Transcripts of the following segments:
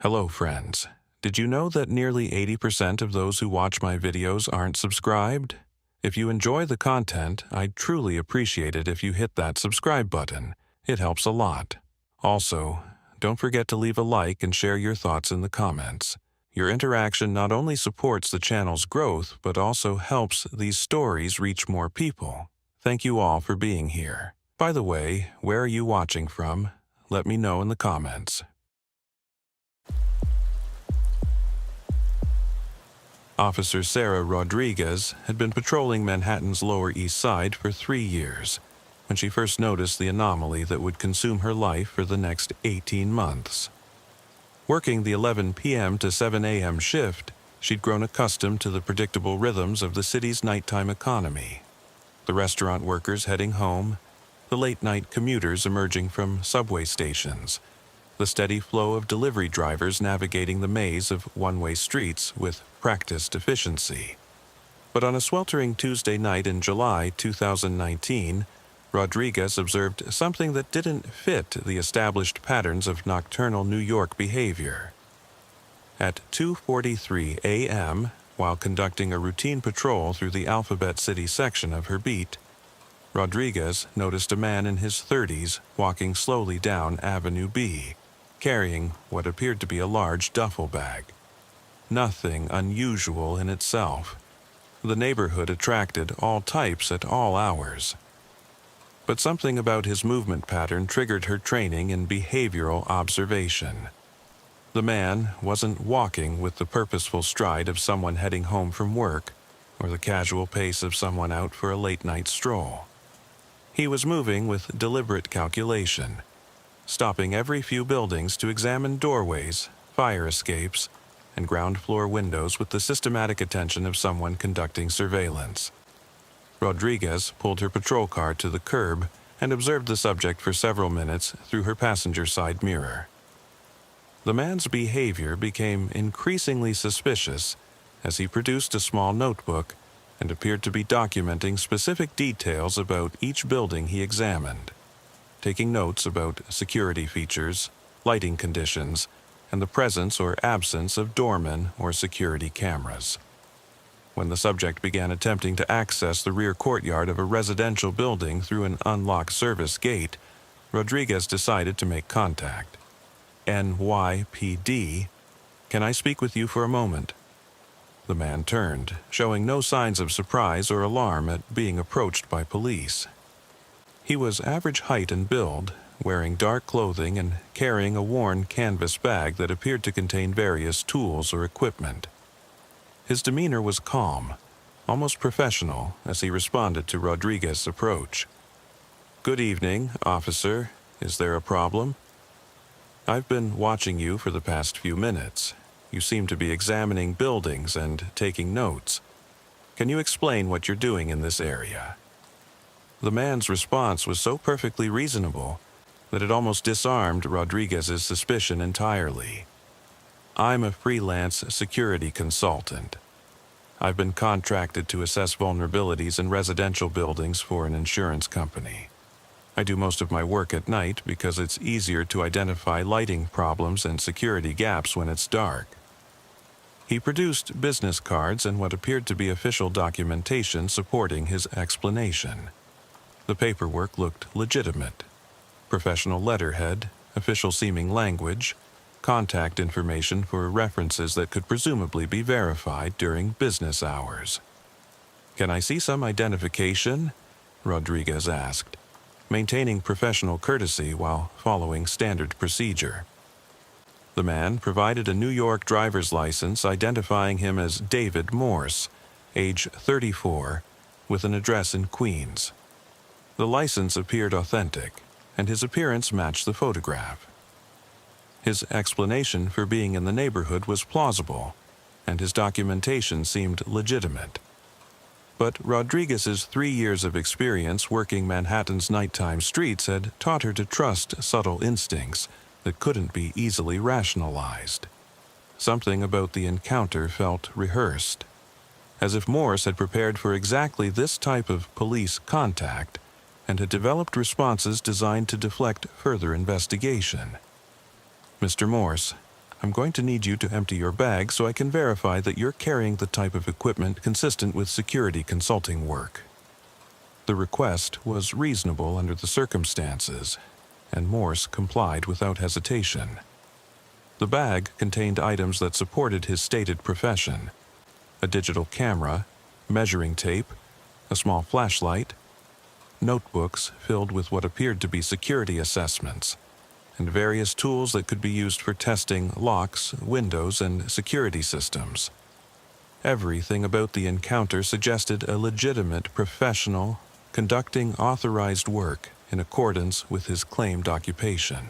Hello, friends. Did you know that nearly 80% of those who watch my videos aren't subscribed? If you enjoy the content, I'd truly appreciate it if you hit that subscribe button. It helps a lot. Also, don't forget to leave a like and share your thoughts in the comments. Your interaction not only supports the channel's growth, but also helps these stories reach more people. Thank you all for being here. By the way, where are you watching from? Let me know in the comments. Officer Sarah Rodriguez had been patrolling Manhattan's Lower East Side for 3 years when she first noticed the anomaly that would consume her life for the next 18 months. Working the 11 p.m. to 7 a.m. shift, she'd grown accustomed to the predictable rhythms of the city's nighttime economy. The restaurant workers heading home, the late-night commuters emerging from subway stations, the steady flow of delivery drivers navigating the maze of one-way streets with practiced efficiency. But on a sweltering Tuesday night in July 2019, Rodriguez observed something that didn't fit the established patterns of nocturnal New York behavior. At 2:43 a.m., while conducting a routine patrol through the Alphabet City section of her beat, Rodriguez noticed a man in his 30s walking slowly down Avenue B, carrying what appeared to be a large duffel bag. Nothing unusual in itself. The neighborhood attracted all types at all hours. But something about his movement pattern triggered her training in behavioral observation. The man wasn't walking with the purposeful stride of someone heading home from work, or the casual pace of someone out for a late-night stroll. He was moving with deliberate calculation, stopping every few buildings to examine doorways, fire escapes, and ground floor windows with the systematic attention of someone conducting surveillance. Rodriguez pulled her patrol car to the curb and observed the subject for several minutes through her passenger side mirror. The man's behavior became increasingly suspicious as he produced a small notebook and appeared to be documenting specific details about each building he examined, taking notes about security features, lighting conditions, and the presence or absence of doormen or security cameras. When the subject began attempting to access the rear courtyard of a residential building through an unlocked service gate, Rodriguez decided to make contact. "NYPD, can I speak with you for a moment?" The man turned, showing no signs of surprise or alarm at being approached by police. He was average height and build, wearing dark clothing and carrying a worn canvas bag that appeared to contain various tools or equipment. His demeanor was calm, almost professional, as he responded to Rodriguez's approach. "Good evening, officer. Is there a problem?" "I've been watching you for the past few minutes. You seem to be examining buildings and taking notes. Can you explain what you're doing in this area?" The man's response was so perfectly reasonable that it almost disarmed Rodriguez's suspicion entirely. "I'm a freelance security consultant. I've been contracted to assess vulnerabilities in residential buildings for an insurance company. I do most of my work at night because it's easier to identify lighting problems and security gaps when it's dark." He produced business cards and what appeared to be official documentation supporting his explanation. The paperwork looked legitimate. Professional letterhead, official-seeming language, contact information for references that could presumably be verified during business hours. "Can I see some identification?" Rodriguez asked, maintaining professional courtesy while following standard procedure. The man provided a New York driver's license identifying him as David Morse, age 34, with an address in Queens. The license appeared authentic, and his appearance matched the photograph. His explanation for being in the neighborhood was plausible, and his documentation seemed legitimate. But Rodriguez's 3 years of experience working Manhattan's nighttime streets had taught her to trust subtle instincts that couldn't be easily rationalized. Something about the encounter felt rehearsed, as if Morse had prepared for exactly this type of police contact and had developed responses designed to deflect further investigation. "Mr. Morse, I'm going to need you to empty your bag so I can verify that you're carrying the type of equipment consistent with security consulting work." The request was reasonable under the circumstances, and Morse complied without hesitation. The bag contained items that supported his stated profession: a digital camera, measuring tape, a small flashlight, notebooks filled with what appeared to be security assessments, and various tools that could be used for testing locks, windows, and security systems. Everything about the encounter suggested a legitimate professional conducting authorized work in accordance with his claimed occupation.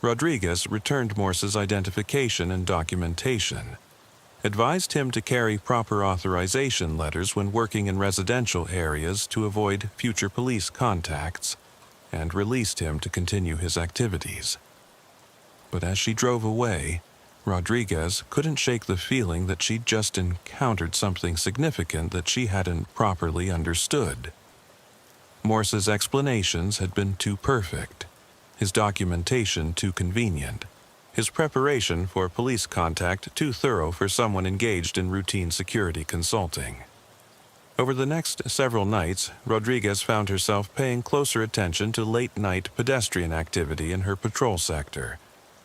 Rodriguez returned Morse's identification and documentation, advised him to carry proper authorization letters when working in residential areas to avoid future police contacts, and released him to continue his activities. But as she drove away, Rodriguez couldn't shake the feeling that she'd just encountered something significant that she hadn't properly understood. Morse's explanations had been too perfect, his documentation too convenient, his preparation for police contact too thorough for someone engaged in routine security consulting. Over the next several nights, Rodriguez found herself paying closer attention to late-night pedestrian activity in her patrol sector,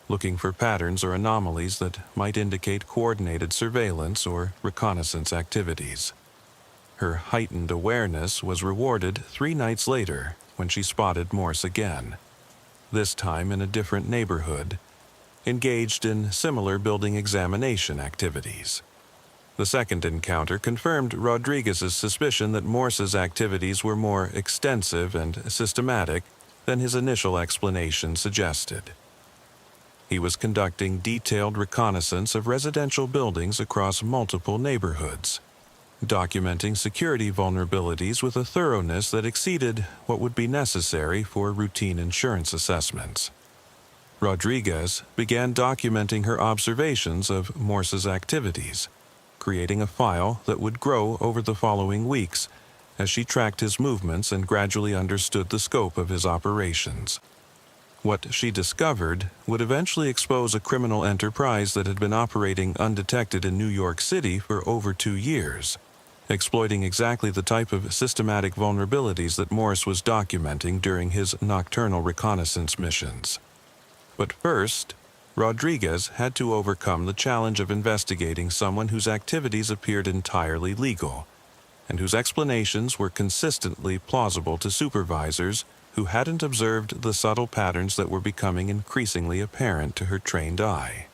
looking for patterns or anomalies that might indicate coordinated surveillance or reconnaissance activities. Her heightened awareness was rewarded 3 nights later when she spotted Morse again, this time in a different neighborhood, engaged in similar building examination activities. The second encounter confirmed Rodriguez's suspicion that Morse's activities were more extensive and systematic than his initial explanation suggested. He was conducting detailed reconnaissance of residential buildings across multiple neighborhoods, documenting security vulnerabilities with a thoroughness that exceeded what would be necessary for routine insurance assessments. Rodriguez began documenting her observations of Morse's activities, creating a file that would grow over the following weeks as she tracked his movements and gradually understood the scope of his operations. What she discovered would eventually expose a criminal enterprise that had been operating undetected in New York City for over 2 years, exploiting exactly the type of systematic vulnerabilities that Morse was documenting during his nocturnal reconnaissance missions. But first, Rodriguez had to overcome the challenge of investigating someone whose activities appeared entirely legal, and whose explanations were consistently plausible to supervisors who hadn't observed the subtle patterns that were becoming increasingly apparent to her trained eye.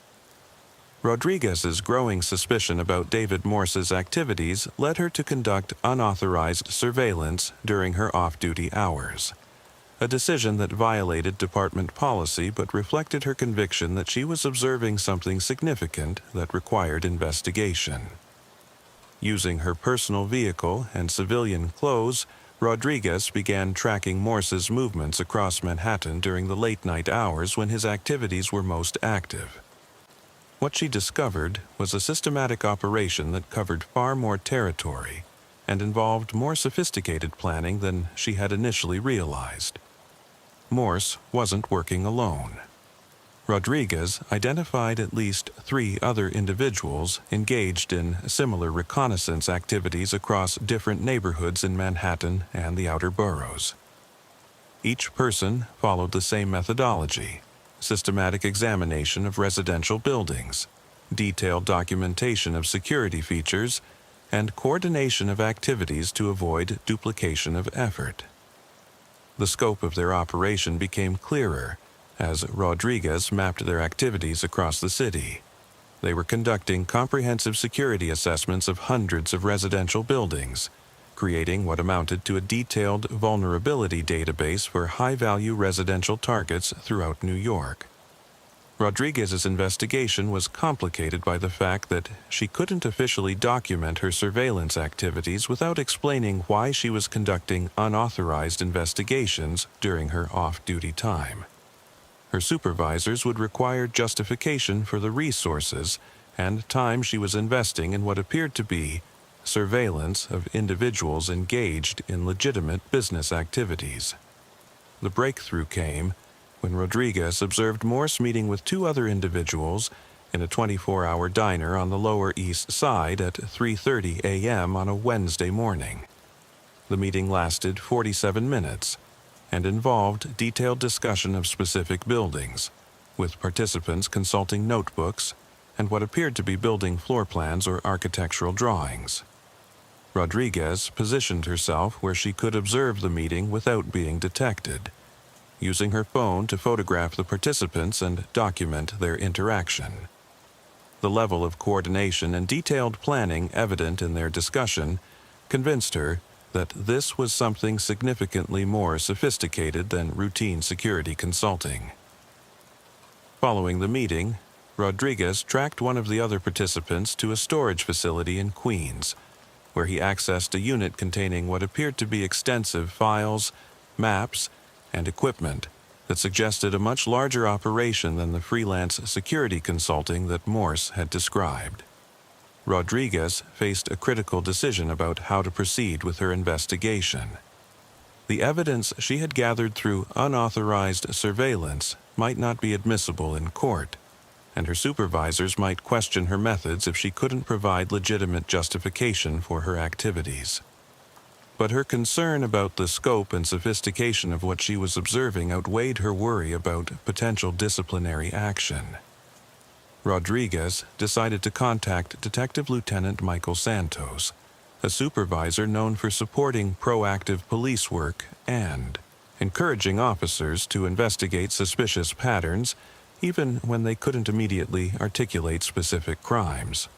Rodriguez's growing suspicion about David Morse's activities led her to conduct unauthorized surveillance during her off-duty hours, a decision that violated department policy but reflected her conviction that she was observing something significant that required investigation. Using her personal vehicle and civilian clothes, Rodriguez began tracking Morse's movements across Manhattan during the late-night hours when his activities were most active. What she discovered was a systematic operation that covered far more territory and involved more sophisticated planning than she had initially realized. Morse wasn't working alone. Rodriguez identified at least 3 other individuals engaged in similar reconnaissance activities across different neighborhoods in Manhattan and the outer boroughs. Each person followed the same methodology: systematic examination of residential buildings, detailed documentation of security features, and coordination of activities to avoid duplication of effort. The scope of their operation became clearer as Rodriguez mapped their activities across the city. They were conducting comprehensive security assessments of hundreds of residential buildings, creating what amounted to a detailed vulnerability database for high-value residential targets throughout New York. Rodriguez's investigation was complicated by the fact that she couldn't officially document her surveillance activities without explaining why she was conducting unauthorized investigations during her off-duty time. Her supervisors would require justification for the resources and time she was investing in what appeared to be surveillance of individuals engaged in legitimate business activities. The breakthrough came when Rodriguez observed Morse meeting with two other individuals in a 24-hour diner on the Lower East Side at 3:30 a.m. on a Wednesday morning. The meeting lasted 47 minutes and involved detailed discussion of specific buildings, with participants consulting notebooks and what appeared to be building floor plans or architectural drawings. Rodriguez positioned herself where she could observe the meeting without being detected, using her phone to photograph the participants and document their interaction. The level of coordination and detailed planning evident in their discussion convinced her that this was something significantly more sophisticated than routine security consulting. Following the meeting, Rodriguez tracked one of the other participants to a storage facility in Queens, where he accessed a unit containing what appeared to be extensive files, maps, and equipment that suggested a much larger operation than the freelance security consulting that Morse had described. Rodriguez faced a critical decision about how to proceed with her investigation. The evidence she had gathered through unauthorized surveillance might not be admissible in court, and her supervisors might question her methods if she couldn't provide legitimate justification for her activities. But her concern about the scope and sophistication of what she was observing outweighed her worry about potential disciplinary action. Rodriguez decided to contact Detective Lieutenant Michael Santos, a supervisor known for supporting proactive police work and encouraging officers to investigate suspicious patterns even when they couldn't immediately articulate specific crimes.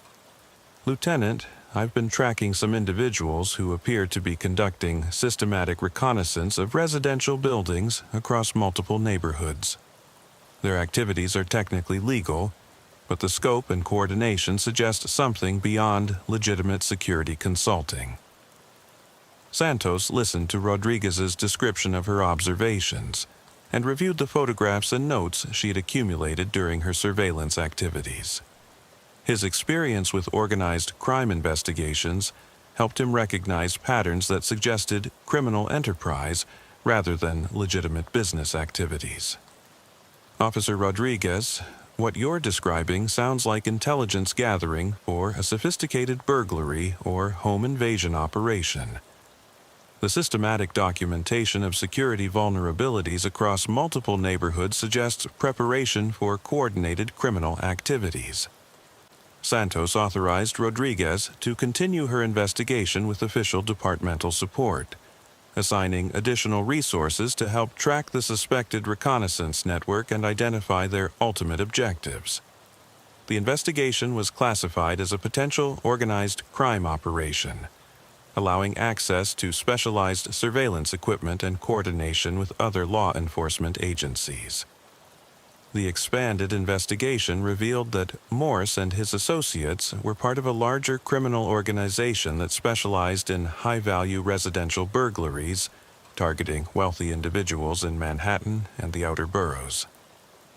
"Lieutenant, I've been tracking some individuals who appear to be conducting systematic reconnaissance of residential buildings across multiple neighborhoods. Their activities are technically legal, but the scope and coordination suggest something beyond legitimate security consulting." Santos listened to Rodriguez's description of her observations and reviewed the photographs and notes she had accumulated during her surveillance activities. His experience with organized crime investigations helped him recognize patterns that suggested criminal enterprise rather than legitimate business activities. "Officer Rodriguez, what you're describing sounds like intelligence gathering for a sophisticated burglary or home invasion operation. The systematic documentation of security vulnerabilities across multiple neighborhoods suggests preparation for coordinated criminal activities." Santos authorized Rodriguez to continue her investigation with official departmental support, assigning additional resources to help track the suspected reconnaissance network and identify their ultimate objectives. The investigation was classified as a potential organized crime operation, allowing access to specialized surveillance equipment and coordination with other law enforcement agencies. The expanded investigation revealed that Morse and his associates were part of a larger criminal organization that specialized in high-value residential burglaries, targeting wealthy individuals in Manhattan and the outer boroughs.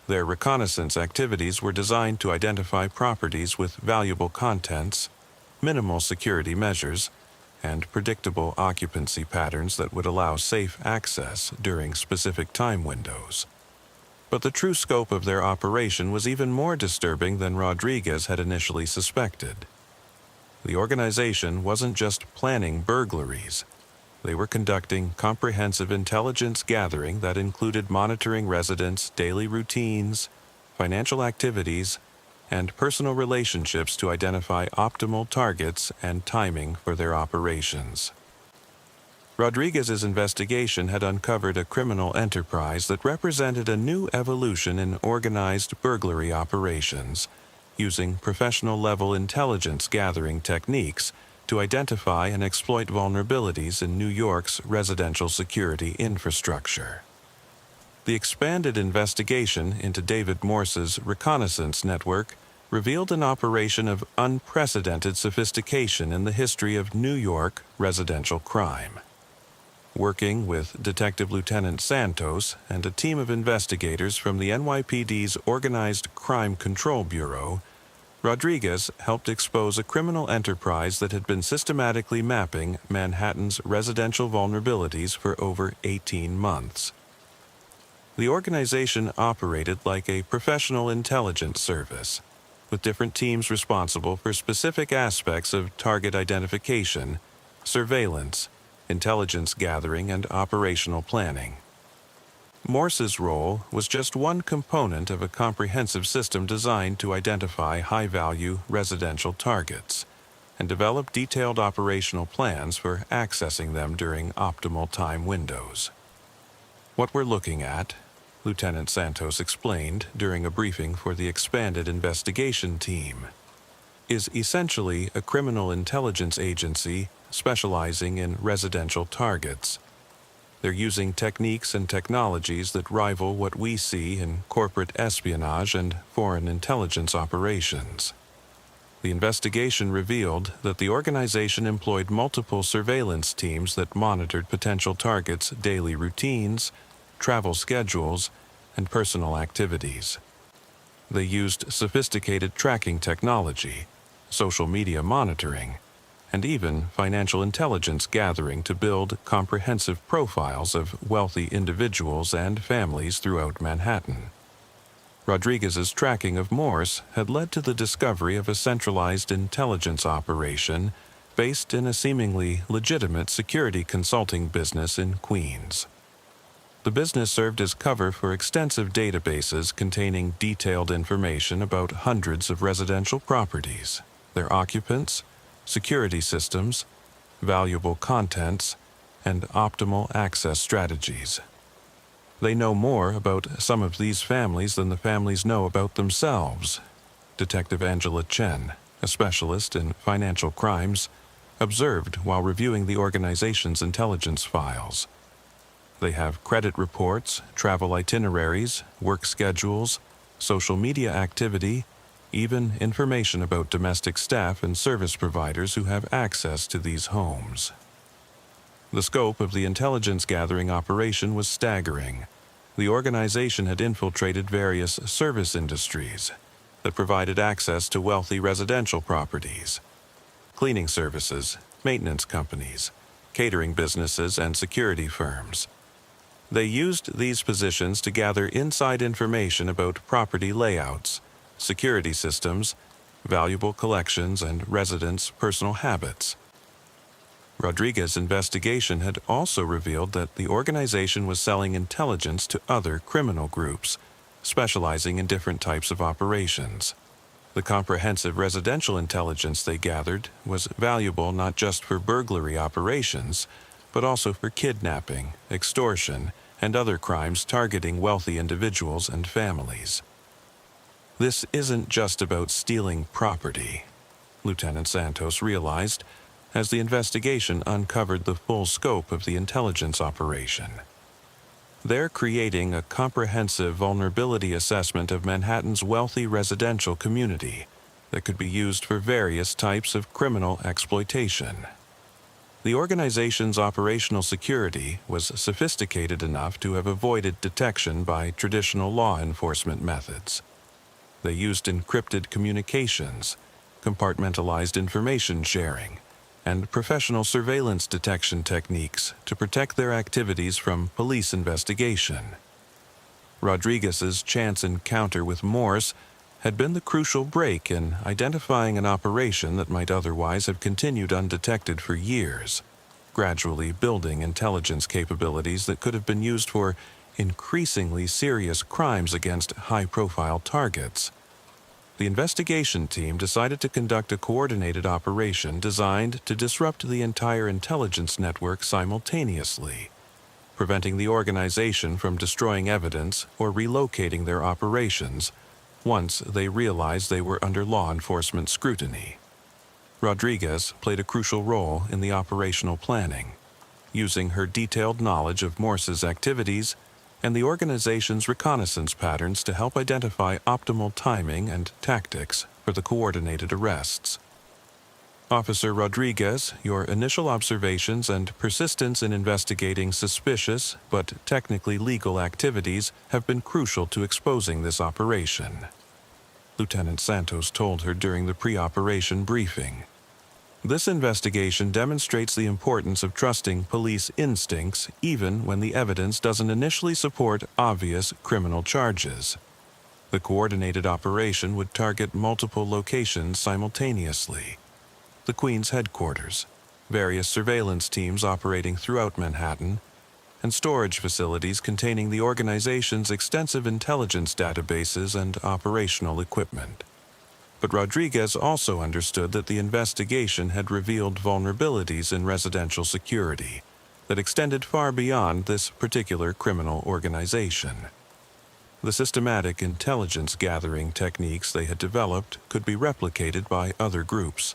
Their reconnaissance activities were designed to identify properties with valuable contents, minimal security measures, and predictable occupancy patterns that would allow safe access during specific time windows. But the true scope of their operation was even more disturbing than Rodriguez had initially suspected. The organization wasn't just planning burglaries. They were conducting comprehensive intelligence gathering that included monitoring residents' daily routines, financial activities, and personal relationships to identify optimal targets and timing for their operations. Rodriguez's investigation had uncovered a criminal enterprise that represented a new evolution in organized burglary operations, using professional-level intelligence gathering techniques to identify and exploit vulnerabilities in New York's residential security infrastructure. The expanded investigation into David Morse's reconnaissance network revealed an operation of unprecedented sophistication in the history of New York residential crime. Working with Detective Lieutenant Santos and a team of investigators from the NYPD's Organized Crime Control Bureau, Rodriguez helped expose a criminal enterprise that had been systematically mapping Manhattan's residential vulnerabilities for over 18 months. The organization operated like a professional intelligence service, with different teams responsible for specific aspects of target identification, surveillance, intelligence gathering, and operational planning. Morse's role was just one component of a comprehensive system designed to identify high-value residential targets and develop detailed operational plans for accessing them during optimal time windows. What we're looking at, Lieutenant Santos explained during a briefing for the expanded investigation team, is essentially a criminal intelligence agency specializing in residential targets. They're using techniques and technologies that rival what we see in corporate espionage and foreign intelligence operations. The investigation revealed that the organization employed multiple surveillance teams that monitored potential targets' daily routines, travel schedules, and personal activities. They used sophisticated tracking technology, social media monitoring, and even financial intelligence gathering to build comprehensive profiles of wealthy individuals and families throughout Manhattan. Rodriguez's tracking of Morse had led to the discovery of a centralized intelligence operation based in a seemingly legitimate security consulting business in Queens. The business served as cover for extensive databases containing detailed information about hundreds of residential properties, their occupants, security systems, valuable contents, and optimal access strategies. They know more about some of these families than the families know about themselves, Detective Angela Chen, a specialist in financial crimes, observed while reviewing the organization's intelligence files. They have credit reports, travel itineraries, work schedules, social media activity, even information about domestic staff and service providers who have access to these homes. The scope of the intelligence gathering operation was staggering. The organization had infiltrated various service industries that provided access to wealthy residential properties, cleaning services, maintenance companies, catering businesses, and security firms. They used these positions to gather inside information about property layouts, security systems, valuable collections, and residents' personal habits. Rodriguez's investigation had also revealed that the organization was selling intelligence to other criminal groups, specializing in different types of operations. The comprehensive residential intelligence they gathered was valuable not just for burglary operations, but also for kidnapping, extortion, and other crimes targeting wealthy individuals and families. This isn't just about stealing property, Lieutenant Santos realized as the investigation uncovered the full scope of the intelligence operation. They're creating a comprehensive vulnerability assessment of Manhattan's wealthy residential community that could be used for various types of criminal exploitation. The organization's operational security was sophisticated enough to have avoided detection by traditional law enforcement methods. They used encrypted communications, compartmentalized information sharing, and professional surveillance detection techniques to protect their activities from police investigation. Rodriguez's chance encounter with Morse had been the crucial break in identifying an operation that might otherwise have continued undetected for years, gradually building intelligence capabilities that could have been used for increasingly serious crimes against high-profile targets. The investigation team decided to conduct a coordinated operation designed to disrupt the entire intelligence network simultaneously, preventing the organization from destroying evidence or relocating their operations once they realized they were under law enforcement scrutiny. Rodriguez played a crucial role in the operational planning, using her detailed knowledge of Morse's activities and the organization's reconnaissance patterns to help identify optimal timing and tactics for the coordinated arrests. Officer Rodriguez, your initial observations and persistence in investigating suspicious but technically legal activities have been crucial to exposing this operation, Lieutenant Santos told her during the pre-operation briefing. This investigation demonstrates the importance of trusting police instincts even when the evidence doesn't initially support obvious criminal charges. The coordinated operation would target multiple locations simultaneously: the Queen's headquarters, various surveillance teams operating throughout Manhattan, and storage facilities containing the organization's extensive intelligence databases and operational equipment. But Rodriguez also understood that the investigation had revealed vulnerabilities in residential security that extended far beyond this particular criminal organization. The systematic intelligence gathering techniques they had developed could be replicated by other groups,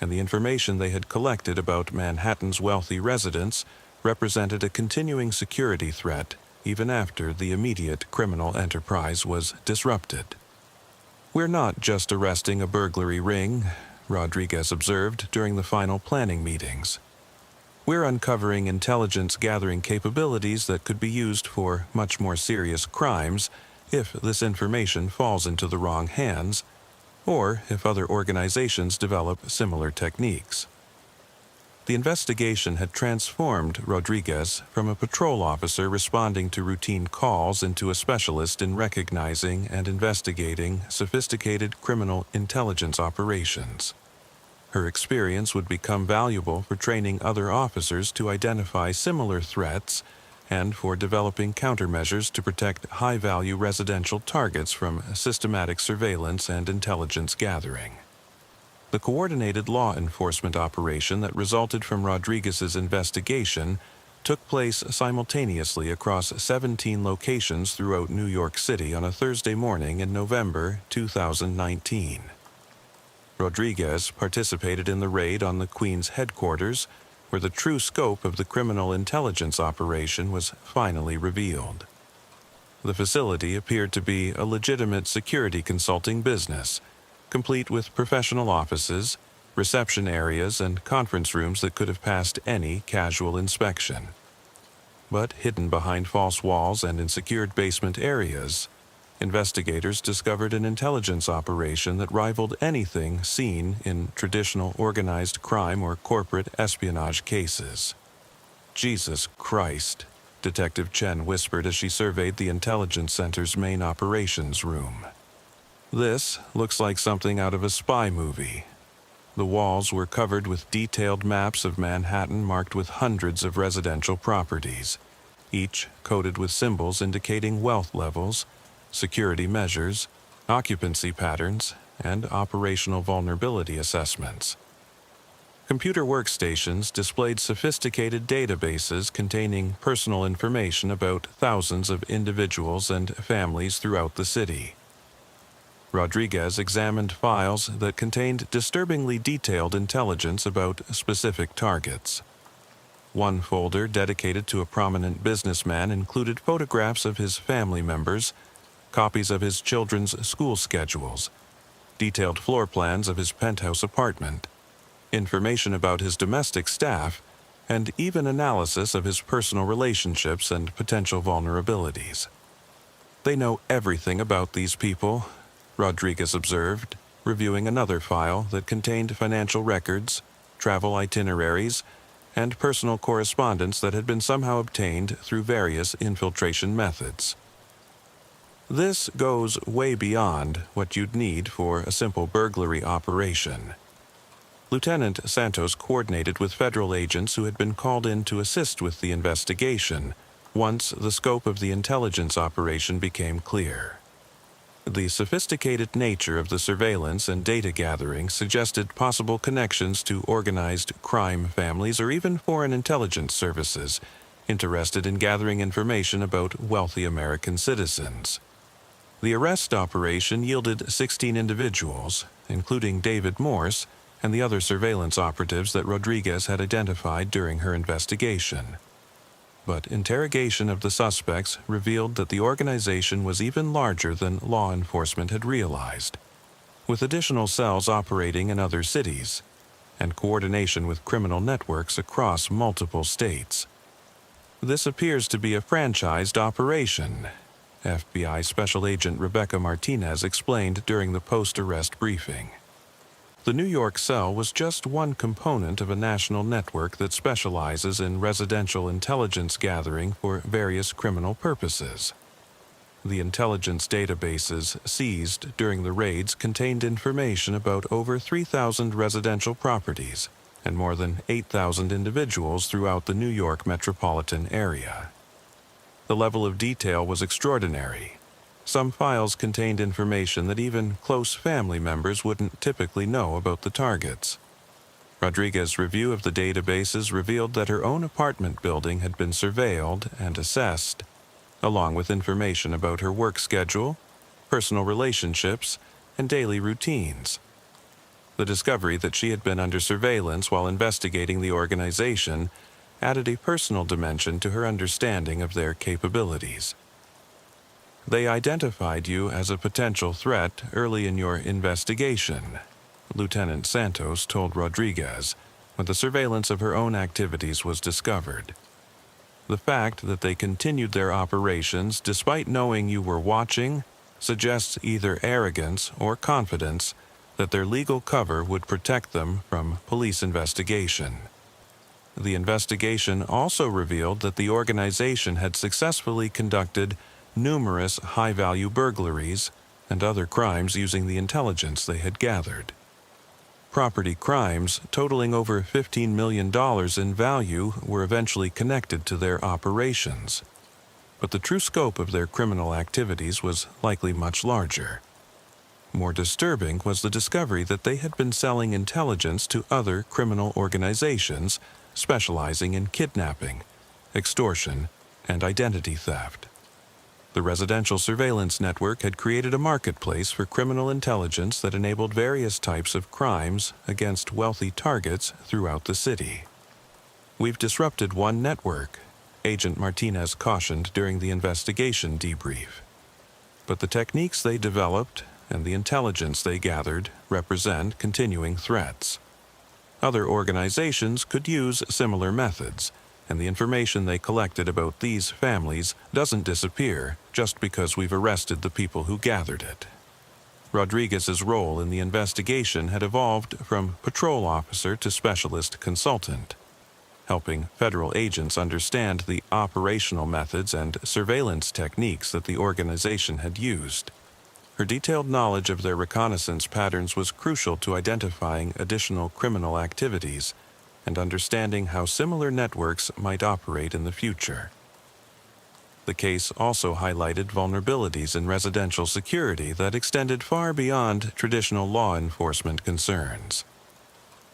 and the information they had collected about Manhattan's wealthy residents represented a continuing security threat even after the immediate criminal enterprise was disrupted. "We're not just arresting a burglary ring," Rodriguez observed during the final planning meetings. "We're uncovering intelligence-gathering capabilities that could be used for much more serious crimes if this information falls into the wrong hands, or if other organizations develop similar techniques." The investigation had transformed Rodriguez from a patrol officer responding to routine calls into a specialist in recognizing and investigating sophisticated criminal intelligence operations. Her experience would become valuable for training other officers to identify similar threats and for developing countermeasures to protect high-value residential targets from systematic surveillance and intelligence gathering. The coordinated law enforcement operation that resulted from Rodriguez's investigation took place simultaneously across 17 locations throughout New York City on a Thursday morning in November 2019. Rodriguez participated in the raid on the Queen's headquarters, where the true scope of the criminal intelligence operation was finally revealed. The facility appeared to be a legitimate security consulting business, complete with professional offices, reception areas, and conference rooms that could have passed any casual inspection. But hidden behind false walls and in secured basement areas, investigators discovered an intelligence operation that rivaled anything seen in traditional organized crime or corporate espionage cases. "Jesus Christ," Detective Chen whispered as she surveyed the intelligence center's main operations room. "This looks like something out of a spy movie." The walls were covered with detailed maps of Manhattan marked with hundreds of residential properties, each coded with symbols indicating wealth levels, security measures, occupancy patterns, and operational vulnerability assessments. Computer workstations displayed sophisticated databases containing personal information about thousands of individuals and families throughout the city. Rodriguez examined files that contained disturbingly detailed intelligence about specific targets. One folder dedicated to a prominent businessman included photographs of his family members, copies of his children's school schedules, detailed floor plans of his penthouse apartment, information about his domestic staff, and even analysis of his personal relationships and potential vulnerabilities. "They know everything about these people," Rodriguez observed, reviewing another file that contained financial records, travel itineraries, and personal correspondence that had been somehow obtained through various infiltration methods. "This goes way beyond what you'd need for a simple burglary operation." Lieutenant Santos coordinated with federal agents who had been called in to assist with the investigation once the scope of the intelligence operation became clear. The sophisticated nature of the surveillance and data gathering suggested possible connections to organized crime families or even foreign intelligence services interested in gathering information about wealthy American citizens. The arrest operation yielded 16 individuals, including David Morse and the other surveillance operatives that Rodriguez had identified during her investigation. But interrogation of the suspects revealed that the organization was even larger than law enforcement had realized, with additional cells operating in other cities, and coordination with criminal networks across multiple states. "This appears to be a franchised operation," FBI Special Agent Rebecca Martinez explained during the post-arrest briefing. The New York cell was just one component of a national network that specializes in residential intelligence gathering for various criminal purposes. The intelligence databases seized during the raids contained information about over 3,000 residential properties and more than 8,000 individuals throughout the New York metropolitan area. The level of detail was extraordinary. Some files contained information that even close family members wouldn't typically know about the targets. Rodriguez's review of the databases revealed that her own apartment building had been surveilled and assessed, along with information about her work schedule, personal relationships, and daily routines. The discovery that she had been under surveillance while investigating the organization added a personal dimension to her understanding of their capabilities. They identified you as a potential threat early in your investigation, Lieutenant Santos told Rodriguez when the surveillance of her own activities was discovered. The fact that they continued their operations despite knowing you were watching suggests either arrogance or confidence that their legal cover would protect them from police investigation. The investigation also revealed that the organization had successfully conducted numerous high-value burglaries and other crimes using the intelligence they had gathered. Property crimes totaling over $15 million in value were eventually connected to their operations, but the true scope of their criminal activities was likely much larger. More disturbing was the discovery that they had been selling intelligence to other criminal organizations specializing in kidnapping, extortion, and identity theft. The residential surveillance network had created a marketplace for criminal intelligence that enabled various types of crimes against wealthy targets throughout the city. "We've disrupted one network," Agent Martinez cautioned during the investigation debrief. But the techniques they developed and the intelligence they gathered represent continuing threats. Other organizations could use similar methods, and the information they collected about these families doesn't disappear just because we've arrested the people who gathered it. Rodriguez's role in the investigation had evolved from patrol officer to specialist consultant, helping federal agents understand the operational methods and surveillance techniques that the organization had used. Her detailed knowledge of their reconnaissance patterns was crucial to identifying additional criminal activities and understanding how similar networks might operate in the future. The case also highlighted vulnerabilities in residential security that extended far beyond traditional law enforcement concerns.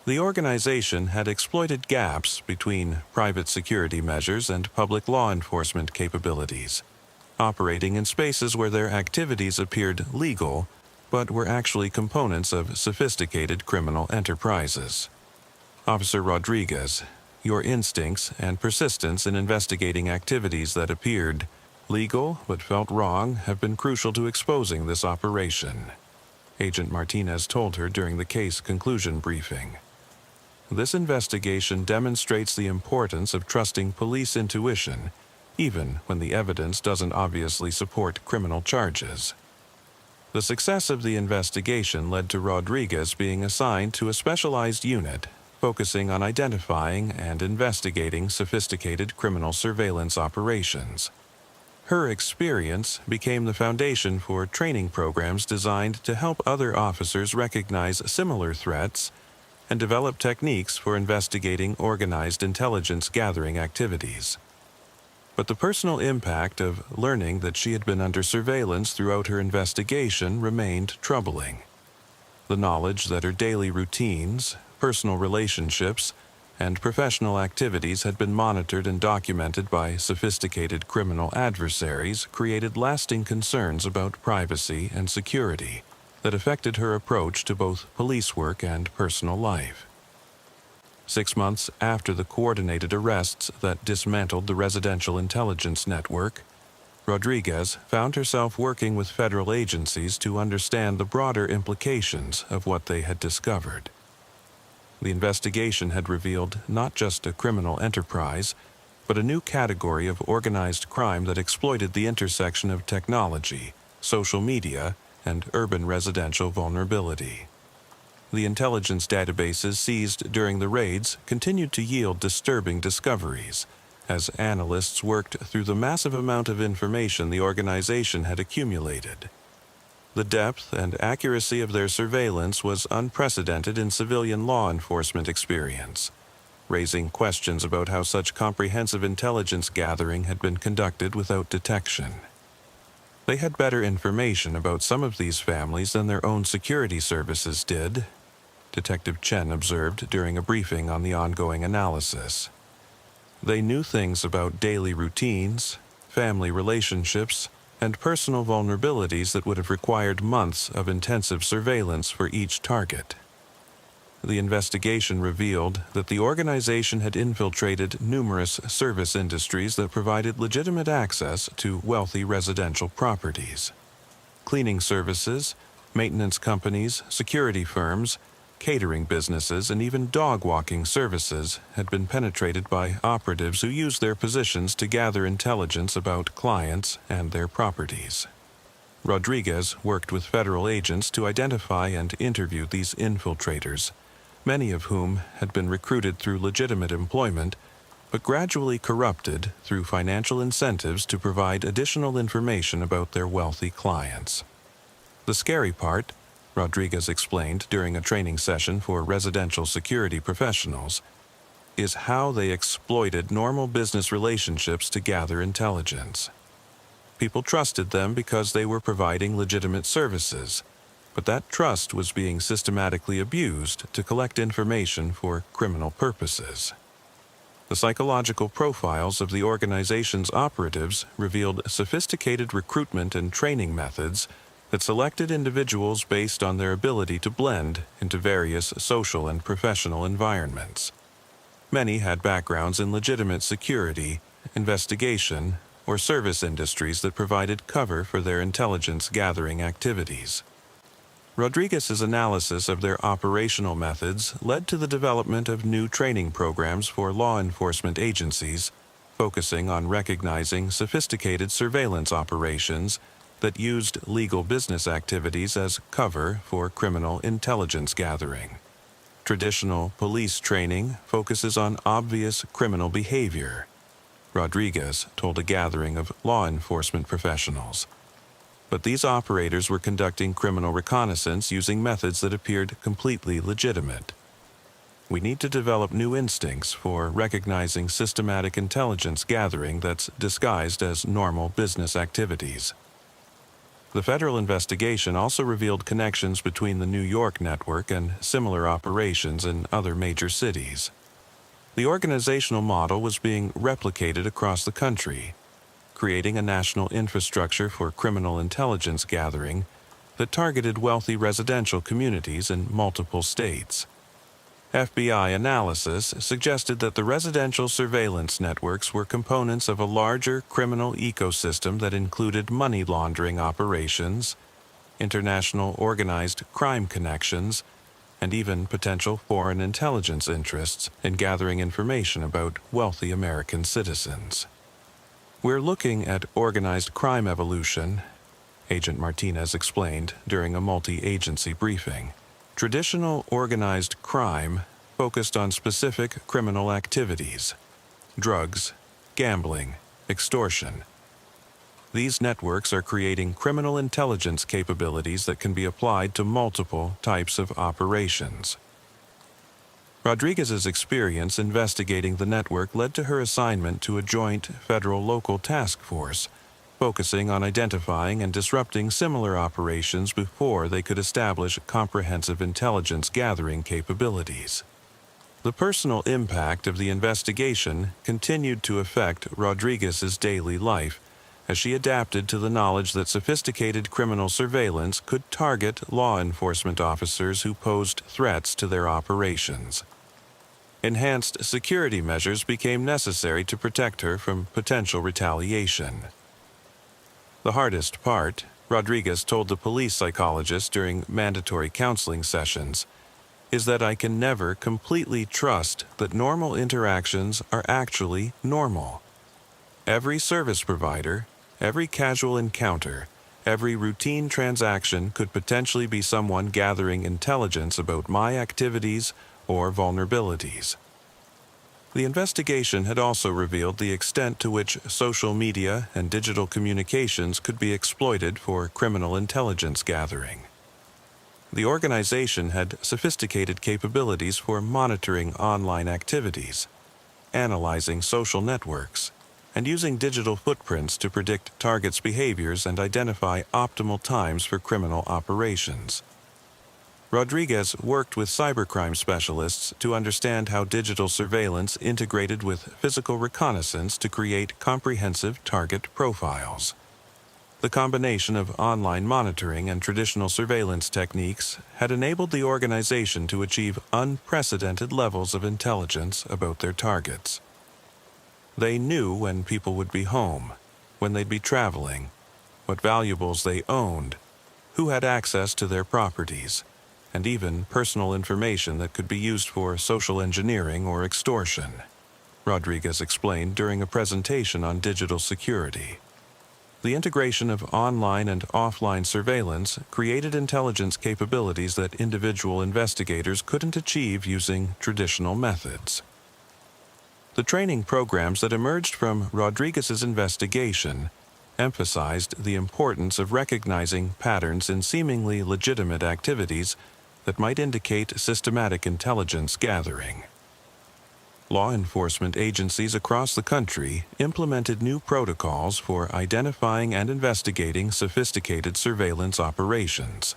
The organization had exploited gaps between private security measures and public law enforcement capabilities, operating in spaces where their activities appeared legal but were actually components of sophisticated criminal enterprises. Officer Rodriguez, your instincts and persistence in investigating activities that appeared legal but felt wrong have been crucial to exposing this operation, Agent Martinez told her during the case conclusion briefing. This investigation demonstrates the importance of trusting police intuition, even when the evidence doesn't obviously support criminal charges. The success of the investigation led to Rodriguez being assigned to a specialized unit focusing on identifying and investigating sophisticated criminal surveillance operations. Her experience became the foundation for training programs designed to help other officers recognize similar threats and develop techniques for investigating organized intelligence gathering activities. But the personal impact of learning that she had been under surveillance throughout her investigation remained troubling. The knowledge that her daily routines, personal relationships, and professional activities had been monitored and documented by sophisticated criminal adversaries created lasting concerns about privacy and security that affected her approach to both police work and personal life. 6 months after the coordinated arrests that dismantled the residential intelligence network, Rodriguez found herself working with federal agencies to understand the broader implications of what they had discovered. The investigation had revealed not just a criminal enterprise, but a new category of organized crime that exploited the intersection of technology, social media, and urban residential vulnerability. The intelligence databases seized during the raids continued to yield disturbing discoveries, as analysts worked through the massive amount of information the organization had accumulated. The depth and accuracy of their surveillance was unprecedented in civilian law enforcement experience, raising questions about how such comprehensive intelligence gathering had been conducted without detection. They had better information about some of these families than their own security services did, Detective Chen observed during a briefing on the ongoing analysis. They knew things about daily routines, family relationships, and personal vulnerabilities that would have required months of intensive surveillance for each target. The investigation revealed that the organization had infiltrated numerous service industries that provided legitimate access to wealthy residential properties. Cleaning services, maintenance companies, security firms, catering businesses, and even dog-walking services had been penetrated by operatives who used their positions to gather intelligence about clients and their properties. Rodriguez worked with federal agents to identify and interview these infiltrators, many of whom had been recruited through legitimate employment, but gradually corrupted through financial incentives to provide additional information about their wealthy clients. The scary part, Rodriguez explained during a training session for residential security professionals, is how they exploited normal business relationships to gather intelligence. People trusted them because they were providing legitimate services, but that trust was being systematically abused to collect information for criminal purposes. The psychological profiles of the organization's operatives revealed sophisticated recruitment and training methods that selected individuals based on their ability to blend into various social and professional environments. Many had backgrounds in legitimate security, investigation, or service industries that provided cover for their intelligence-gathering activities. Rodriguez's analysis of their operational methods led to the development of new training programs for law enforcement agencies, focusing on recognizing sophisticated surveillance operations that used legal business activities as cover for criminal intelligence gathering. Traditional police training focuses on obvious criminal behavior, Rodriguez told a gathering of law enforcement professionals. But these operators were conducting criminal reconnaissance using methods that appeared completely legitimate. We need to develop new instincts for recognizing systematic intelligence gathering that's disguised as normal business activities. The federal investigation also revealed connections between the New York network and similar operations in other major cities. The organizational model was being replicated across the country, creating a national infrastructure for criminal intelligence gathering that targeted wealthy residential communities in multiple states. FBI analysis suggested that the residential surveillance networks were components of a larger criminal ecosystem that included money laundering operations, international organized crime connections, and even potential foreign intelligence interests in gathering information about wealthy American citizens. We're looking at organized crime evolution, Agent Martinez explained during a multi-agency briefing. Traditional organized crime focused on specific criminal activities: drugs, gambling, extortion. These networks are creating criminal intelligence capabilities that can be applied to multiple types of operations. Rodriguez's experience investigating the network led to her assignment to a joint federal-local task force, focusing on identifying and disrupting similar operations before they could establish comprehensive intelligence gathering capabilities. The personal impact of the investigation continued to affect Rodriguez's daily life as she adapted to the knowledge that sophisticated criminal surveillance could target law enforcement officers who posed threats to their operations. Enhanced security measures became necessary to protect her from potential retaliation. The hardest part, Rodriguez told the police psychologist during mandatory counseling sessions, is that I can never completely trust that normal interactions are actually normal. Every service provider, every casual encounter, Every routine transaction could potentially be someone gathering intelligence about my activities or vulnerabilities. The investigation had also revealed the extent to which social media and digital communications could be exploited for criminal intelligence gathering. The organization had sophisticated capabilities for monitoring online activities, analyzing social networks, and using digital footprints to predict targets' behaviors and identify optimal times for criminal operations. Rodriguez worked with cybercrime specialists to understand how digital surveillance integrated with physical reconnaissance to create comprehensive target profiles. The combination of online monitoring and traditional surveillance techniques had enabled the organization to achieve unprecedented levels of intelligence about their targets. They knew when people would be home, when they'd be traveling, what valuables they owned, who had access to their properties, and even personal information that could be used for social engineering or extortion, Rodriguez explained during a presentation on digital security. The integration of online and offline surveillance created intelligence capabilities that individual investigators couldn't achieve using traditional methods. The training programs that emerged from Rodriguez's investigation emphasized the importance of recognizing patterns in seemingly legitimate activities that might indicate systematic intelligence gathering. Law enforcement agencies across the country implemented new protocols for identifying and investigating sophisticated surveillance operations.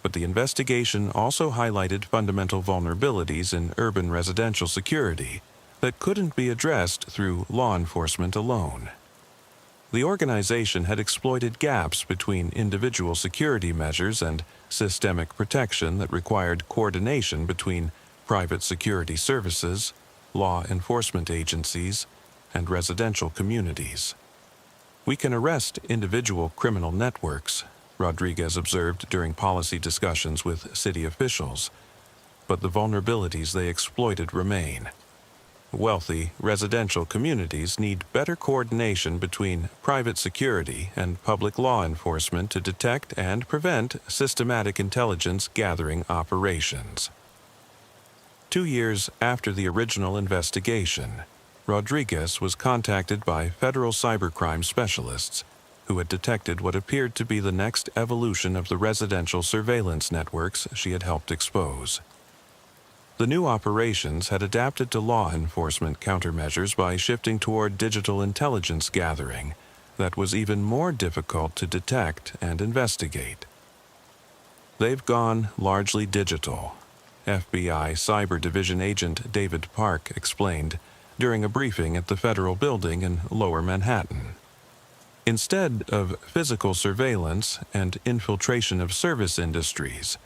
But the investigation also highlighted fundamental vulnerabilities in urban residential security that couldn't be addressed through law enforcement alone. The organization had exploited gaps between individual security measures and systemic protection that required coordination between private security services, law enforcement agencies, and residential communities. We can arrest individual criminal networks, Rodriguez observed during policy discussions with city officials, but the vulnerabilities they exploited remain. Wealthy residential communities need better coordination between private security and public law enforcement to detect and prevent systematic intelligence gathering operations. 2 years after the original investigation, Rodriguez was contacted by federal cybercrime specialists who had detected what appeared to be the next evolution of the residential surveillance networks she had helped expose. The new operations had adapted to law enforcement countermeasures by shifting toward digital intelligence gathering that was even more difficult to detect and investigate. They've gone largely digital, FBI Cyber Division agent David Park explained during a briefing at the federal building in Lower Manhattan. Instead of physical surveillance and infiltration of service industries,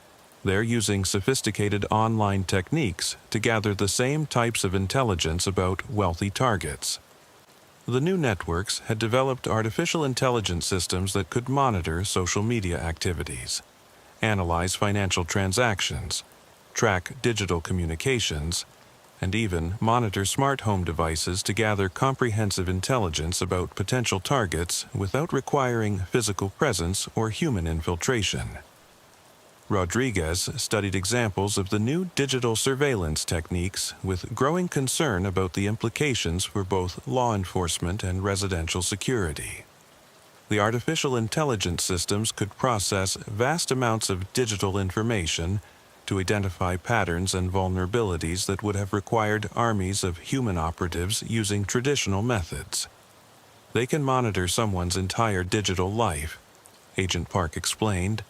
they're using sophisticated online techniques to gather the same types of intelligence about wealthy targets. The new networks had developed artificial intelligence systems that could monitor social media activities, analyze financial transactions, track digital communications, and even monitor smart home devices to gather comprehensive intelligence about potential targets without requiring physical presence or human infiltration. Rodriguez studied examples of the new digital surveillance techniques with growing concern about the implications for both law enforcement and residential security. The artificial intelligence systems could process vast amounts of digital information to identify patterns and vulnerabilities that would have required armies of human operatives using traditional methods. They can monitor someone's entire digital life, Agent Park explained,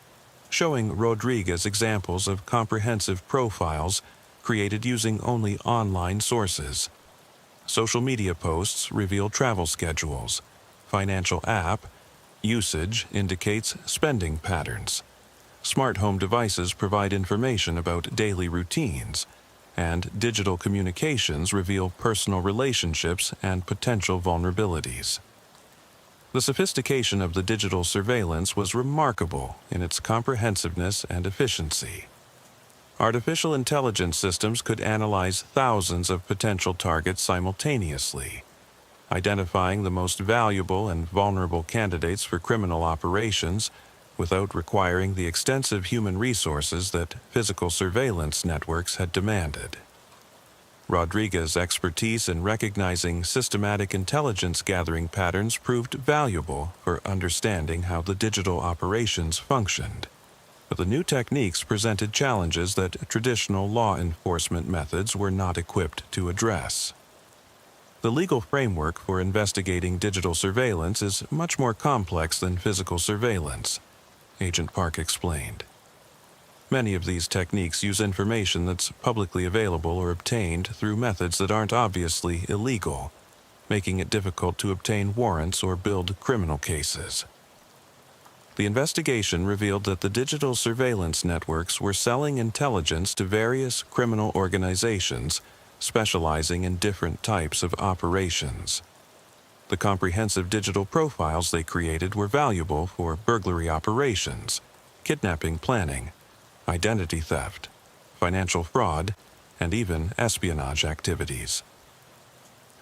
showing Rodriguez examples of comprehensive profiles created using only online sources. Social media posts reveal travel schedules. Financial app usage indicates spending patterns. Smart home devices provide information about daily routines, and digital communications reveal personal relationships and potential vulnerabilities. The sophistication of the digital surveillance was remarkable in its comprehensiveness and efficiency. Artificial intelligence systems could analyze thousands of potential targets simultaneously, identifying the most valuable and vulnerable candidates for criminal operations without requiring the extensive human resources that physical surveillance networks had demanded. Rodriguez's expertise in recognizing systematic intelligence gathering patterns proved valuable for understanding how the digital operations functioned. But the new techniques presented challenges that traditional law enforcement methods were not equipped to address. The legal framework for investigating digital surveillance is much more complex than physical surveillance, Agent Park explained. Many of these techniques use information that's publicly available or obtained through methods that aren't obviously illegal, making it difficult to obtain warrants or build criminal cases. The investigation revealed that the digital surveillance networks were selling intelligence to various criminal organizations specializing in different types of operations. The comprehensive digital profiles they created were valuable for burglary operations, kidnapping planning, identity theft, financial fraud, and even espionage activities.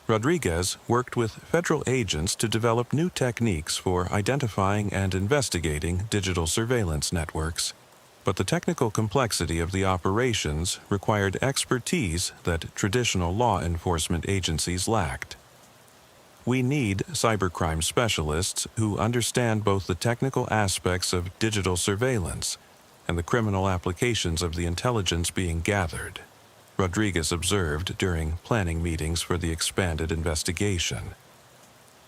Rodriguez worked with federal agents to develop new techniques for identifying and investigating digital surveillance networks, but the technical complexity of the operations required expertise that traditional law enforcement agencies lacked. We need cybercrime specialists who understand both the technical aspects of digital surveillance and the criminal applications of the intelligence being gathered, Rodriguez observed during planning meetings for the expanded investigation.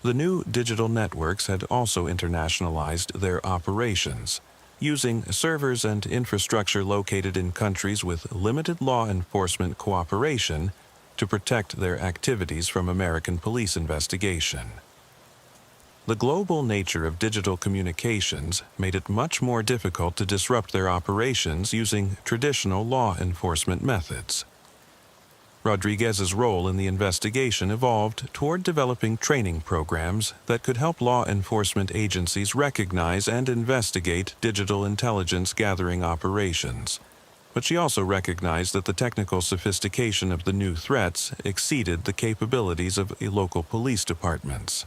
The new digital networks had also internationalized their operations, using servers and infrastructure located in countries with limited law enforcement cooperation to protect their activities from American police investigation. The global nature of digital communications made it much more difficult to disrupt their operations using traditional law enforcement methods. Rodriguez's role in the investigation evolved toward developing training programs that could help law enforcement agencies recognize and investigate digital intelligence gathering operations. But she also recognized that the technical sophistication of the new threats exceeded the capabilities of local police departments.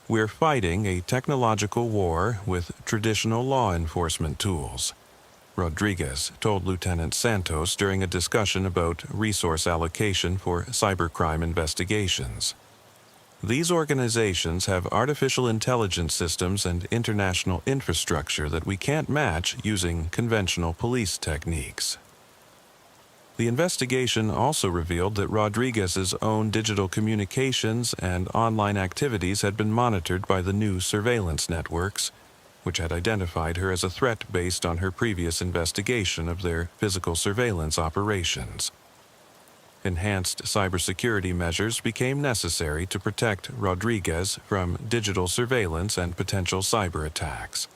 We're fighting a technological war with traditional law enforcement tools, Rodriguez told Lieutenant Santos during a discussion about resource allocation for cybercrime investigations. These organizations have artificial intelligence systems and international infrastructure that we can't match using conventional police techniques. The investigation also revealed that Rodriguez's own digital communications and online activities had been monitored by the new surveillance networks, which had identified her as a threat based on her previous investigation of their physical surveillance operations. Enhanced cybersecurity measures became necessary to protect Rodriguez from digital surveillance and potential cyber attacks.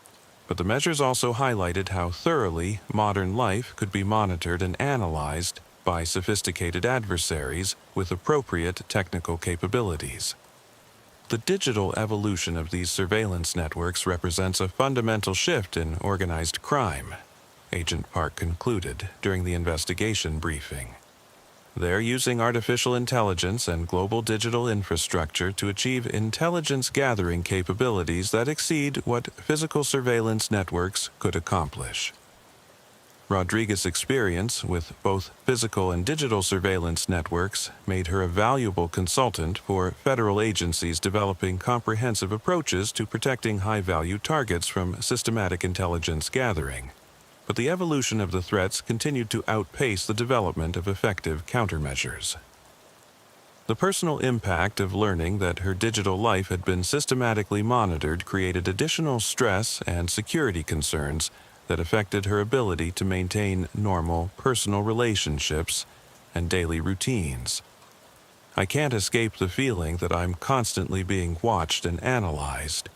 But the measures also highlighted how thoroughly modern life could be monitored and analyzed by sophisticated adversaries with appropriate technical capabilities. The digital evolution of these surveillance networks represents a fundamental shift in organized crime, Agent Park concluded during the investigation briefing. They're using artificial intelligence and global digital infrastructure to achieve intelligence gathering capabilities that exceed what physical surveillance networks could accomplish. Rodriguez's experience with both physical and digital surveillance networks made her a valuable consultant for federal agencies developing comprehensive approaches to protecting high-value targets from systematic intelligence gathering. But the evolution of the threats continued to outpace the development of effective countermeasures. The personal impact of learning that her digital life had been systematically monitored created additional stress and security concerns that affected her ability to maintain normal personal relationships and daily routines. I can't escape the feeling that I'm constantly being watched and analyzed,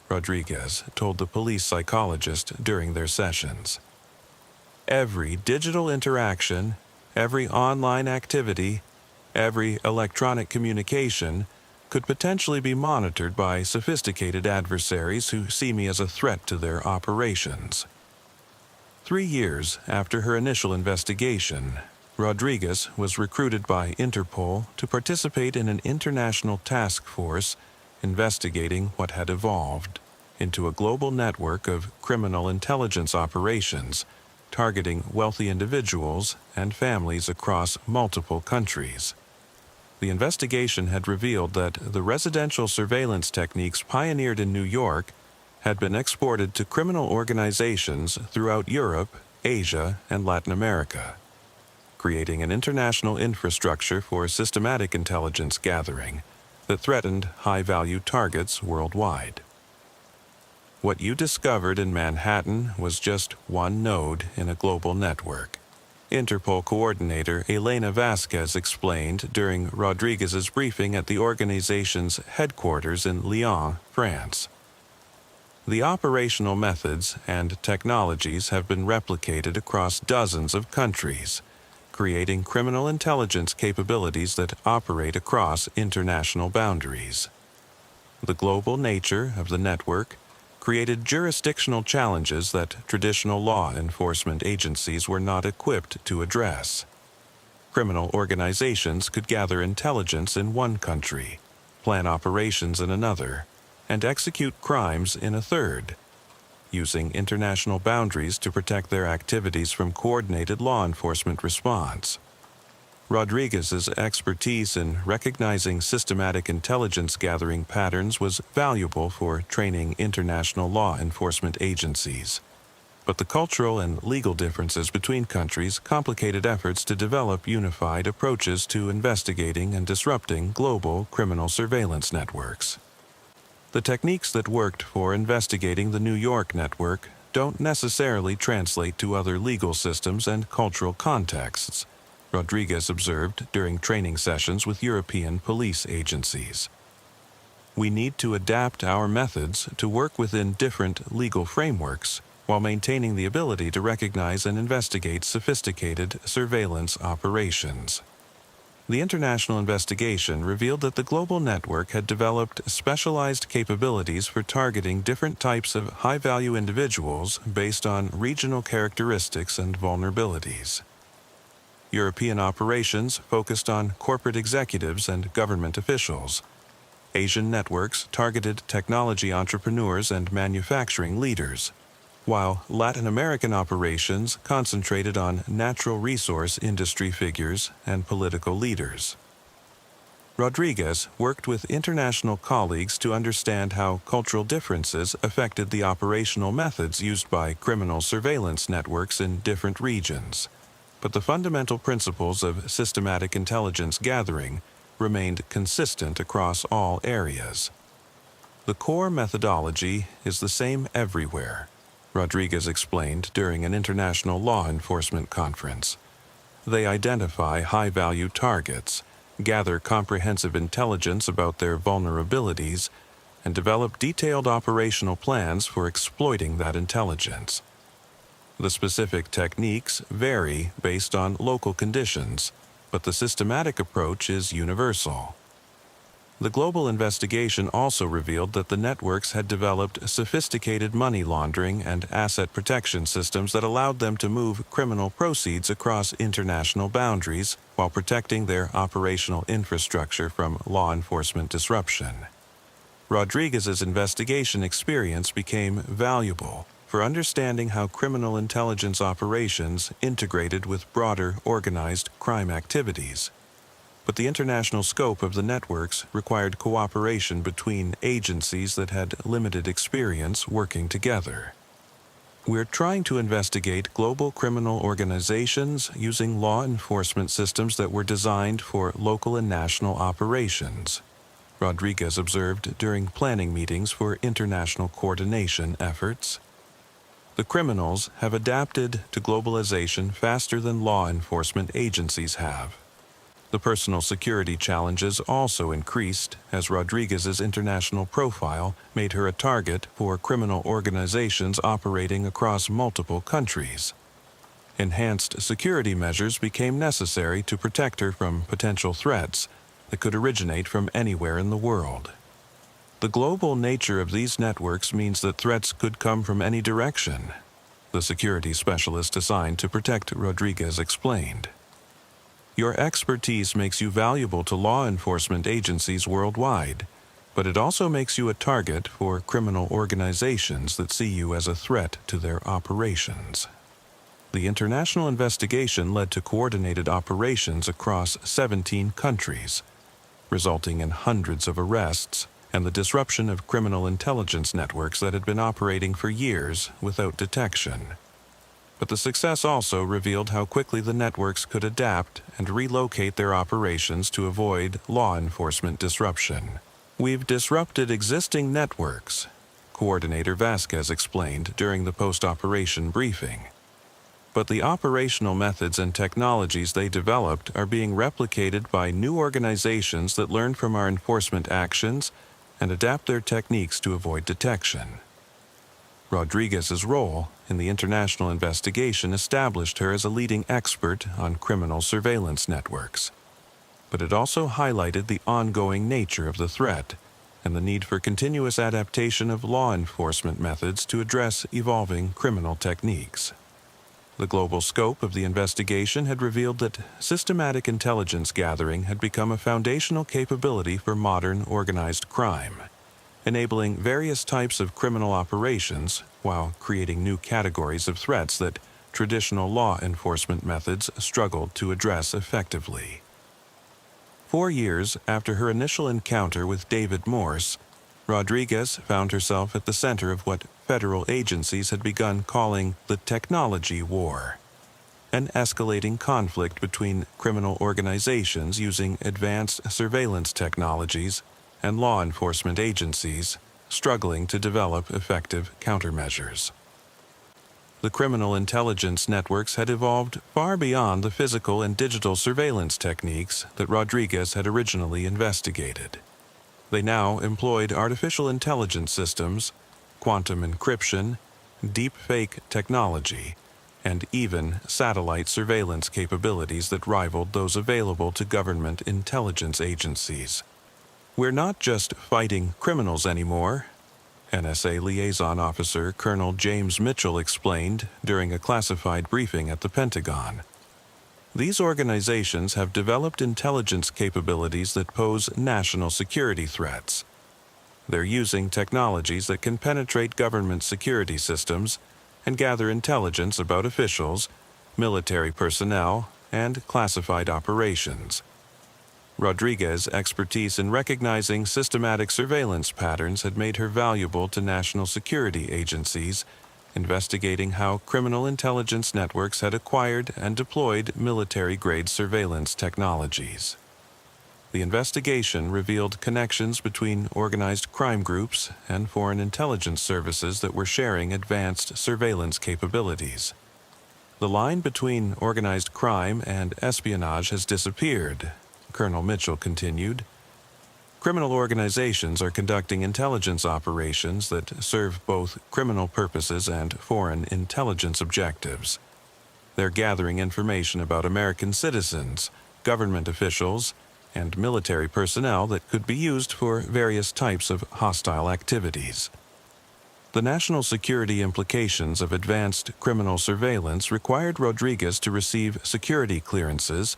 Rodriguez told the police psychologist during their sessions. Every digital interaction, every online activity, every electronic communication could potentially be monitored by sophisticated adversaries who see me as a threat to their operations. 3 years after her initial investigation, Rodriguez was recruited by Interpol to participate in an international task force investigating what had evolved into a global network of criminal intelligence operations targeting wealthy individuals and families across multiple countries. The investigation had revealed that the residential surveillance techniques pioneered in New York had been exported to criminal organizations throughout Europe, Asia, and Latin America, creating an international infrastructure for systematic intelligence gathering that threatened high-value targets worldwide. What you discovered in Manhattan was just one node in a global network, Interpol coordinator Elena Vasquez explained during Rodriguez's briefing at the organization's headquarters in Lyon, France. The operational methods and technologies have been replicated across dozens of countries, creating criminal intelligence capabilities that operate across international boundaries. The global nature of the network created jurisdictional challenges that traditional law enforcement agencies were not equipped to address. Criminal organizations could gather intelligence in one country, plan operations in another, and execute crimes in a third, using international boundaries to protect their activities from coordinated law enforcement response. Rodriguez's expertise in recognizing systematic intelligence gathering patterns was valuable for training international law enforcement agencies. But the cultural and legal differences between countries complicated efforts to develop unified approaches to investigating and disrupting global criminal surveillance networks. The techniques that worked for investigating the New York network don't necessarily translate to other legal systems and cultural contexts, Rodriguez observed during training sessions with European police agencies. We need to adapt our methods to work within different legal frameworks while maintaining the ability to recognize and investigate sophisticated surveillance operations. The international investigation revealed that the global network had developed specialized capabilities for targeting different types of high-value individuals based on regional characteristics and vulnerabilities. European operations focused on corporate executives and government officials. Asian networks targeted technology entrepreneurs and manufacturing leaders, while Latin American operations concentrated on natural resource industry figures and political leaders. Rodriguez worked with international colleagues to understand how cultural differences affected the operational methods used by criminal surveillance networks in different regions. But the fundamental principles of systematic intelligence gathering remained consistent across all areas. The core methodology is the same everywhere, Rodriguez explained during an international law enforcement conference. They identify high-value targets, gather comprehensive intelligence about their vulnerabilities, and develop detailed operational plans for exploiting that intelligence. The specific techniques vary based on local conditions, but the systematic approach is universal. The global investigation also revealed that the networks had developed sophisticated money laundering and asset protection systems that allowed them to move criminal proceeds across international boundaries while protecting their operational infrastructure from law enforcement disruption. Rodriguez's investigation experience became valuable for understanding how criminal intelligence operations integrated with broader organized crime activities. But the international scope of the networks required cooperation between agencies that had limited experience working together. We're trying to investigate global criminal organizations using law enforcement systems that were designed for local and national operations, Rodriguez observed during planning meetings for international coordination efforts. The criminals have adapted to globalization faster than law enforcement agencies have. The personal security challenges also increased as Rodriguez's international profile made her a target for criminal organizations operating across multiple countries. Enhanced security measures became necessary to protect her from potential threats that could originate from anywhere in the world. The global nature of these networks means that threats could come from any direction, the security specialist assigned to protect Rodriguez explained. Your expertise makes you valuable to law enforcement agencies worldwide, but it also makes you a target for criminal organizations that see you as a threat to their operations. The international investigation led to coordinated operations across 17 countries, resulting in hundreds of arrests and the disruption of criminal intelligence networks that had been operating for years without detection. But the success also revealed how quickly the networks could adapt and relocate their operations to avoid law enforcement disruption. "We've disrupted existing networks," Coordinator Vasquez explained during the post-operation briefing. But the operational methods and technologies they developed are being replicated by new organizations that learn from our enforcement actions and adapt their techniques to avoid detection. Rodriguez's role in the international investigation established her as a leading expert on criminal surveillance networks. But it also highlighted the ongoing nature of the threat and the need for continuous adaptation of law enforcement methods to address evolving criminal techniques. The global scope of the investigation had revealed that systematic intelligence gathering had become a foundational capability for modern organized crime, enabling various types of criminal operations while creating new categories of threats that traditional law enforcement methods struggled to address effectively. 4 years after her initial encounter with David Morse, Rodriguez found herself at the center of what federal agencies had begun calling the technology war, an escalating conflict between criminal organizations using advanced surveillance technologies and law enforcement agencies struggling to develop effective countermeasures. The criminal intelligence networks had evolved far beyond the physical and digital surveillance techniques that Rodriguez had originally investigated. They now employed artificial intelligence systems, quantum encryption, deep-fake technology, and even satellite surveillance capabilities that rivaled those available to government intelligence agencies. "We're not just fighting criminals anymore," NSA Liaison Officer Colonel James Mitchell explained during a classified briefing at the Pentagon. "These organizations have developed intelligence capabilities that pose national security threats. They're using technologies that can penetrate government security systems and gather intelligence about officials, military personnel, and classified operations." Rodriguez's expertise in recognizing systematic surveillance patterns had made her valuable to national security agencies, investigating how criminal intelligence networks had acquired and deployed military-grade surveillance technologies. The investigation revealed connections between organized crime groups and foreign intelligence services that were sharing advanced surveillance capabilities. "The line between organized crime and espionage has disappeared," Colonel Mitchell continued. "Criminal organizations are conducting intelligence operations that serve both criminal purposes and foreign intelligence objectives. They're gathering information about American citizens, government officials, and military personnel that could be used for various types of hostile activities." The national security implications of advanced criminal surveillance required Rodriguez to receive security clearances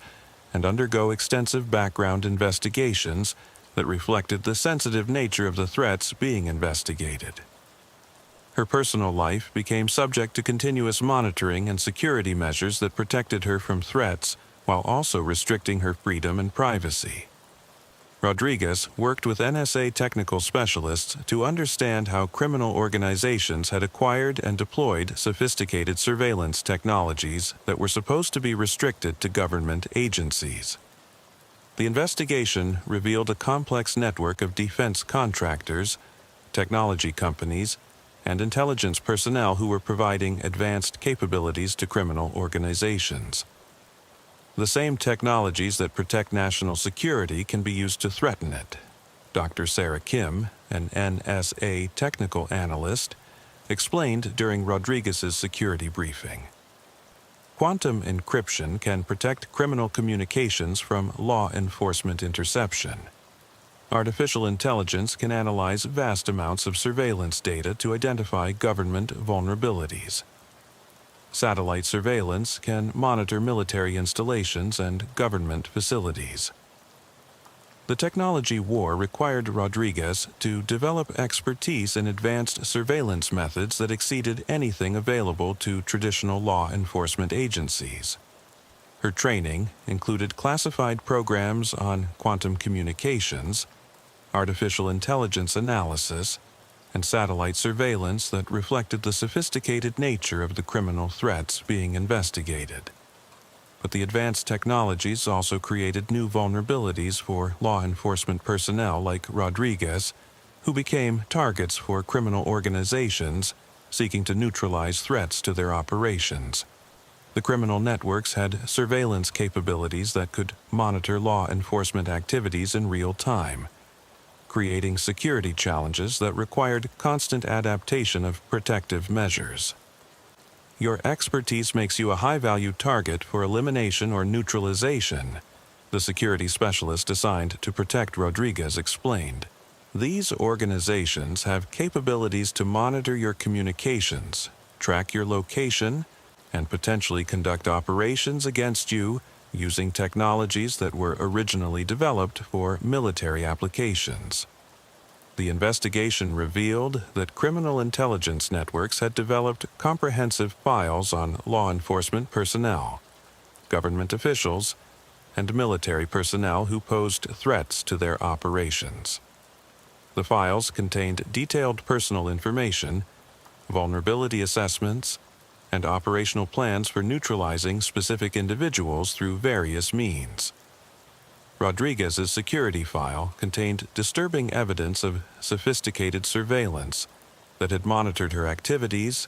and undergo extensive background investigations that reflected the sensitive nature of the threats being investigated. Her personal life became subject to continuous monitoring and security measures that protected her from threats while also restricting her freedom and privacy. Rodriguez worked with NSA technical specialists to understand how criminal organizations had acquired and deployed sophisticated surveillance technologies that were supposed to be restricted to government agencies. The investigation revealed a complex network of defense contractors, technology companies, and intelligence personnel who were providing advanced capabilities to criminal organizations. The same technologies that protect national security can be used to threaten it. Dr. Sarah Kim, an NSA technical analyst, explained during Rodriguez's security briefing. Quantum encryption can protect criminal communications from law enforcement interception. Artificial intelligence can analyze vast amounts of surveillance data to identify government vulnerabilities. Satellite surveillance can monitor military installations and government facilities. The technology war required Rodriguez to develop expertise in advanced surveillance methods that exceeded anything available to traditional law enforcement agencies. Her training included classified programs on quantum communications, artificial intelligence analysis, and satellite surveillance that reflected the sophisticated nature of the criminal threats being investigated. But the advanced technologies also created new vulnerabilities for law enforcement personnel like Rodriguez, who became targets for criminal organizations seeking to neutralize threats to their operations. The criminal networks had surveillance capabilities that could monitor law enforcement activities in real time, creating security challenges that required constant adaptation of protective measures. Your expertise makes you a high-value target for elimination or neutralization, the security specialist assigned to protect Rodriguez explained. These organizations have capabilities to monitor your communications, track your location, and potentially conduct operations against you using technologies that were originally developed for military applications. The investigation revealed that criminal intelligence networks had developed comprehensive files on law enforcement personnel, government officials, and military personnel who posed threats to their operations. The files contained detailed personal information, vulnerability assessments, and operational plans for neutralizing specific individuals through various means. Rodriguez's security file contained disturbing evidence of sophisticated surveillance that had monitored her activities,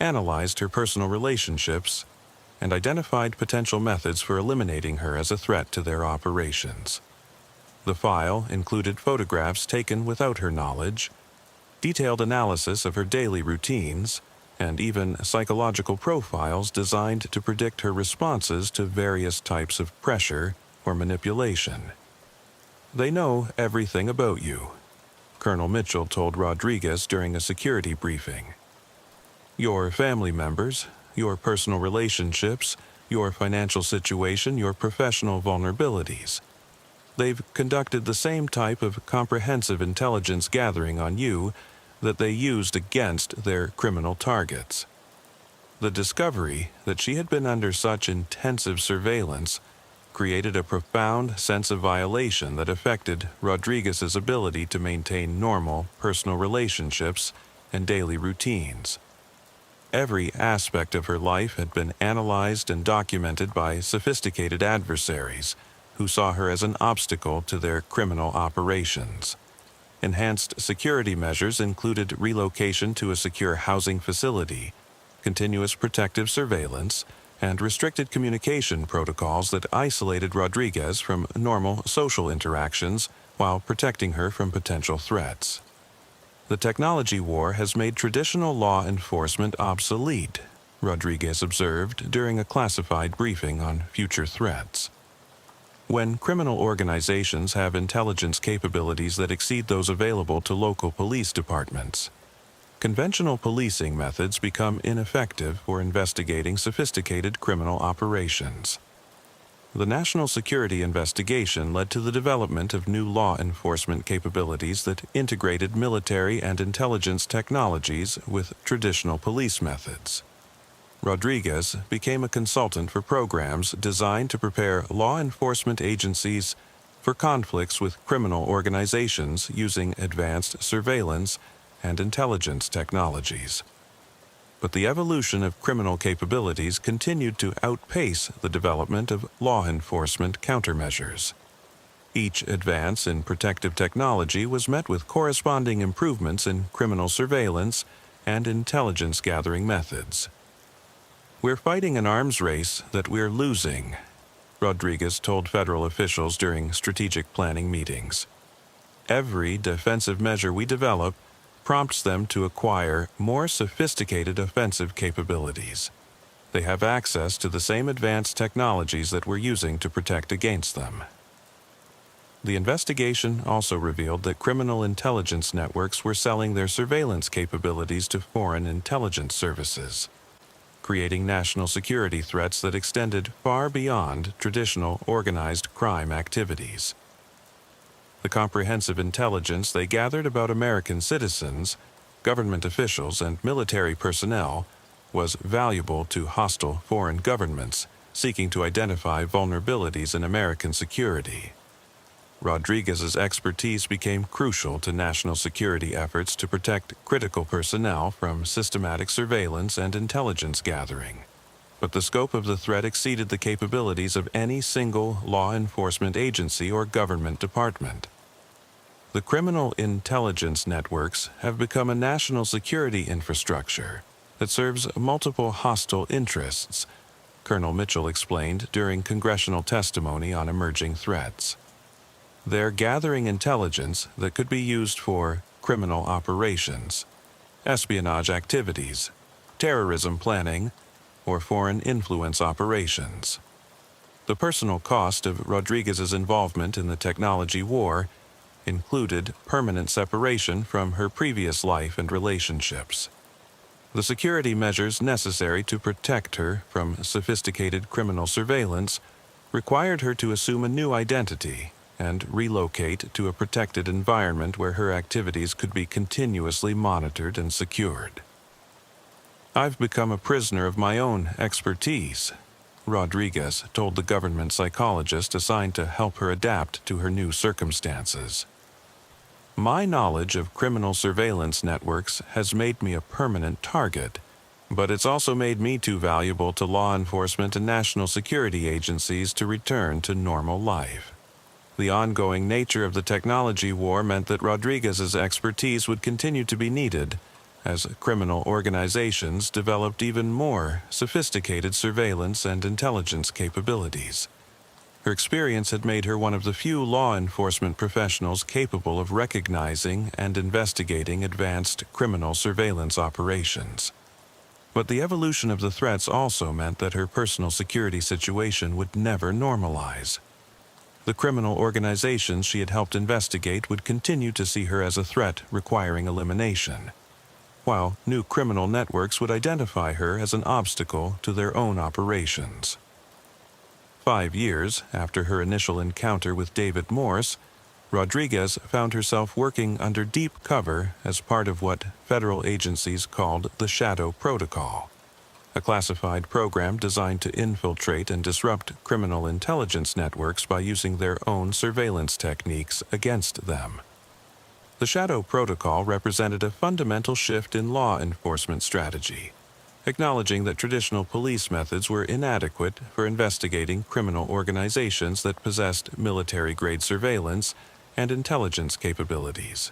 analyzed her personal relationships, and identified potential methods for eliminating her as a threat to their operations. The file included photographs taken without her knowledge, detailed analysis of her daily routines, and even psychological profiles designed to predict her responses to various types of pressure or manipulation. They know everything about you, Colonel Mitchell told Rodriguez during a security briefing. Your family members, your personal relationships, your financial situation, your professional vulnerabilities. They've conducted the same type of comprehensive intelligence gathering on you that they used against their criminal targets. The discovery that she had been under such intensive surveillance created a profound sense of violation that affected Rodriguez's ability to maintain normal personal relationships and daily routines. Every aspect of her life had been analyzed and documented by sophisticated adversaries who saw her as an obstacle to their criminal operations. Enhanced security measures included relocation to a secure housing facility, continuous protective surveillance, and restricted communication protocols that isolated Rodriguez from normal social interactions while protecting her from potential threats. The technology war has made traditional law enforcement obsolete, Rodriguez observed during a classified briefing on future threats. When criminal organizations have intelligence capabilities that exceed those available to local police departments, conventional policing methods become ineffective for investigating sophisticated criminal operations. The national security investigation led to the development of new law enforcement capabilities that integrated military and intelligence technologies with traditional police methods. Rodriguez became a consultant for programs designed to prepare law enforcement agencies for conflicts with criminal organizations using advanced surveillance and intelligence technologies. But the evolution of criminal capabilities continued to outpace the development of law enforcement countermeasures. Each advance in protective technology was met with corresponding improvements in criminal surveillance and intelligence gathering methods. We're fighting an arms race that we're losing, Rodriguez told federal officials during strategic planning meetings. Every defensive measure we develop prompts them to acquire more sophisticated offensive capabilities. They have access to the same advanced technologies that we're using to protect against them. The investigation also revealed that criminal intelligence networks were selling their surveillance capabilities to foreign intelligence services. creating national security threats that extended far beyond traditional organized crime activities. The comprehensive intelligence they gathered about American citizens, government officials, and military personnel was valuable to hostile foreign governments seeking to identify vulnerabilities in American security. Rodriguez's expertise became crucial to national security efforts to protect critical personnel from systematic surveillance and intelligence gathering. But the scope of the threat exceeded the capabilities of any single law enforcement agency or government department. The criminal intelligence networks have become a national security infrastructure that serves multiple hostile interests, Colonel Mitchell explained during congressional testimony on emerging threats. They're gathering intelligence that could be used for criminal operations, espionage activities, terrorism planning, or foreign influence operations. The personal cost of Rodriguez's involvement in the technology war included permanent separation from her previous life and relationships. The security measures necessary to protect her from sophisticated criminal surveillance required her to assume a new identity and relocate to a protected environment where her activities could be continuously monitored and secured. "I've become a prisoner of my own expertise," Rodriguez told the government psychologist assigned to help her adapt to her new circumstances. "My knowledge of criminal surveillance networks has made me a permanent target, but it's also made me too valuable to law enforcement and national security agencies to return to normal life." The ongoing nature of the technology war meant that Rodriguez's expertise would continue to be needed as criminal organizations developed even more sophisticated surveillance and intelligence capabilities. Her experience had made her one of the few law enforcement professionals capable of recognizing and investigating advanced criminal surveillance operations. But the evolution of the threats also meant that her personal security situation would never normalize. The criminal organizations she had helped investigate would continue to see her as a threat requiring elimination, while new criminal networks would identify her as an obstacle to their own operations. 5 years after her initial encounter with David Morse, Rodriguez found herself working under deep cover as part of what federal agencies called the Shadow Protocol, a classified program designed to infiltrate and disrupt criminal intelligence networks by using their own surveillance techniques against them. The Shadow Protocol represented a fundamental shift in law enforcement strategy, acknowledging that traditional police methods were inadequate for investigating criminal organizations that possessed military-grade surveillance and intelligence capabilities.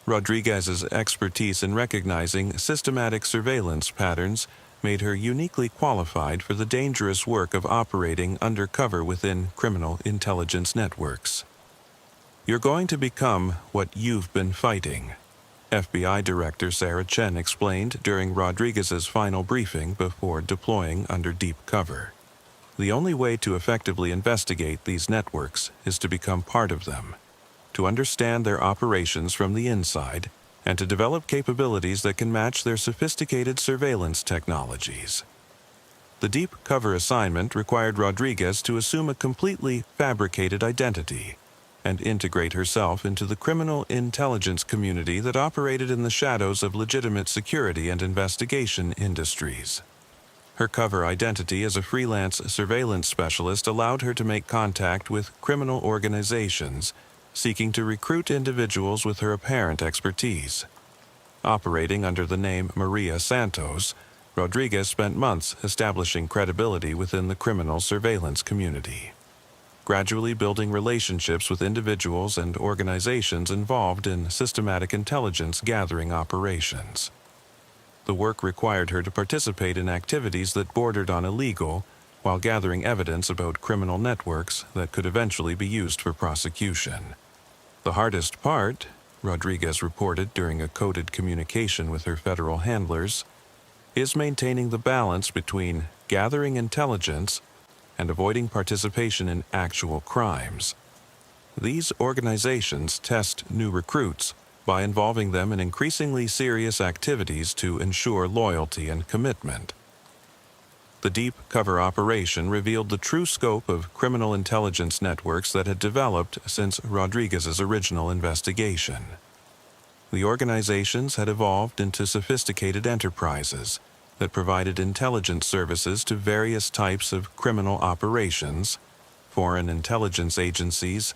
Rodriguez's expertise in recognizing systematic surveillance patterns made her uniquely qualified for the dangerous work of operating undercover within criminal intelligence networks. "You're going to become what you've been fighting," FBI Director Sarah Chen explained during Rodriguez's final briefing before deploying under deep cover. "The only way to effectively investigate these networks is to become part of them, to understand their operations from the inside, and to develop capabilities that can match their sophisticated surveillance technologies." The deep cover assignment required Rodriguez to assume a completely fabricated identity and integrate herself into the criminal intelligence community that operated in the shadows of legitimate security and investigation industries. Her cover identity as a freelance surveillance specialist allowed her to make contact with criminal organizations seeking to recruit individuals with her apparent expertise. Operating under the name Maria Santos, Rodriguez spent months establishing credibility within the criminal surveillance community, gradually building relationships with individuals and organizations involved in systematic intelligence gathering operations. The work required her to participate in activities that bordered on illegal, while gathering evidence about criminal networks that could eventually be used for prosecution. "The hardest part," Rodriguez reported during a coded communication with her federal handlers, "is maintaining the balance between gathering intelligence and avoiding participation in actual crimes. These organizations test new recruits by involving them in increasingly serious activities to ensure loyalty and commitment. The deep cover operation revealed the true scope of criminal intelligence networks that had developed since Rodriguez's original investigation. The organizations had evolved into sophisticated enterprises that provided intelligence services to various types of criminal operations, foreign intelligence agencies,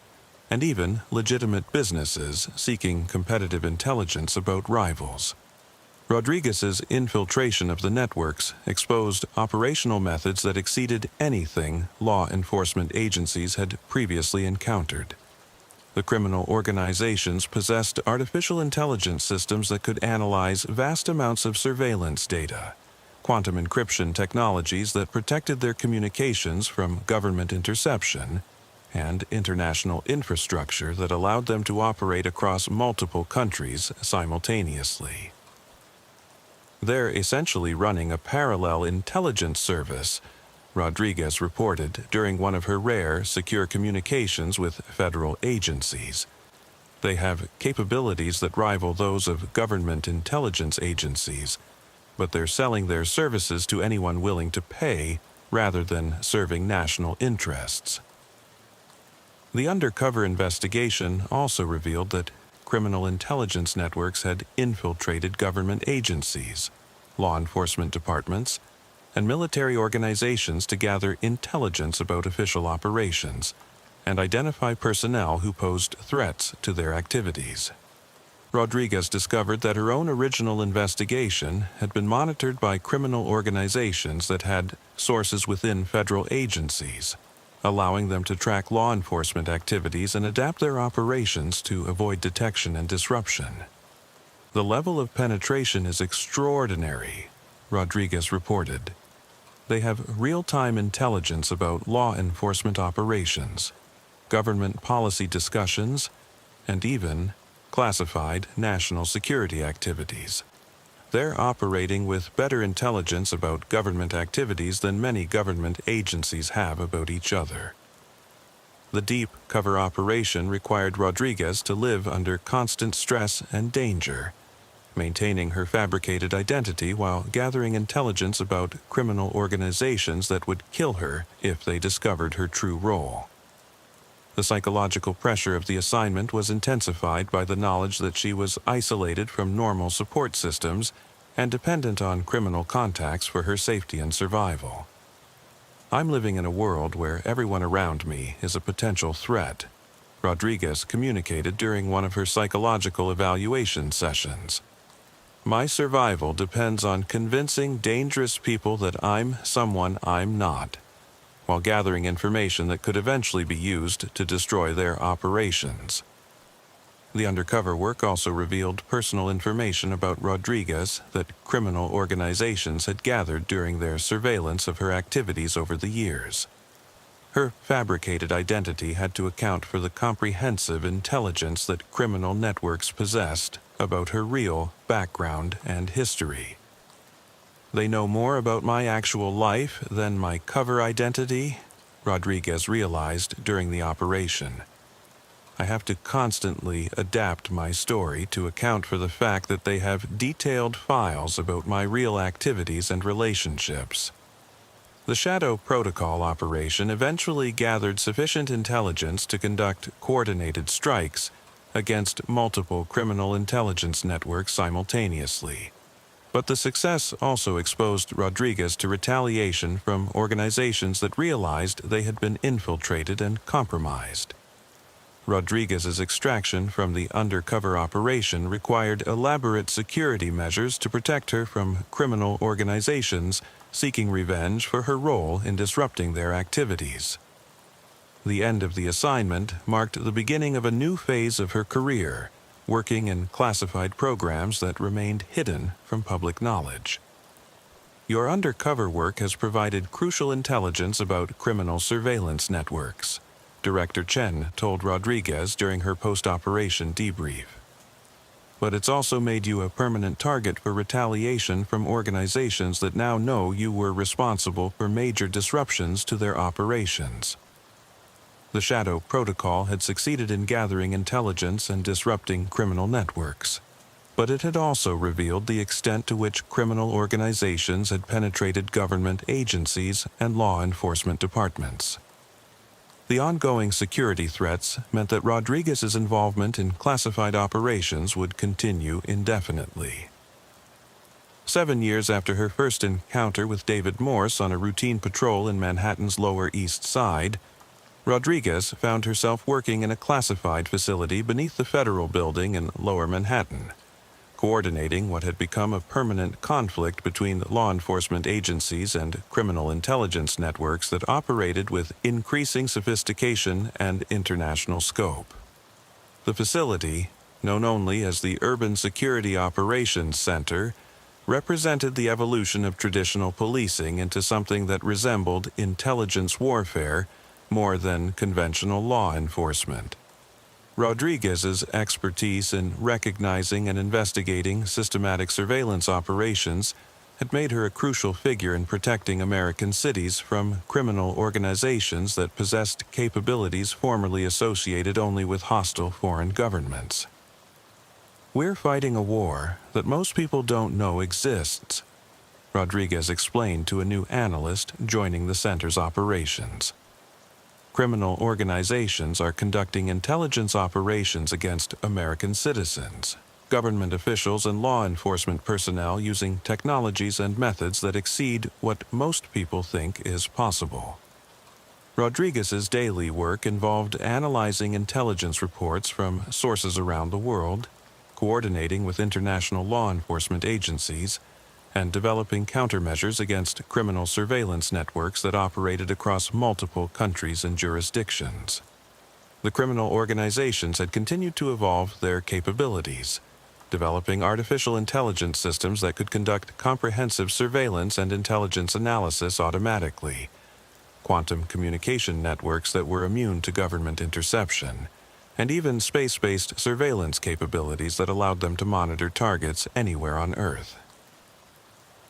and even legitimate businesses seeking competitive intelligence about rivals. Rodriguez's infiltration of the networks exposed operational methods that exceeded anything law enforcement agencies had previously encountered. The criminal organizations possessed artificial intelligence systems that could analyze vast amounts of surveillance data, quantum encryption technologies that protected their communications from government interception, and international infrastructure that allowed them to operate across multiple countries simultaneously. They're essentially running a parallel intelligence service, Rodriguez reported during one of her rare secure communications with federal agencies. They have capabilities that rival those of government intelligence agencies, but they're selling their services to anyone willing to pay rather than serving national interests. The undercover investigation also revealed that criminal intelligence networks had infiltrated government agencies, law enforcement departments, and military organizations to gather intelligence about official operations and identify personnel who posed threats to their activities. Rodriguez discovered that her own original investigation had been monitored by criminal organizations that had sources within federal agencies, allowing them to track law enforcement activities and adapt their operations to avoid detection and disruption. The level of penetration is extraordinary, Rodriguez reported. They have real-time intelligence about law enforcement operations, government policy discussions, and even classified national security activities. They're operating with better intelligence about government activities than many government agencies have about each other. The deep cover operation required Rodriguez to live under constant stress and danger, maintaining her fabricated identity while gathering intelligence about criminal organizations that would kill her if they discovered her true role. The psychological pressure of the assignment was intensified by the knowledge that she was isolated from normal support systems and dependent on criminal contacts for her safety and survival. I'm living in a world where everyone around me is a potential threat, Rodriguez communicated during one of her psychological evaluation sessions. My survival depends on convincing dangerous people that I'm someone I'm not, while gathering information that could eventually be used to destroy their operations. The undercover work also revealed personal information about Rodriguez that criminal organizations had gathered during their surveillance of her activities over the years. Her fabricated identity had to account for the comprehensive intelligence that criminal networks possessed about her real background and history. They know more about my actual life than my cover identity, Rodriguez realized during the operation. I have to constantly adapt my story to account for the fact that they have detailed files about my real activities and relationships. The Shadow Protocol operation eventually gathered sufficient intelligence to conduct coordinated strikes against multiple criminal intelligence networks simultaneously. But the success also exposed Rodriguez to retaliation from organizations that realized they had been infiltrated and compromised. Rodriguez's extraction from the undercover operation required elaborate security measures to protect her from criminal organizations seeking revenge for her role in disrupting their activities. The end of the assignment marked the beginning of a new phase of her career, working in classified programs that remained hidden from public knowledge. Your undercover work has provided crucial intelligence about criminal surveillance networks, Director Chen told Rodriguez during her post-operation debrief. But it's also made you a permanent target for retaliation from organizations that now know you were responsible for major disruptions to their operations. The Shadow Protocol had succeeded in gathering intelligence and disrupting criminal networks. But it had also revealed the extent to which criminal organizations had penetrated government agencies and law enforcement departments. The ongoing security threats meant that Rodriguez's involvement in classified operations would continue indefinitely. 7 years after her first encounter with David Morse on a routine patrol in Manhattan's Lower East Side, Rodriguez found herself working in a classified facility beneath the Federal Building in Lower Manhattan, coordinating what had become a permanent conflict between law enforcement agencies and criminal intelligence networks that operated with increasing sophistication and international scope. The facility, known only as the Urban Security Operations Center, represented the evolution of traditional policing into something that resembled intelligence warfare more than conventional law enforcement. Rodriguez's expertise in recognizing and investigating systematic surveillance operations had made her a crucial figure in protecting American cities from criminal organizations that possessed capabilities formerly associated only with hostile foreign governments. "We're fighting a war that most people don't know exists," Rodriguez explained to a new analyst joining the center's operations. "Criminal organizations are conducting intelligence operations against American citizens, government officials and law enforcement personnel using technologies and methods that exceed what most people think is possible." Rodriguez's daily work involved analyzing intelligence reports from sources around the world, coordinating with international law enforcement agencies, and developing countermeasures against criminal surveillance networks that operated across multiple countries and jurisdictions. The criminal organizations had continued to evolve their capabilities, developing artificial intelligence systems that could conduct comprehensive surveillance and intelligence analysis automatically, quantum communication networks that were immune to government interception, and even space-based surveillance capabilities that allowed them to monitor targets anywhere on Earth.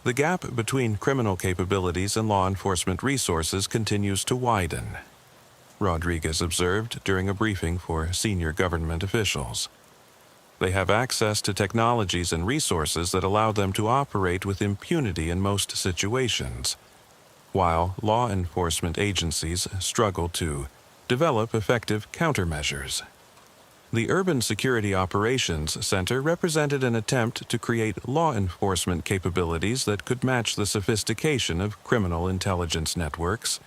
The gap between criminal capabilities and law enforcement resources continues to widen, Rodriguez observed during a briefing for senior government officials. They have access to technologies and resources that allow them to operate with impunity in most situations, while law enforcement agencies struggle to develop effective countermeasures. The Urban Security Operations Center represented an attempt to create law enforcement capabilities that could match the sophistication of criminal intelligence networks,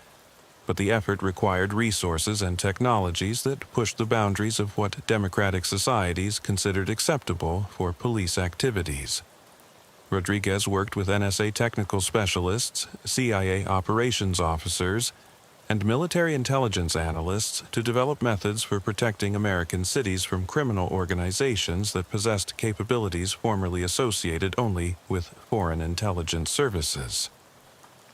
but the effort required resources and technologies that pushed the boundaries of what democratic societies considered acceptable for police activities. Rodriguez worked with NSA technical specialists, CIA operations officers, and military intelligence analysts to develop methods for protecting American cities from criminal organizations that possessed capabilities formerly associated only with foreign intelligence services.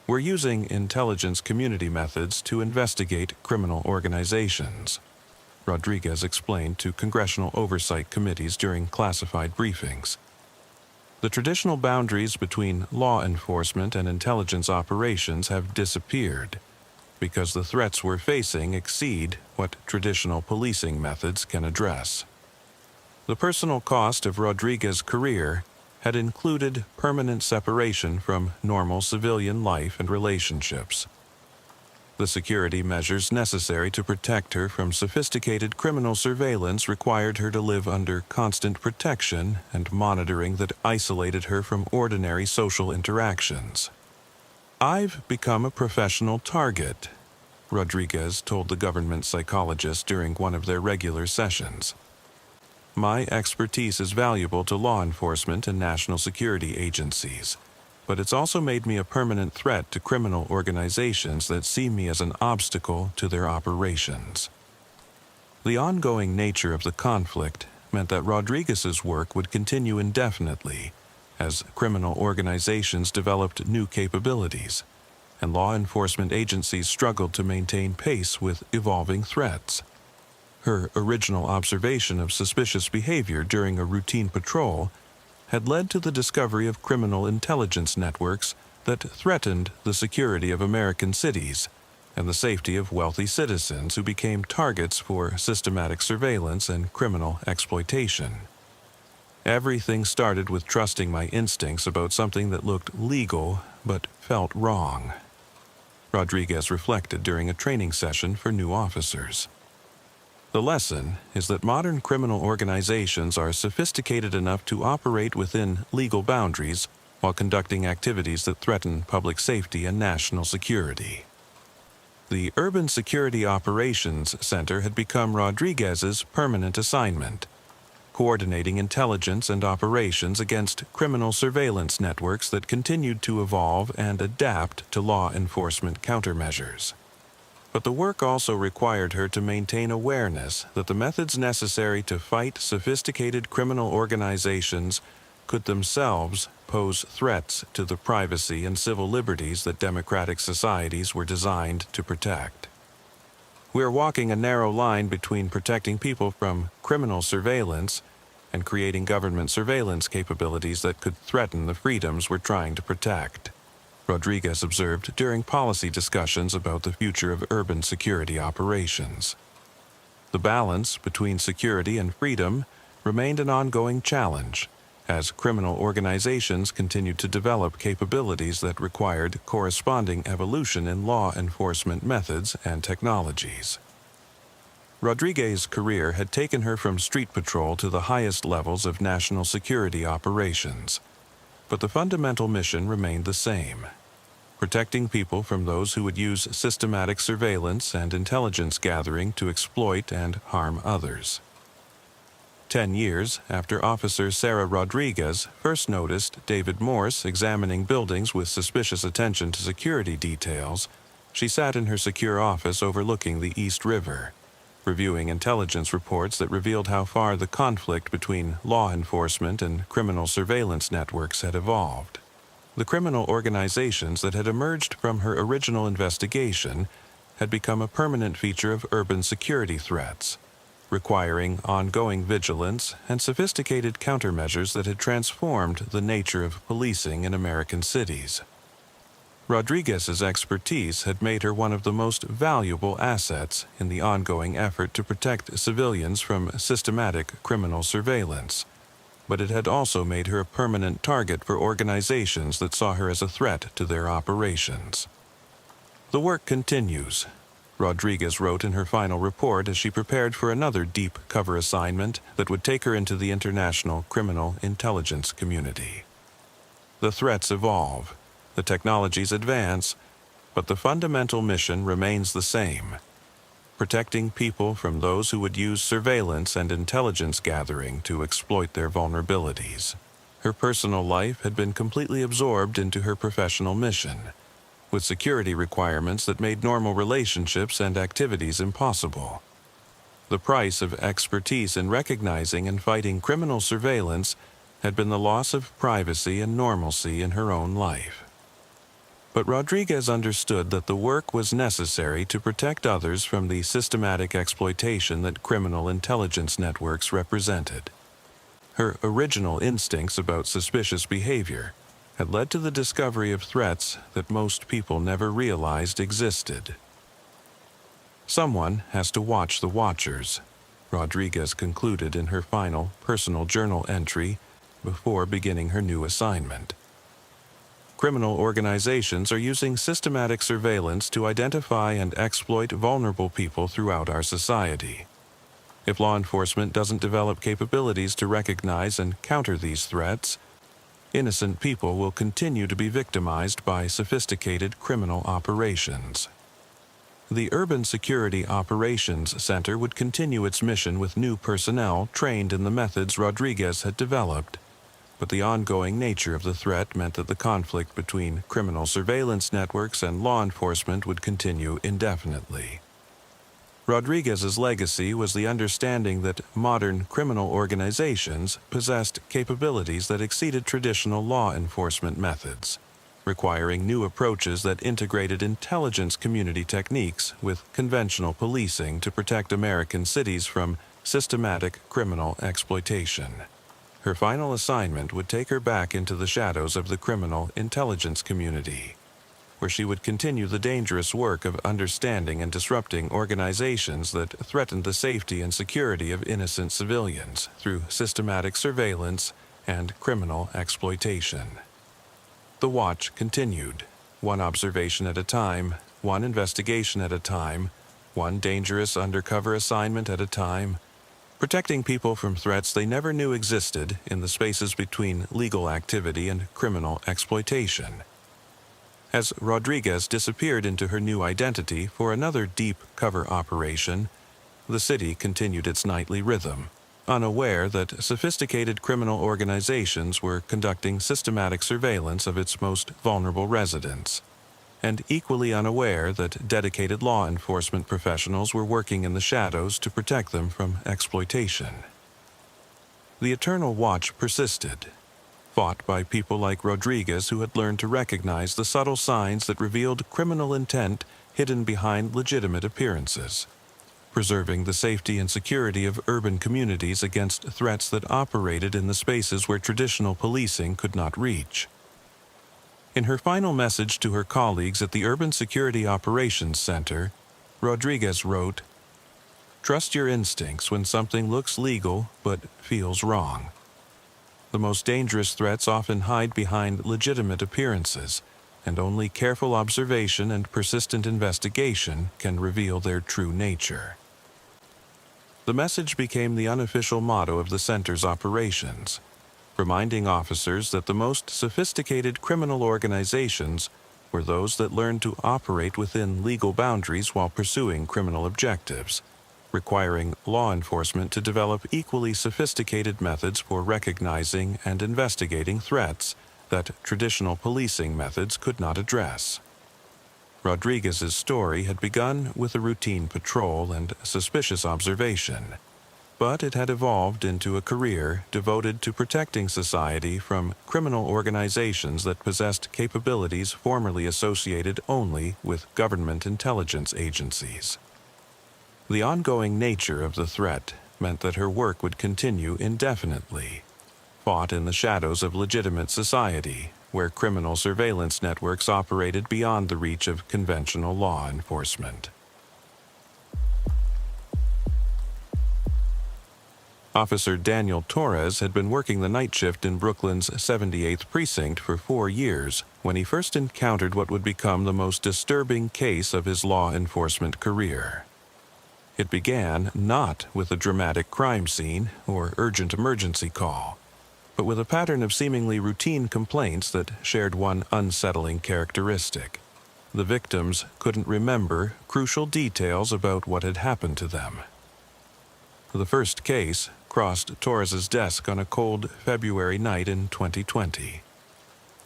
"We're using intelligence community methods to investigate criminal organizations," Rodriguez explained to congressional oversight committees during classified briefings. "The traditional boundaries between law enforcement and intelligence operations have disappeared, because the threats we're facing exceed what traditional policing methods can address." The personal cost of Rodriguez's career had included permanent separation from normal civilian life and relationships. The security measures necessary to protect her from sophisticated criminal surveillance required her to live under constant protection and monitoring that isolated her from ordinary social interactions. "I've become a professional target," Rodriguez told the government psychologist during one of their regular sessions. "My expertise is valuable to law enforcement and national security agencies, but it's also made me a permanent threat to criminal organizations that see me as an obstacle to their operations." The ongoing nature of the conflict meant that Rodriguez's work would continue indefinitely, as criminal organizations developed new capabilities, and law enforcement agencies struggled to maintain pace with evolving threats. Her original observation of suspicious behavior during a routine patrol had led to the discovery of criminal intelligence networks that threatened the security of American cities and the safety of wealthy citizens who became targets for systematic surveillance and criminal exploitation. Everything started with trusting my instincts about something that looked legal but felt wrong, Rodriguez reflected during a training session for new officers. The lesson is that modern criminal organizations are sophisticated enough to operate within legal boundaries while conducting activities that threaten public safety and national security. The Urban Security Operations Center had become Rodriguez's permanent assignment, coordinating intelligence and operations against criminal surveillance networks that continued to evolve and adapt to law enforcement countermeasures. But the work also required her to maintain awareness that the methods necessary to fight sophisticated criminal organizations could themselves pose threats to the privacy and civil liberties that democratic societies were designed to protect. We are walking a narrow line between protecting people from criminal surveillance and creating government surveillance capabilities that could threaten the freedoms we're trying to protect, Rodriguez observed during policy discussions about the future of urban security operations. The balance between security and freedom remained an ongoing challenge, as criminal organizations continued to develop capabilities that required corresponding evolution in law enforcement methods and technologies. Rodriguez's career had taken her from street patrol to the highest levels of national security operations, but the fundamental mission remained the same: protecting people from those who would use systematic surveillance and intelligence gathering to exploit and harm others. 10 years after Officer Sarah Rodriguez first noticed David Morse examining buildings with suspicious attention to security details, she sat in her secure office overlooking the East River, reviewing intelligence reports that revealed how far the conflict between law enforcement and criminal surveillance networks had evolved. The criminal organizations that had emerged from her original investigation had become a permanent feature of urban security threats, requiring ongoing vigilance and sophisticated countermeasures that had transformed the nature of policing in American cities. Rodriguez's expertise had made her one of the most valuable assets in the ongoing effort to protect civilians from systematic criminal surveillance, but it had also made her a permanent target for organizations that saw her as a threat to their operations. "The work continues," Rodriguez wrote in her final report as she prepared for another deep cover assignment that would take her into the international criminal intelligence community. "The threats evolve, the technologies advance, but the fundamental mission remains the same: protecting people from those who would use surveillance and intelligence gathering to exploit their vulnerabilities." Her personal life had been completely absorbed into her professional mission, with security requirements that made normal relationships and activities impossible. The price of expertise in recognizing and fighting criminal surveillance had been the loss of privacy and normalcy in her own life. But Rodriguez understood that the work was necessary to protect others from the systematic exploitation that criminal intelligence networks represented. Her original instincts about suspicious behavior had led to the discovery of threats that most people never realized existed. "Someone has to watch the watchers," Rodriguez concluded in her final personal journal entry before beginning her new assignment. Criminal organizations are using systematic surveillance to identify and exploit vulnerable people throughout our society. If law enforcement doesn't develop capabilities to recognize and counter these threats, innocent people will continue to be victimized by sophisticated criminal operations. The Urban Security Operations Center would continue its mission with new personnel trained in the methods Rodriguez had developed, but the ongoing nature of the threat meant that the conflict between criminal surveillance networks and law enforcement would continue indefinitely. Rodriguez's legacy was the understanding that modern criminal organizations possessed capabilities that exceeded traditional law enforcement methods, requiring new approaches that integrated intelligence community techniques with conventional policing to protect American cities from systematic criminal exploitation. Her final assignment would take her back into the shadows of the criminal intelligence community, where she would continue the dangerous work of understanding and disrupting organizations that threatened the safety and security of innocent civilians through systematic surveillance and criminal exploitation. The watch continued, one observation at a time, one investigation at a time, one dangerous undercover assignment at a time, protecting people from threats they never knew existed in the spaces between legal activity and criminal exploitation. As Rodriguez disappeared into her new identity for another deep cover operation, the city continued its nightly rhythm, unaware that sophisticated criminal organizations were conducting systematic surveillance of its most vulnerable residents, and equally unaware that dedicated law enforcement professionals were working in the shadows to protect them from exploitation. The Eternal Watch persisted, fought by people like Rodriguez who had learned to recognize the subtle signs that revealed criminal intent hidden behind legitimate appearances, preserving the safety and security of urban communities against threats that operated in the spaces where traditional policing could not reach. In her final message to her colleagues at the Urban Security Operations Center, Rodriguez wrote, "Trust your instincts when something looks legal but feels wrong. The most dangerous threats often hide behind legitimate appearances, and only careful observation and persistent investigation can reveal their true nature." The message became the unofficial motto of the center's operations, reminding officers that the most sophisticated criminal organizations were those that learned to operate within legal boundaries while pursuing criminal objectives, requiring law enforcement to develop equally sophisticated methods for recognizing and investigating threats that traditional policing methods could not address. Rodriguez's story had begun with a routine patrol and suspicious observation, but it had evolved into a career devoted to protecting society from criminal organizations that possessed capabilities formerly associated only with government intelligence agencies. The ongoing nature of the threat meant that her work would continue indefinitely, fought in the shadows of legitimate society, where criminal surveillance networks operated beyond the reach of conventional law enforcement. Officer Daniel Torres had been working the night shift in Brooklyn's 78th Precinct for 4 years when he first encountered what would become the most disturbing case of his law enforcement career. It began not with a dramatic crime scene or urgent emergency call, but with a pattern of seemingly routine complaints that shared one unsettling characteristic. The victims couldn't remember crucial details about what had happened to them. The first case crossed Torres's desk on a cold February night in 2020.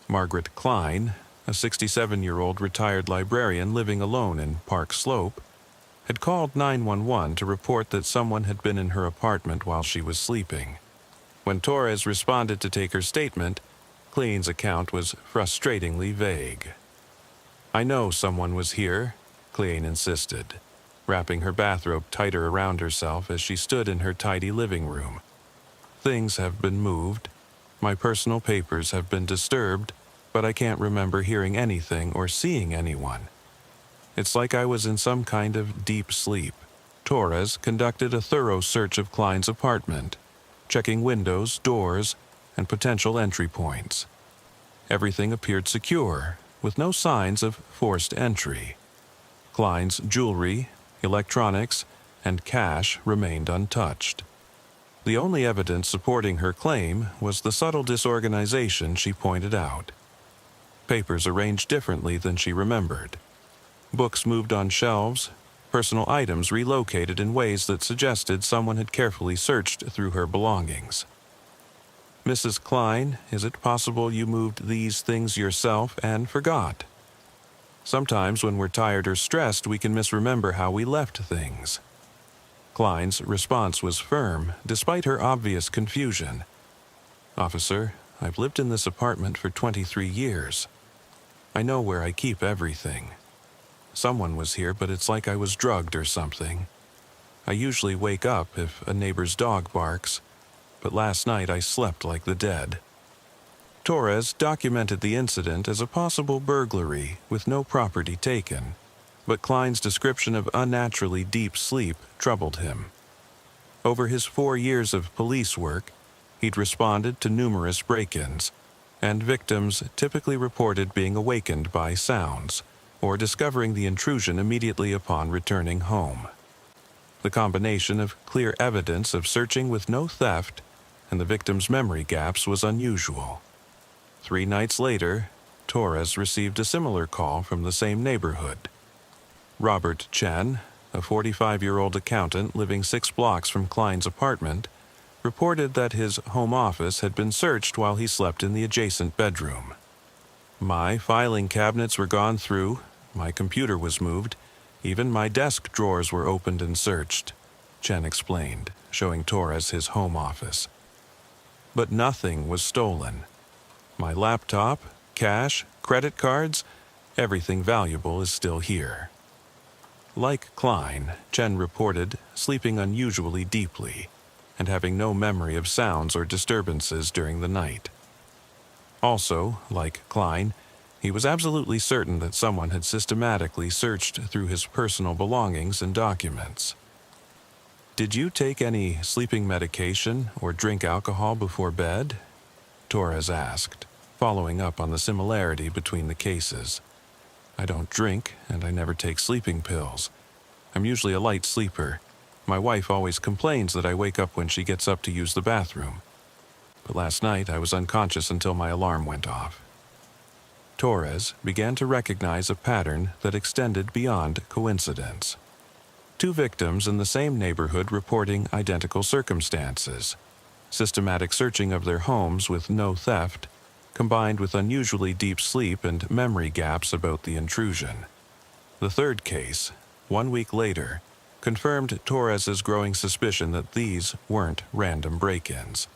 Margaret Klein, a 67-year-old retired librarian living alone in Park Slope, had called 911 to report that someone had been in her apartment while she was sleeping. When Torres responded to take her statement, Klein's account was frustratingly vague. "I know someone was here," Klein insisted, wrapping her bathrobe tighter around herself as she stood in her tidy living room. "Things have been moved. My personal papers have been disturbed, but I can't remember hearing anything or seeing anyone. It's like I was in some kind of deep sleep." Torres conducted a thorough search of Klein's apartment, checking windows, doors, and potential entry points. Everything appeared secure, with no signs of forced entry. Klein's jewelry, electronics, and cash remained untouched. The only evidence supporting her claim was the subtle disorganization she pointed out. Papers arranged differently than she remembered. Books moved on shelves, personal items relocated in ways that suggested someone had carefully searched through her belongings. "Mrs. Klein, is it possible you moved these things yourself and forgot? Sometimes when we're tired or stressed, we can misremember how we left things." Klein's response was firm, despite her obvious confusion. "Officer, I've lived in this apartment for 23 years. I know where I keep everything. Someone was here, but it's like I was drugged or something. I usually wake up if a neighbor's dog barks, but last night I slept like the dead." Torres documented the incident as a possible burglary with no property taken, but Klein's description of unnaturally deep sleep troubled him. Over his 4 years of police work, he'd responded to numerous break-ins, and victims typically reported being awakened by sounds or discovering the intrusion immediately upon returning home. The combination of clear evidence of searching with no theft and the victim's memory gaps was unusual. 3 nights later, Torres received a similar call from the same neighborhood. Robert Chen, a 45-year-old accountant living 6 blocks from Klein's apartment, reported that his home office had been searched while he slept in the adjacent bedroom. My filing cabinets were gone through, my computer was moved, even my desk drawers were opened and searched, Chen explained, showing Torres his home office. But nothing was stolen. My laptop, cash, credit cards, everything valuable is still here. Like Klein, Chen reported sleeping unusually deeply and having no memory of sounds or disturbances during the night. Also, like Klein, he was absolutely certain that someone had systematically searched through his personal belongings and documents. "Did you take any sleeping medication or drink alcohol before bed?" Torres asked, following up on the similarity between the cases. "I don't drink, and I never take sleeping pills. I'm usually a light sleeper. My wife always complains that I wake up when she gets up to use the bathroom. But last night I was unconscious until my alarm went off." Torres began to recognize a pattern that extended beyond coincidence. 2 victims in the same neighborhood reporting identical circumstances. Systematic searching of their homes with no theft, combined with unusually deep sleep and memory gaps about the intrusion. The 3rd case, 1 week later, confirmed Torres's growing suspicion that these weren't random break-ins.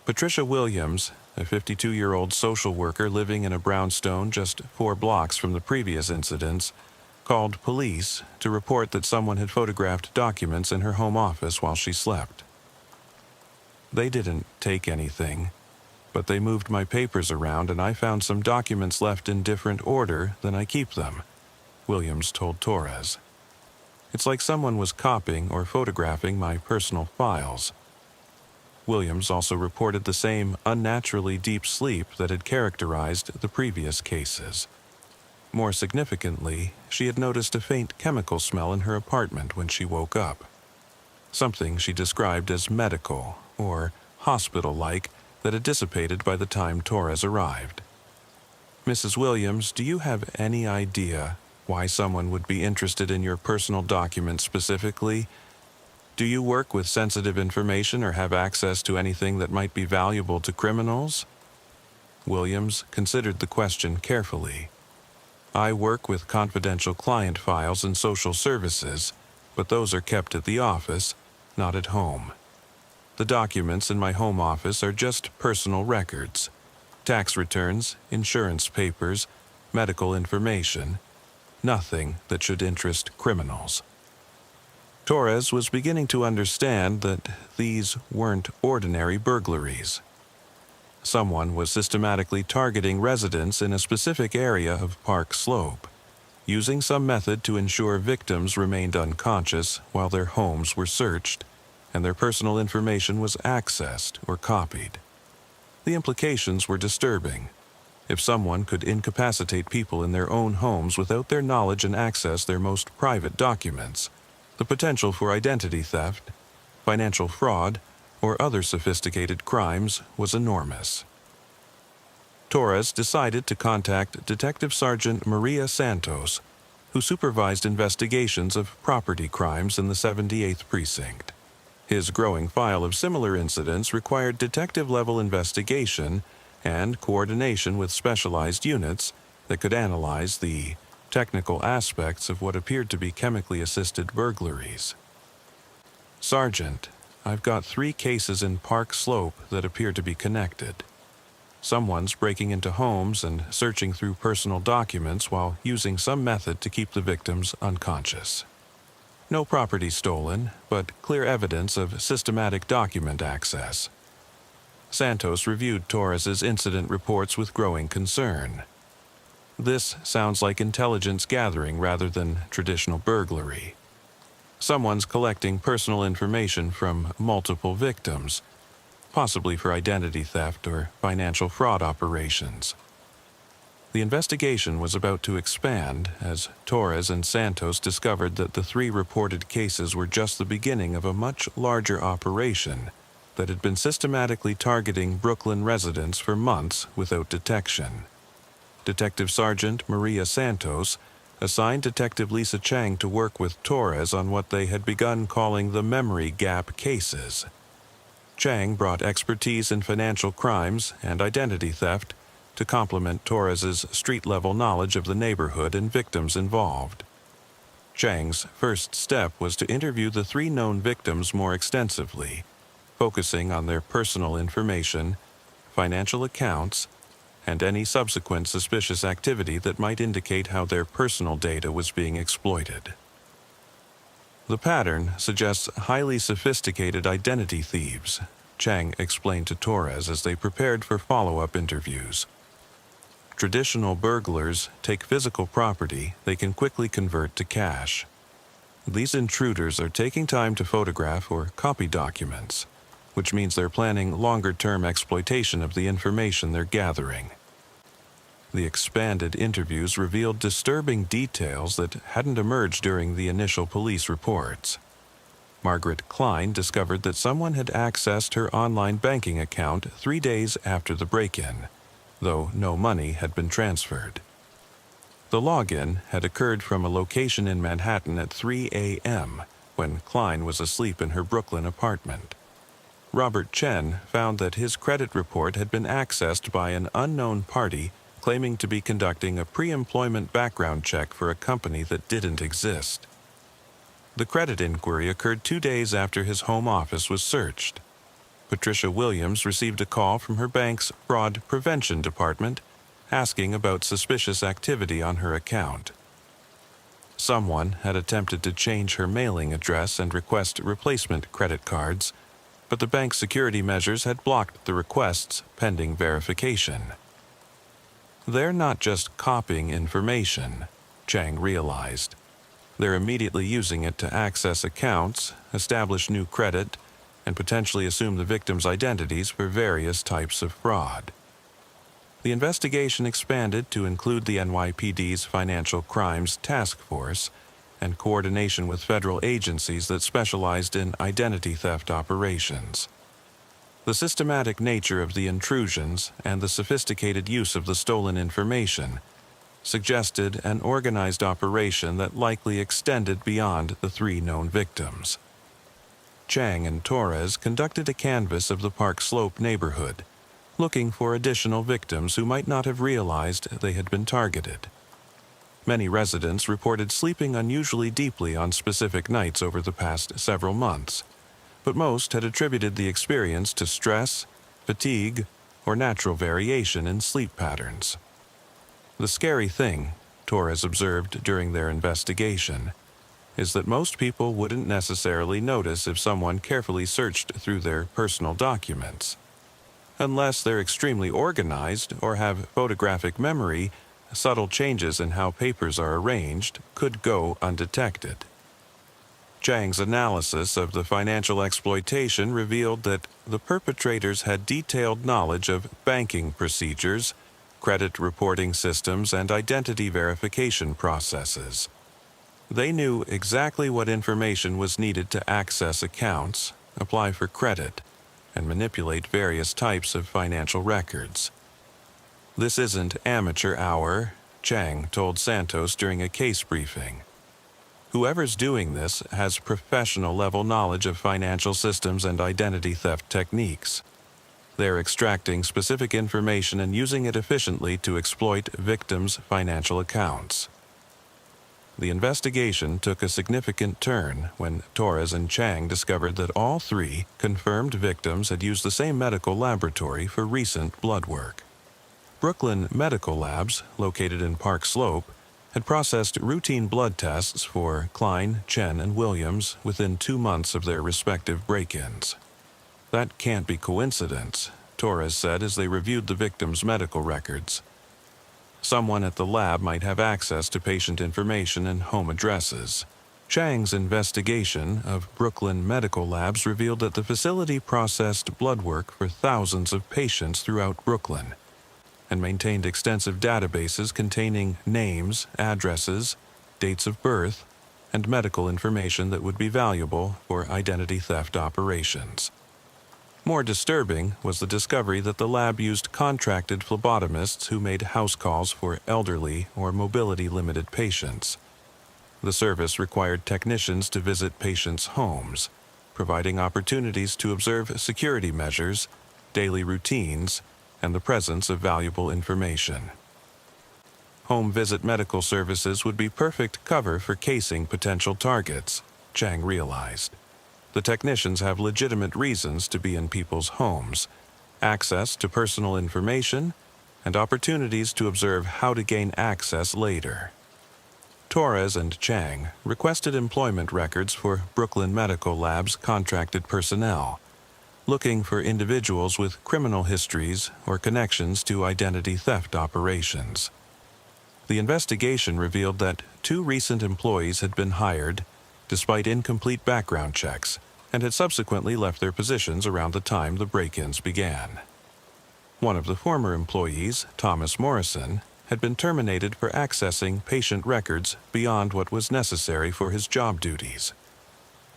Patricia Williams, a 52-year-old social worker living in a brownstone just 4 blocks from the previous incidents, called police to report that someone had photographed documents in her home office while she slept. "They didn't take anything, but they moved my papers around and I found some documents left in different order than I keep them," Williams told Torres. "It's like someone was copying or photographing my personal files." Williams also reported the same unnaturally deep sleep that had characterized the previous cases. More significantly, she had noticed a faint chemical smell in her apartment when she woke up. Something she described as medical or hospital-like that had dissipated by the time Torres arrived. "Mrs. Williams, do you have any idea why someone would be interested in your personal documents specifically? Do you work with sensitive information or have access to anything that might be valuable to criminals?" Williams considered the question carefully. "I work with confidential client files and social services, but those are kept at the office, not at home. The documents in my home office are just personal records, tax returns, insurance papers, medical information, nothing that should interest criminals." Torres was beginning to understand that these weren't ordinary burglaries. Someone was systematically targeting residents in a specific area of Park Slope, using some method to ensure victims remained unconscious while their homes were searched and their personal information was accessed or copied. The implications were disturbing. If someone could incapacitate people in their own homes without their knowledge and access their most private documents, the potential for identity theft, financial fraud, or other sophisticated crimes was enormous. Torres decided to contact Detective Sergeant Maria Santos, who supervised investigations of property crimes in the 78th Precinct. His growing file of similar incidents required detective-level investigation and coordination with specialized units that could analyze the technical aspects of what appeared to be chemically assisted burglaries. "Sergeant, I've got 3 cases in Park Slope that appear to be connected. Someone's breaking into homes and searching through personal documents while using some method to keep the victims unconscious. No property stolen, but clear evidence of systematic document access. Santos reviewed Torres's incident reports with growing concern. This sounds like intelligence gathering rather than traditional burglary. Someone's collecting personal information from multiple victims, possibly for identity theft or financial fraud operations. The investigation was about to expand as Torres and Santos discovered that the 3 reported cases were just the beginning of a much larger operation that had been systematically targeting Brooklyn residents for months without detection. Detective Sergeant Maria Santos assigned Detective Lisa Chang to work with Torres on what they had begun calling the memory gap cases. Chang brought expertise in financial crimes and identity theft to complement Torres's street-level knowledge of the neighborhood and victims involved. Chang's first step was to interview the 3 known victims more extensively, focusing on their personal information, financial accounts, and any subsequent suspicious activity that might indicate how their personal data was being exploited. The pattern suggests highly sophisticated identity thieves, Chang explained to Torres as they prepared for follow-up interviews. Traditional burglars take physical property they can quickly convert to cash. These intruders are taking time to photograph or copy documents, which means they're planning longer-term exploitation of the information they're gathering. The expanded interviews revealed disturbing details that hadn't emerged during the initial police reports. Margaret Klein discovered that someone had accessed her online banking account 3 days after the break-in, though no money had been transferred. The login had occurred from a location in Manhattan at 3 a.m., when Klein was asleep in her Brooklyn apartment. Robert Chen found that his credit report had been accessed by an unknown party claiming to be conducting a pre-employment background check for a company that didn't exist. The credit inquiry occurred 2 days after his home office was searched. Patricia Williams received a call from her bank's fraud prevention department asking about suspicious activity on her account. Someone had attempted to change her mailing address and request replacement credit cards, but the bank's security measures had blocked the requests pending verification. They're not just copying information, Chang realized. They're immediately using it to access accounts, establish new credit, and potentially assume the victims' identities for various types of fraud. The investigation expanded to include the NYPD's Financial Crimes Task Force and coordination with federal agencies that specialized in identity theft operations. The systematic nature of the intrusions and the sophisticated use of the stolen information suggested an organized operation that likely extended beyond the 3 known victims. Chang and Torres conducted a canvass of the Park Slope neighborhood, looking for additional victims who might not have realized they had been targeted. Many residents reported sleeping unusually deeply on specific nights over the past several months, but most had attributed the experience to stress, fatigue, or natural variation in sleep patterns. The scary thing, Torres observed during their investigation, is that most people wouldn't necessarily notice if someone carefully searched through their personal documents. Unless they're extremely organized or have photographic memory, subtle changes in how papers are arranged could go undetected. Chang's analysis of the financial exploitation revealed that the perpetrators had detailed knowledge of banking procedures, credit reporting systems, and identity verification processes. They knew exactly what information was needed to access accounts, apply for credit, and manipulate various types of financial records. This isn't amateur hour, Chang told Santos during a case briefing. Whoever's doing this has professional-level knowledge of financial systems and identity theft techniques. They're extracting specific information and using it efficiently to exploit victims' financial accounts. The investigation took a significant turn when Torres and Chang discovered that all 3 confirmed victims had used the same medical laboratory for recent blood work. Brooklyn Medical Labs, located in Park Slope, had processed routine blood tests for Klein, Chen, and Williams within 2 months of their respective break-ins. That can't be coincidence. Torres said as they reviewed the victim's medical records. Someone at the lab might have access to patient information and home addresses. Chang's investigation of Brooklyn medical labs revealed that the facility processed blood work for thousands of patients throughout Brooklyn and maintained extensive databases containing names, addresses, dates of birth, and medical information that would be valuable for identity theft operations. More disturbing was the discovery that the lab used contracted phlebotomists who made house calls for elderly or mobility-limited patients. The service required technicians to visit patients' homes, providing opportunities to observe security measures, daily routines, and the presence of valuable information. Home visit medical services would be perfect cover for casing potential targets, Chang realized. The technicians have legitimate reasons to be in people's homes, access to personal information, and opportunities to observe how to gain access later. Torres and Chang requested employment records for Brooklyn Medical Lab's contracted personnel, looking for individuals with criminal histories or connections to identity theft operations. The investigation revealed that 2 recent employees had been hired despite incomplete background checks and had subsequently left their positions around the time the break-ins began. One of the former employees, Thomas Morrison, had been terminated for accessing patient records beyond what was necessary for his job duties.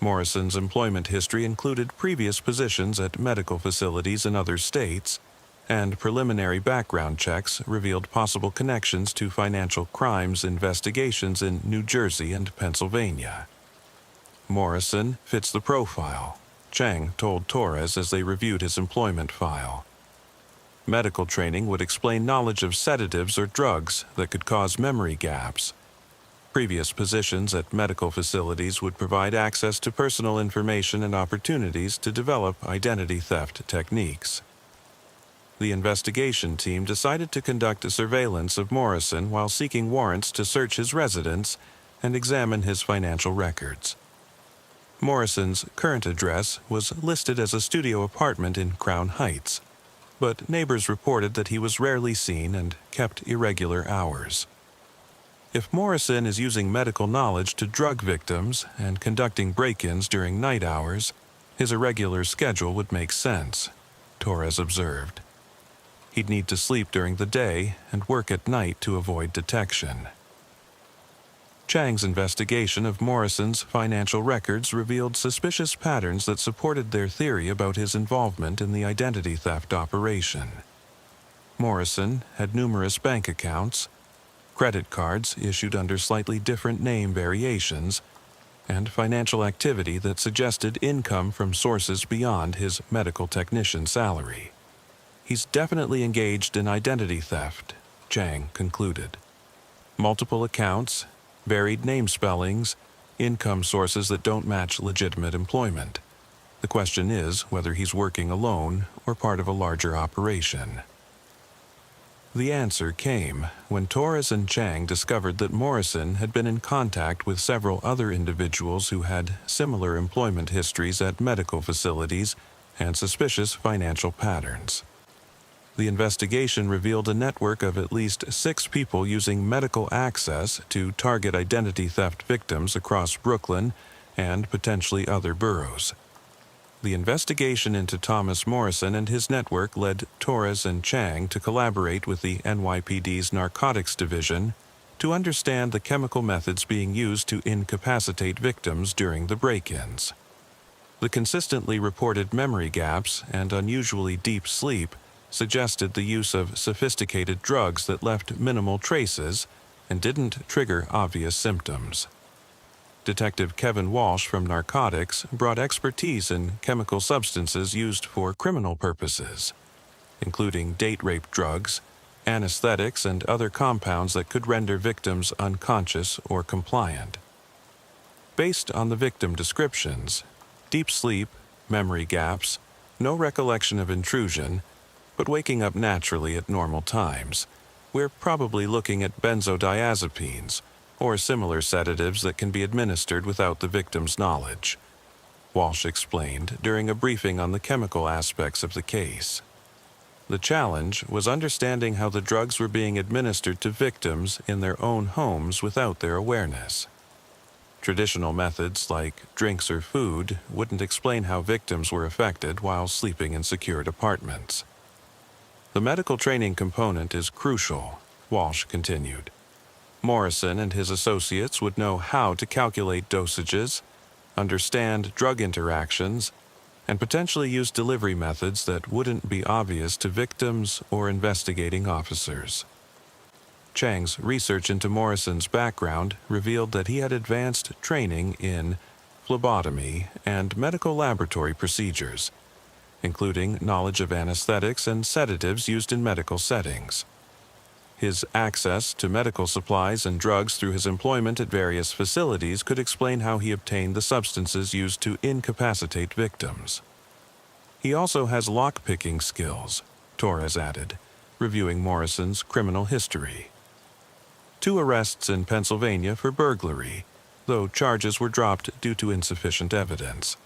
Morrison's employment history included previous positions at medical facilities in other states, and preliminary background checks revealed possible connections to financial crimes investigations in New Jersey and Pennsylvania. Morrison fits the profile, Chang told Torres as they reviewed his employment file. Medical training would explain knowledge of sedatives or drugs that could cause memory gaps. Previous positions at medical facilities would provide access to personal information and opportunities to develop identity theft techniques. The investigation team decided to conduct a surveillance of Morrison while seeking warrants to search his residence and examine his financial records. Morrison's current address was listed as a studio apartment in Crown Heights, but neighbors reported that he was rarely seen and kept irregular hours. If Morrison is using medical knowledge to drug victims and conducting break-ins during night hours, his irregular schedule would make sense, Torres observed. He'd need to sleep during the day and work at night to avoid detection. Chang's investigation of Morrison's financial records revealed suspicious patterns that supported their theory about his involvement in the identity theft operation. Morrison had numerous bank accounts, credit cards issued under slightly different name variations, and financial activity that suggested income from sources beyond his medical technician salary. He's definitely engaged in identity theft, Chang concluded. Multiple accounts, varied name spellings, income sources that don't match legitimate employment. The question is whether he's working alone or part of a larger operation. The answer came when Torres and Chang discovered that Morrison had been in contact with several other individuals who had similar employment histories at medical facilities and suspicious financial patterns. The investigation revealed a network of at least 6 people using medical access to target identity theft victims across Brooklyn and potentially other boroughs. The investigation into Thomas Morrison and his network led Torres and Chang to collaborate with the NYPD's Narcotics Division to understand the chemical methods being used to incapacitate victims during the break-ins. The consistently reported memory gaps and unusually deep sleep suggested the use of sophisticated drugs that left minimal traces and didn't trigger obvious symptoms. Detective Kevin Walsh from Narcotics brought expertise in chemical substances used for criminal purposes, including date rape drugs, anesthetics, and other compounds that could render victims unconscious or compliant. Based on the victim descriptions, deep sleep, memory gaps, no recollection of intrusion, but waking up naturally at normal times, we're probably looking at benzodiazepines or similar sedatives that can be administered without the victim's knowledge, Walsh explained during a briefing on the chemical aspects of the case. The challenge was understanding how the drugs were being administered to victims in their own homes without their awareness. Traditional methods like drinks or food wouldn't explain how victims were affected while sleeping in secured apartments. The medical training component is crucial, Walsh continued. Morrison and his associates would know how to calculate dosages, understand drug interactions, and potentially use delivery methods that wouldn't be obvious to victims or investigating officers. Chang's research into Morrison's background revealed that he had advanced training in phlebotomy and medical laboratory procedures, including knowledge of anesthetics and sedatives used in medical settings. His access to medical supplies and drugs through his employment at various facilities could explain how he obtained the substances used to incapacitate victims. He also has lock-picking skills, Torres added, reviewing Morrison's criminal history. 2 arrests in Pennsylvania for burglary, though charges were dropped due to insufficient evidence.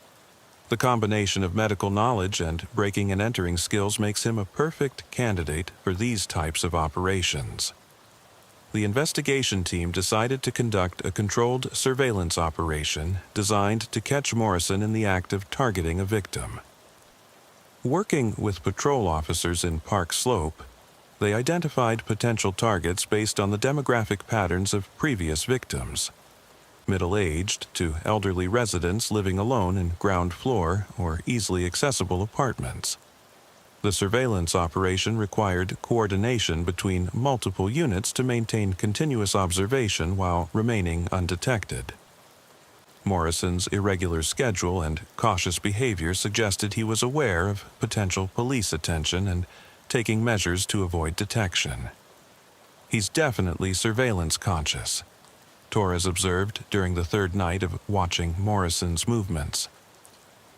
The combination of medical knowledge and breaking and entering skills makes him a perfect candidate for these types of operations. The investigation team decided to conduct a controlled surveillance operation designed to catch Morrison in the act of targeting a victim. Working with patrol officers in Park Slope, they identified potential targets based on the demographic patterns of previous victims. Middle-aged to elderly residents living alone in ground floor or easily accessible apartments. The surveillance operation required coordination between multiple units to maintain continuous observation while remaining undetected. Morrison's irregular schedule and cautious behavior suggested he was aware of potential police attention and taking measures to avoid detection. He's definitely surveillance conscious, Torres observed during the 3rd night of watching Morrison's movements.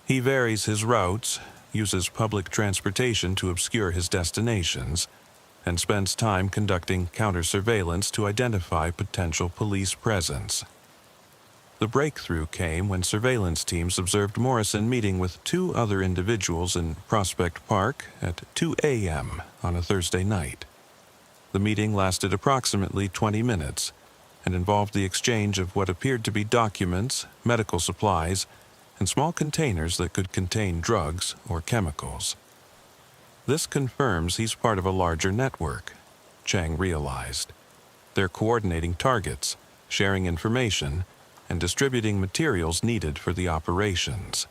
He varies his routes, uses public transportation to obscure his destinations, and spends time conducting counter-surveillance to identify potential police presence. The breakthrough came when surveillance teams observed Morrison meeting with 2 other individuals in Prospect Park at 2 a.m. on a Thursday night. The meeting lasted approximately 20 minutes, and involved the exchange of what appeared to be documents, medical supplies, and small containers that could contain drugs or chemicals. This confirms he's part of a larger network, Chang realized. They're coordinating targets, sharing information, and distributing materials needed for the operations.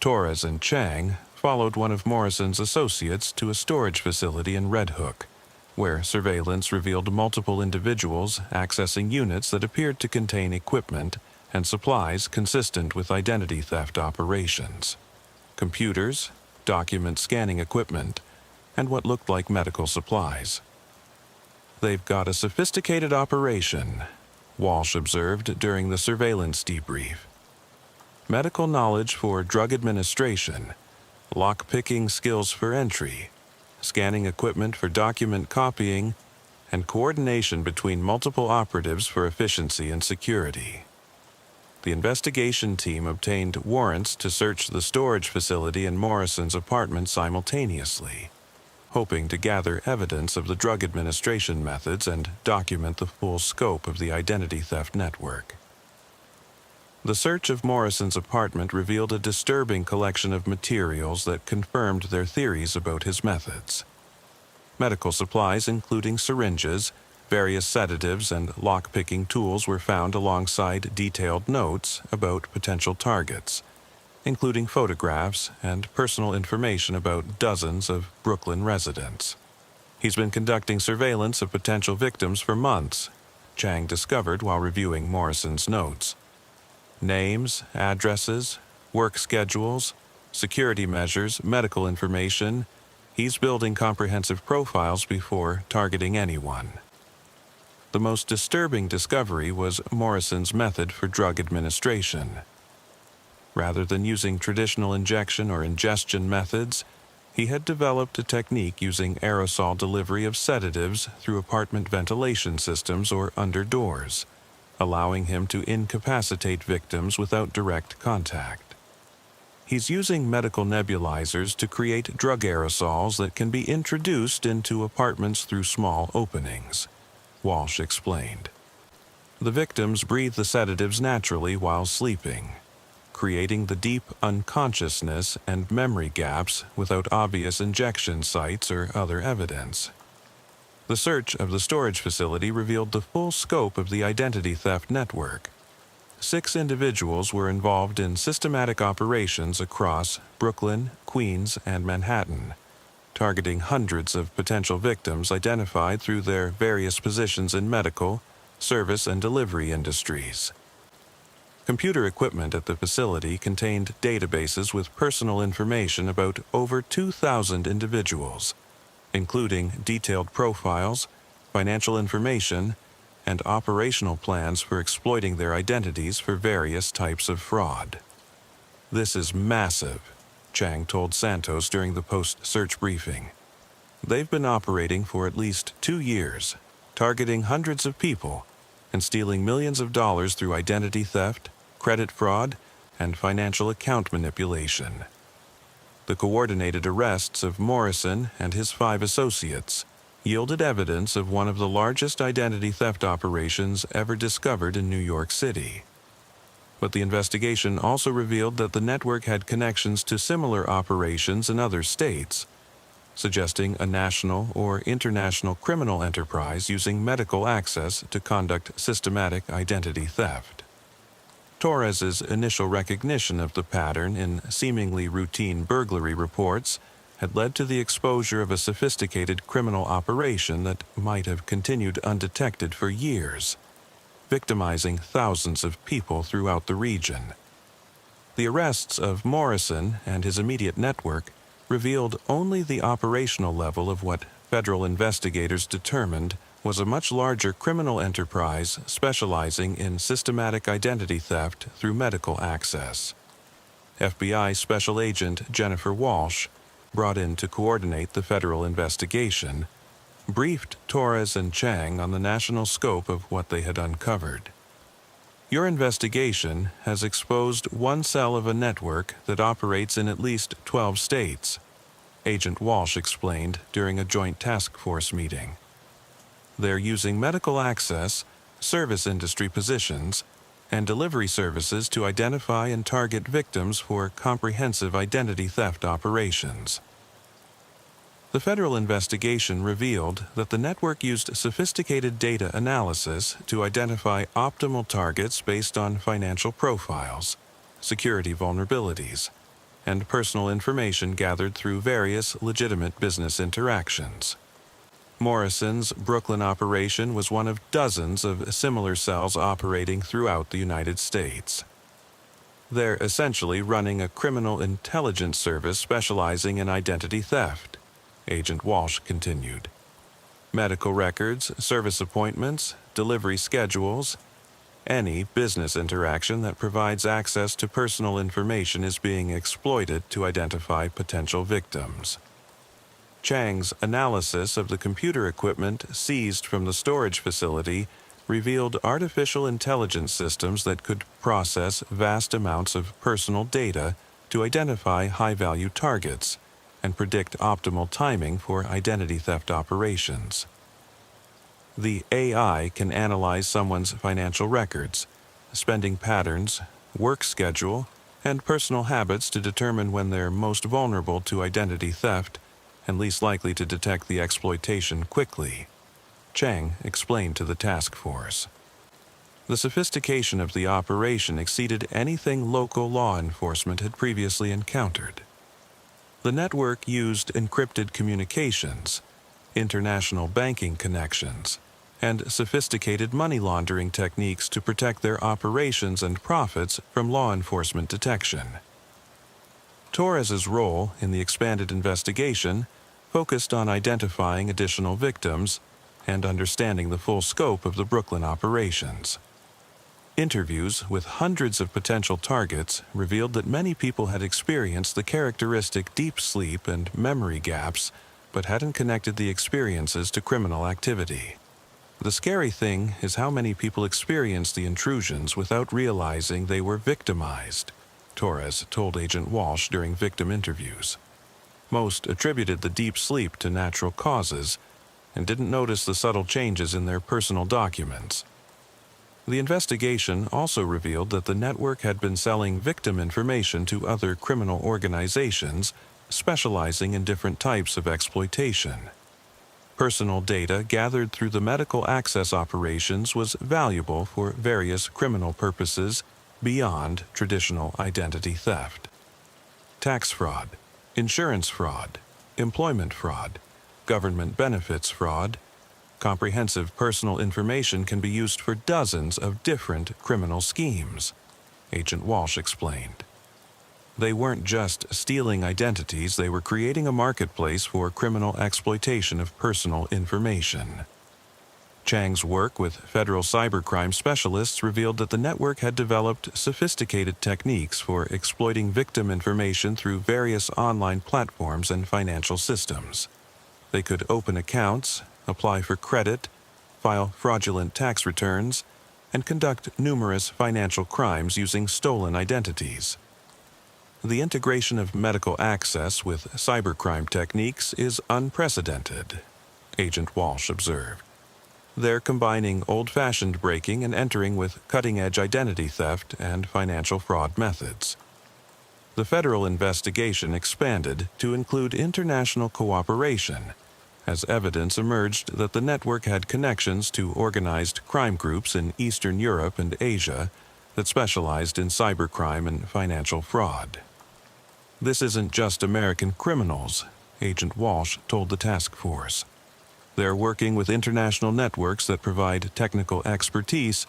Torres and Chang followed one of Morrison's associates to a storage facility in Red Hook, where surveillance revealed multiple individuals accessing units that appeared to contain equipment and supplies consistent with identity theft operations. Computers, document scanning equipment, and what looked like medical supplies. They've got a sophisticated operation, Walsh observed during the surveillance debrief. Medical knowledge for drug administration, lock-picking skills for entry, scanning equipment for document copying, and coordination between multiple operatives for efficiency and security. The investigation team obtained warrants to search the storage facility and Morrison's apartment simultaneously, hoping to gather evidence of the drug administration methods and document the full scope of the identity theft network. The search of Morrison's apartment revealed a disturbing collection of materials that confirmed their theories about his methods. Medical supplies, including syringes, various sedatives, and lock-picking tools were found alongside detailed notes about potential targets, including photographs and personal information about dozens of Brooklyn residents. He's been conducting surveillance of potential victims for months, Chang discovered while reviewing Morrison's notes. Names, addresses, work schedules, security measures, medical information. He's building comprehensive profiles before targeting anyone. The most disturbing discovery was Morrison's method for drug administration. Rather than using traditional injection or ingestion methods, he had developed a technique using aerosol delivery of sedatives through apartment ventilation systems or under doors, allowing him to incapacitate victims without direct contact. he's using medical nebulizers to create drug aerosols that can be introduced into apartments through small openings, Walsh explained. The victims breathe the sedatives naturally while sleeping, creating the deep unconsciousness and memory gaps without obvious injection sites or other evidence. The search of the storage facility revealed the full scope of the identity theft network. 6 individuals were involved in systematic operations across Brooklyn, Queens, and Manhattan, targeting hundreds of potential victims identified through their various positions in medical, service, and delivery industries. Computer equipment at the facility contained databases with personal information about over 2,000 individuals, including detailed profiles, financial information, and operational plans for exploiting their identities for various types of fraud. "This is massive," Chang told Santos during the post-search briefing. "They've been operating for at least 2 years, targeting hundreds of people and stealing millions of dollars through identity theft, credit fraud, and financial account manipulation." The coordinated arrests of Morrison and his 5 associates yielded evidence of one of the largest identity theft operations ever discovered in New York City. But the investigation also revealed that the network had connections to similar operations in other states, suggesting a national or international criminal enterprise using medical access to conduct systematic identity theft. Torres's initial recognition of the pattern in seemingly routine burglary reports had led to the exposure of a sophisticated criminal operation that might have continued undetected for years, victimizing thousands of people throughout the region. The arrests of Morrison and his immediate network revealed only the operational level of what federal investigators determined was a much larger criminal enterprise specializing in systematic identity theft through medical access. FBI Special Agent Jennifer Walsh, brought in to coordinate the federal investigation, briefed Torres and Chang on the national scope of what they had uncovered. "Your investigation has exposed one cell of a network that operates in at least 12 states," Agent Walsh explained during a joint task force meeting. "They're using medical access, service industry positions, and delivery services to identify and target victims for comprehensive identity theft operations." The federal investigation revealed that the network used sophisticated data analysis to identify optimal targets based on financial profiles, security vulnerabilities, and personal information gathered through various legitimate business interactions. Morrison's Brooklyn operation was one of dozens of similar cells operating throughout the United States. "They're essentially running a criminal intelligence service specializing in identity theft," Agent Walsh continued. "Medical records, service appointments, delivery schedules, any business interaction that provides access to personal information is being exploited to identify potential victims." Chang's analysis of the computer equipment seized from the storage facility revealed artificial intelligence systems that could process vast amounts of personal data to identify high-value targets and predict optimal timing for identity theft operations. The AI can analyze someone's financial records, spending patterns, work schedule, and personal habits to determine when they're most vulnerable to identity theft and least likely to detect the exploitation quickly, Chang explained to the task force. The sophistication of the operation exceeded anything local law enforcement had previously encountered. The network used encrypted communications, international banking connections, and sophisticated money laundering techniques to protect their operations and profits from law enforcement detection. Torres's role in the expanded investigation focused on identifying additional victims and understanding the full scope of the Brooklyn operations. Interviews with hundreds of potential targets revealed that many people had experienced the characteristic deep sleep and memory gaps, but hadn't connected the experiences to criminal activity. "The scary thing is how many people experienced the intrusions without realizing they were victimized," Torres told Agent Walsh during victim interviews. Most attributed the deep sleep to natural causes and didn't notice the subtle changes in their personal documents. The investigation also revealed that the network had been selling victim information to other criminal organizations specializing in different types of exploitation. Personal data gathered through the medical access operations was valuable for various criminal purposes beyond traditional identity theft. Tax fraud, insurance fraud, employment fraud, government benefits fraud. Comprehensive personal information can be used for dozens of different criminal schemes, Agent Walsh explained. They weren't just stealing identities, they were creating a marketplace for criminal exploitation of personal information. Chang's work with federal cybercrime specialists revealed that the network had developed sophisticated techniques for exploiting victim information through various online platforms and financial systems. They could open accounts, apply for credit, file fraudulent tax returns, and conduct numerous financial crimes using stolen identities. The integration of medical access with cybercrime techniques is unprecedented, Agent Walsh observed. They're combining old-fashioned breaking and entering with cutting-edge identity theft and financial fraud methods. The federal investigation expanded to include international cooperation, as evidence emerged that the network had connections to organized crime groups in Eastern Europe and Asia that specialized in cybercrime and financial fraud. This isn't just American criminals, Agent Walsh told the task force. They're working with international networks that provide technical expertise,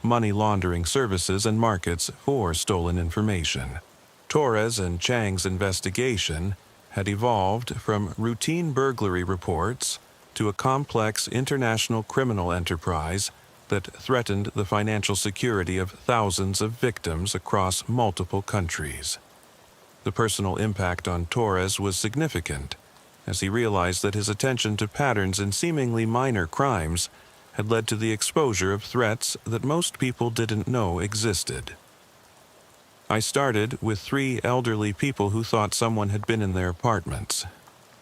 money laundering services, and markets for stolen information. Torres and Chang's investigation had evolved from routine burglary reports to a complex international criminal enterprise that threatened the financial security of thousands of victims across multiple countries. The personal impact on Torres was significant, as he realized that his attention to patterns in seemingly minor crimes had led to the exposure of threats that most people didn't know existed. I started with 3 elderly people who thought someone had been in their apartments,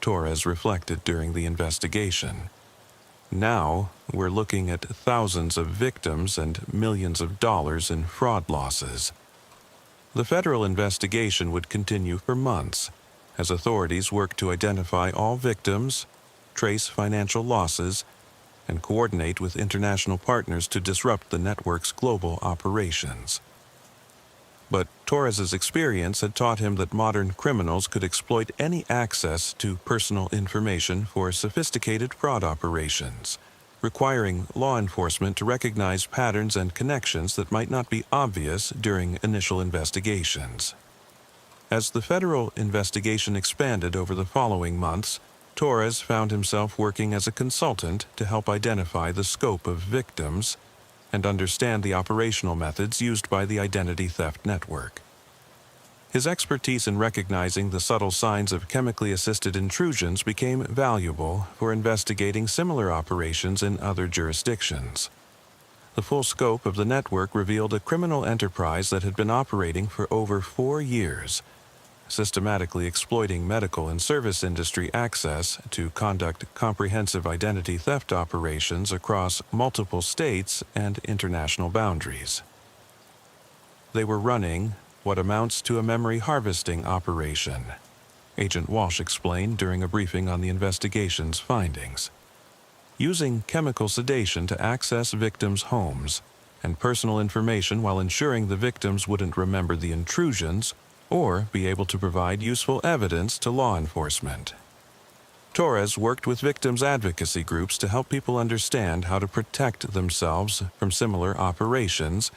Torres reflected during the investigation. Now, we're looking at thousands of victims and millions of dollars in fraud losses. The federal investigation would continue for months, as authorities worked to identify all victims, trace financial losses, and coordinate with international partners to disrupt the network's global operations. But Torres's experience had taught him that modern criminals could exploit any access to personal information for sophisticated fraud operations, requiring law enforcement to recognize patterns and connections that might not be obvious during initial investigations. As the federal investigation expanded over the following months, Torres found himself working as a consultant to help identify the scope of victims and understand the operational methods used by the identity theft network. His expertise in recognizing the subtle signs of chemically assisted intrusions became valuable for investigating similar operations in other jurisdictions. The full scope of the network revealed a criminal enterprise that had been operating for over 4 years, systematically exploiting medical and service industry access to conduct comprehensive identity theft operations across multiple states and international boundaries. They were running what amounts to a memory harvesting operation, Agent Walsh explained during a briefing on the investigation's findings. Using chemical sedation to access victims' homes and personal information while ensuring the victims wouldn't remember the intrusions or be able to provide useful evidence to law enforcement. Torres worked with victims' advocacy groups to help people understand how to protect themselves from similar operations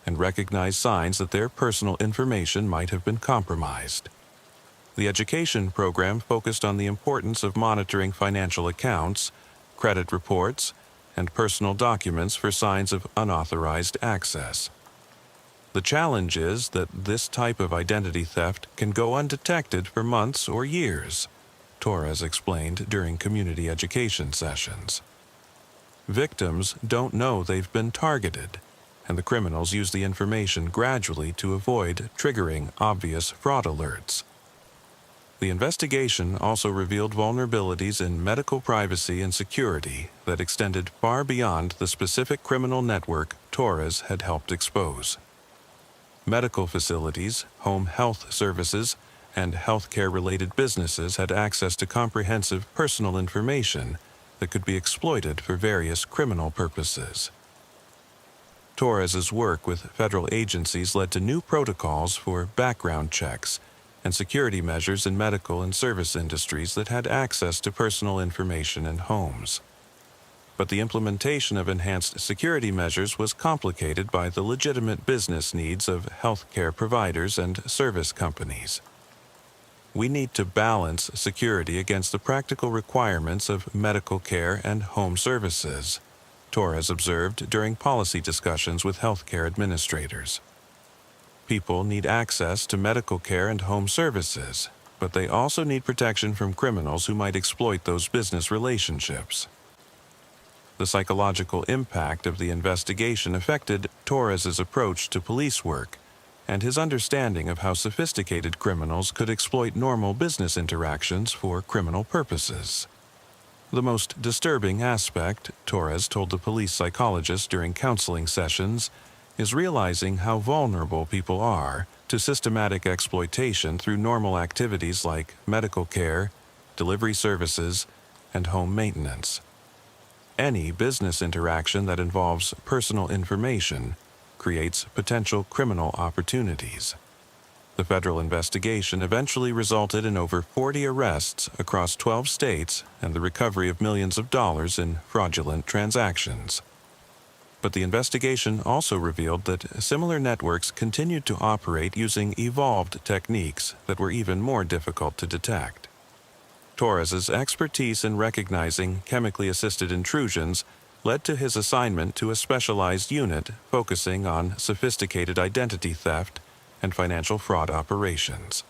and recognize signs that their personal information might have been compromised. The education program focused on the importance of monitoring financial accounts, credit reports, and personal documents for signs of unauthorized access. The challenge is that this type of identity theft can go undetected for months or years, Torres explained during community education sessions. Victims don't know they've been targeted. and the criminals used the information gradually to avoid triggering obvious fraud alerts. The investigation also revealed vulnerabilities in medical privacy and security that extended far beyond the specific criminal network Torres had helped expose. Medical facilities, home health services, and healthcare-related businesses had access to comprehensive personal information that could be exploited for various criminal purposes. Torres's work with federal agencies led to new protocols for background checks and security measures in medical and service industries that had access to personal information in homes. But the implementation of enhanced security measures was complicated by the legitimate business needs of healthcare providers and service companies. We need to balance security against the practical requirements of medical care and home services, Torres observed during policy discussions with healthcare administrators. People need access to medical care and home services, but they also need protection from criminals who might exploit those business relationships. The psychological impact of the investigation affected Torres's approach to police work and his understanding of how sophisticated criminals could exploit normal business interactions for criminal purposes. The most disturbing aspect, Torres told the police psychologist during counseling sessions, is realizing how vulnerable people are to systematic exploitation through normal activities like medical care, delivery services, and home maintenance. Any business interaction that involves personal information creates potential criminal opportunities. The federal investigation eventually resulted in over 40 arrests across 12 states and the recovery of millions of dollars in fraudulent transactions. But the investigation also revealed that similar networks continued to operate using evolved techniques that were even more difficult to detect. Torres's expertise in recognizing chemically assisted intrusions led to his assignment to a specialized unit focusing on sophisticated identity theft and financial fraud operations.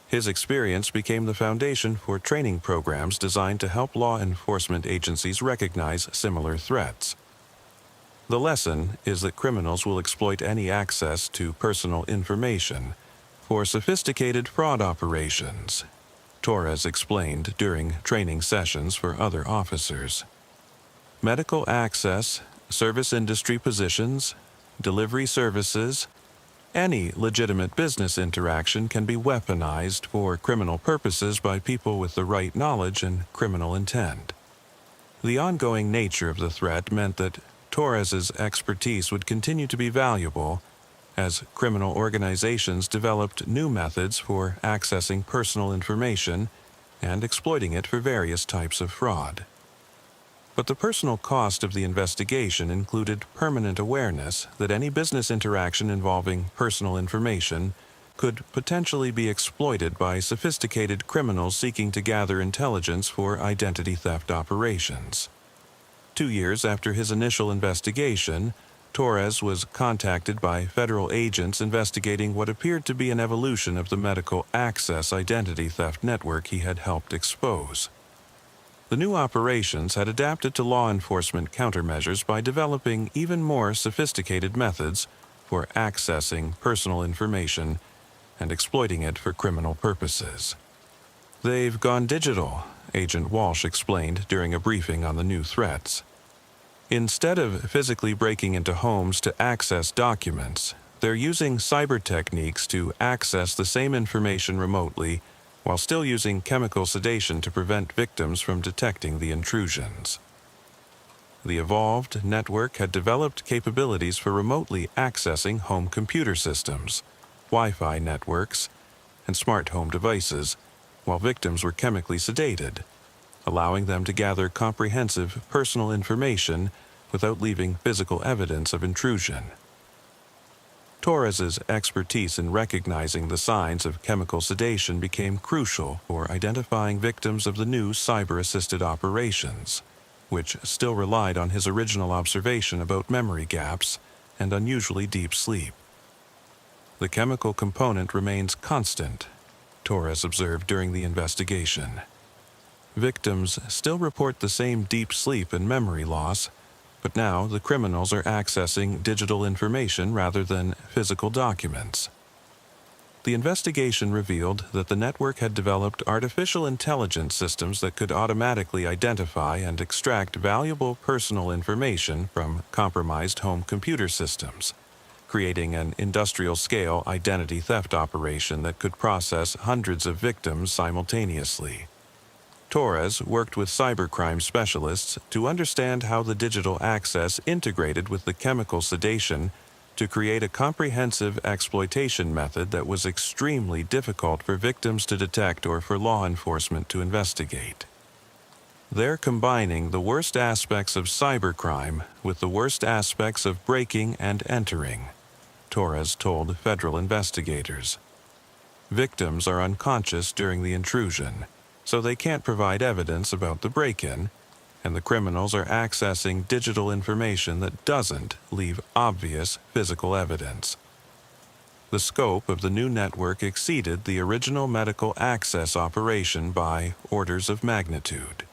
His experience became the foundation for training programs designed to help law enforcement agencies recognize similar threats. The lesson is that criminals will exploit any access to personal information for sophisticated fraud operations, Torres explained during training sessions for other officers. Medical access, service industry positions, delivery services, any legitimate business interaction can be weaponized for criminal purposes by people with the right knowledge and criminal intent. The ongoing nature of the threat meant that Torres's expertise would continue to be valuable as criminal organizations developed new methods for accessing personal information and exploiting it for various types of fraud. But the personal cost of the investigation included permanent awareness that any business interaction involving personal information could potentially be exploited by sophisticated criminals seeking to gather intelligence for identity theft operations. 2 years after his initial investigation, Torres was contacted by federal agents investigating what appeared to be an evolution of the medical access identity theft network he had helped expose. The new operations had adapted to law enforcement countermeasures by developing even more sophisticated methods for accessing personal information and exploiting it for criminal purposes. "They've gone digital," Agent Walsh explained during a briefing on the new threats. Instead of physically breaking into homes to access documents, they're using cyber techniques to access the same information remotely while still using chemical sedation to prevent victims from detecting the intrusions. The evolved network had developed capabilities for remotely accessing home computer systems, Wi-Fi networks, and smart home devices, while victims were chemically sedated, allowing them to gather comprehensive personal information without leaving physical evidence of intrusion. Torres's expertise in recognizing the signs of chemical sedation became crucial for identifying victims of the new cyber-assisted operations, which still relied on his original observation about memory gaps and unusually deep sleep. "The chemical component remains constant," Torres observed during the investigation. "Victims still report the same deep sleep and memory loss, But now the criminals are accessing digital information rather than physical documents. The investigation revealed that the network had developed artificial intelligence systems that could automatically identify and extract valuable personal information from compromised home computer systems, creating an industrial-scale identity theft operation that could process hundreds of victims simultaneously. Torres worked with cybercrime specialists to understand how the digital access integrated with the chemical sedation to create a comprehensive exploitation method that was extremely difficult for victims to detect or for law enforcement to investigate. They're combining the worst aspects of cybercrime with the worst aspects of breaking and entering, Torres told federal investigators. Victims are unconscious during the intrusion, so they can't provide evidence about the break-in, and the criminals are accessing digital information that doesn't leave obvious physical evidence. The scope of the new network exceeded the original medical access operation by orders of magnitude.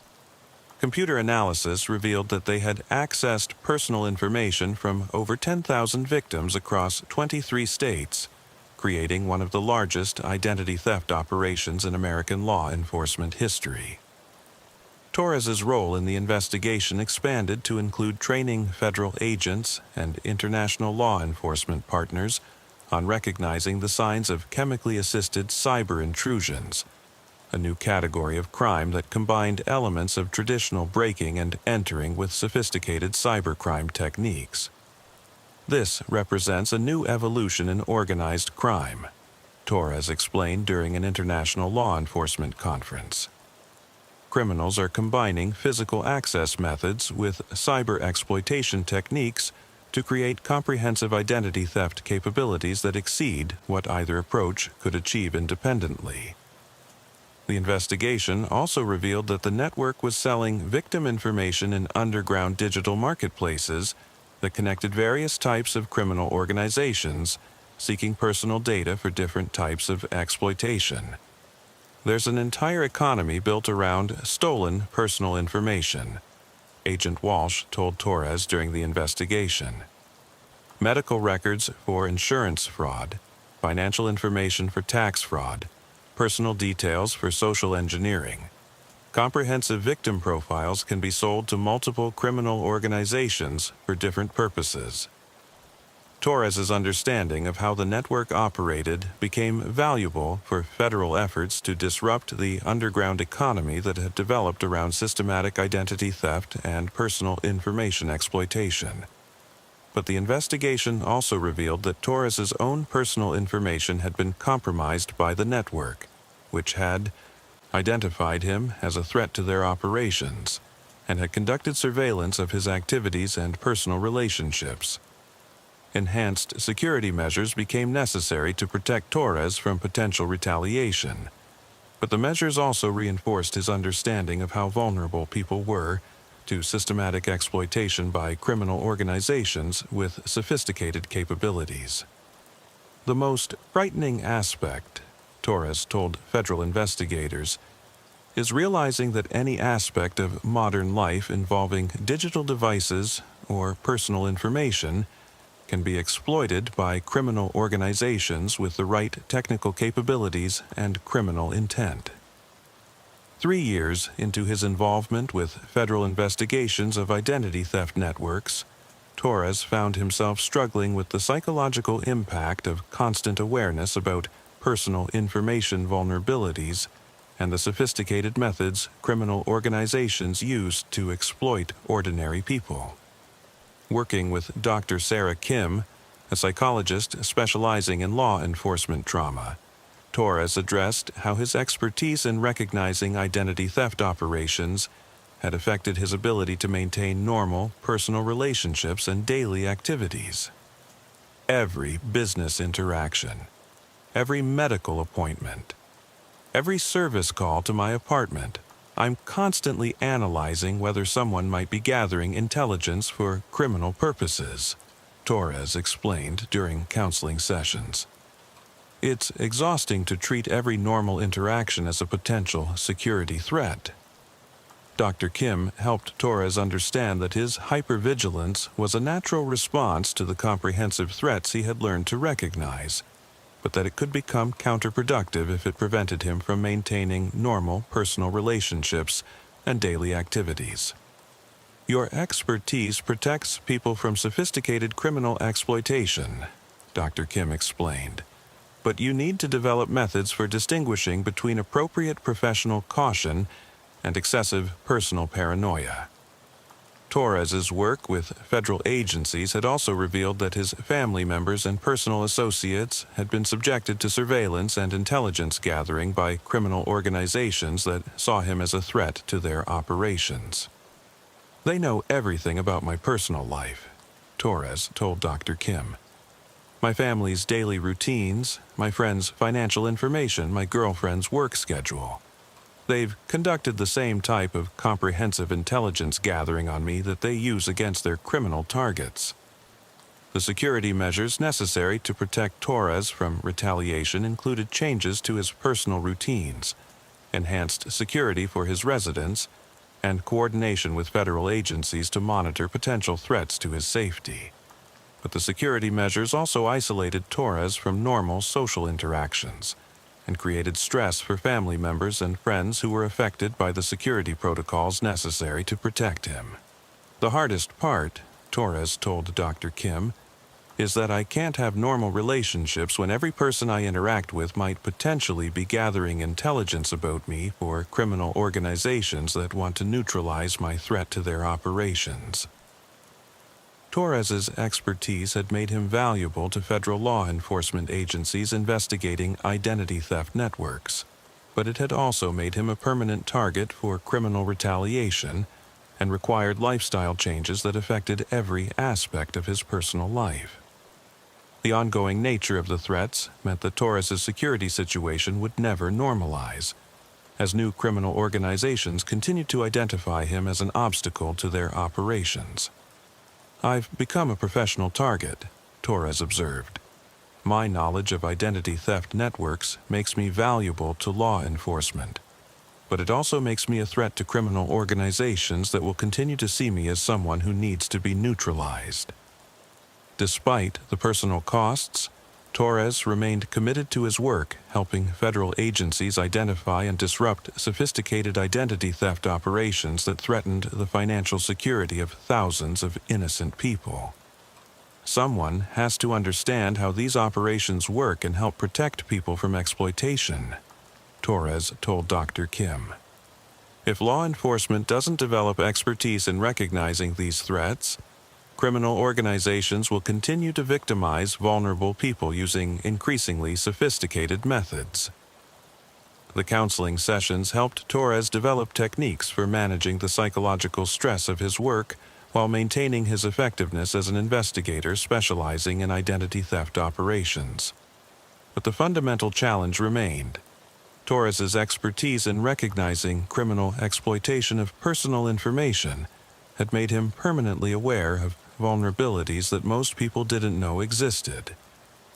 Computer analysis revealed that they had accessed personal information from over 10,000 victims across 23 states, creating one of the largest identity theft operations in American law enforcement history. Torres's role in the investigation expanded to include training federal agents and international law enforcement partners on recognizing the signs of chemically assisted cyber intrusions, a new category of crime that combined elements of traditional breaking and entering with sophisticated cybercrime techniques. This represents a new evolution in organized crime, Torres explained during an international law enforcement conference. Criminals are combining physical access methods with cyber exploitation techniques to create comprehensive identity theft capabilities that exceed what either approach could achieve independently. The investigation also revealed that the network was selling victim information in underground digital marketplaces that connected various types of criminal organizations seeking personal data for different types of exploitation. There's an entire economy built around stolen personal information, Agent Walsh told Torres during the investigation. Medical records for insurance fraud, financial information for tax fraud, personal details for social engineering. Comprehensive victim profiles can be sold to multiple criminal organizations for different purposes. Torres's understanding of how the network operated became valuable for federal efforts to disrupt the underground economy that had developed around systematic identity theft and personal information exploitation. But the investigation also revealed that Torres's own personal information had been compromised by the network, which had identified him as a threat to their operations and had conducted surveillance of his activities and personal relationships. Enhanced security measures became necessary to protect Torres from potential retaliation, but the measures also reinforced his understanding of how vulnerable people were to systematic exploitation by criminal organizations with sophisticated capabilities. The most frightening aspect, Torres told federal investigators, is realizing that any aspect of modern life involving digital devices or personal information can be exploited by criminal organizations with the right technical capabilities and criminal intent. 3 years into his involvement with federal investigations of identity theft networks, Torres found himself struggling with the psychological impact of constant awareness about personal information vulnerabilities and the sophisticated methods criminal organizations use to exploit ordinary people. Working with Dr. Sarah Kim, a psychologist specializing in law enforcement trauma, Torres addressed how his expertise in recognizing identity theft operations had affected his ability to maintain normal personal relationships and daily activities. Every business interaction, every medical appointment, every service call to my apartment, I'm constantly analyzing whether someone might be gathering intelligence for criminal purposes, Torres explained during counseling sessions. It's exhausting to treat every normal interaction as a potential security threat. Dr. Kim helped Torres understand that his hypervigilance was a natural response to the comprehensive threats he had learned to recognize, but that it could become counterproductive if it prevented him from maintaining normal personal relationships and daily activities. Your expertise protects people from sophisticated criminal exploitation, Dr. Kim explained, but you need to develop methods for distinguishing between appropriate professional caution and excessive personal paranoia. Torres's work with federal agencies had also revealed that his family members and personal associates had been subjected to surveillance and intelligence gathering by criminal organizations that saw him as a threat to their operations. "They know everything about my personal life," Torres told Dr. Kim. "My family's daily routines, my friends' financial information, my girlfriend's work schedule. They've conducted the same type of comprehensive intelligence gathering on me that they use against their criminal targets." The security measures necessary to protect Torres from retaliation included changes to his personal routines, enhanced security for his residence, and coordination with federal agencies to monitor potential threats to his safety. But the security measures also isolated Torres from normal social interactions and created stress for family members and friends who were affected by the security protocols necessary to protect him. "The hardest part," Torres told Dr. Kim, "is that I can't have normal relationships when every person I interact with might potentially be gathering intelligence about me for criminal organizations that want to neutralize my threat to their operations." Torres's expertise had made him valuable to federal law enforcement agencies investigating identity theft networks, but it had also made him a permanent target for criminal retaliation and required lifestyle changes that affected every aspect of his personal life. The ongoing nature of the threats meant that Torres's security situation would never normalize, as new criminal organizations continued to identify him as an obstacle to their operations. "I've become a professional target," Torres observed. "My knowledge of identity theft networks makes me valuable to law enforcement, but it also makes me a threat to criminal organizations that will continue to see me as someone who needs to be neutralized." Despite the personal costs, Torres remained committed to his work, helping federal agencies identify and disrupt sophisticated identity theft operations that threatened the financial security of thousands of innocent people. "Someone has to understand how these operations work and help protect people from exploitation," Torres told Dr. Kim. "If law enforcement doesn't develop expertise in recognizing these threats, criminal organizations will continue to victimize vulnerable people using increasingly sophisticated methods." The counseling sessions helped Torres develop techniques for managing the psychological stress of his work while maintaining his effectiveness as an investigator specializing in identity theft operations. But the fundamental challenge remained. Torres's expertise in recognizing criminal exploitation of personal information had made him permanently aware of vulnerabilities that most people didn't know existed,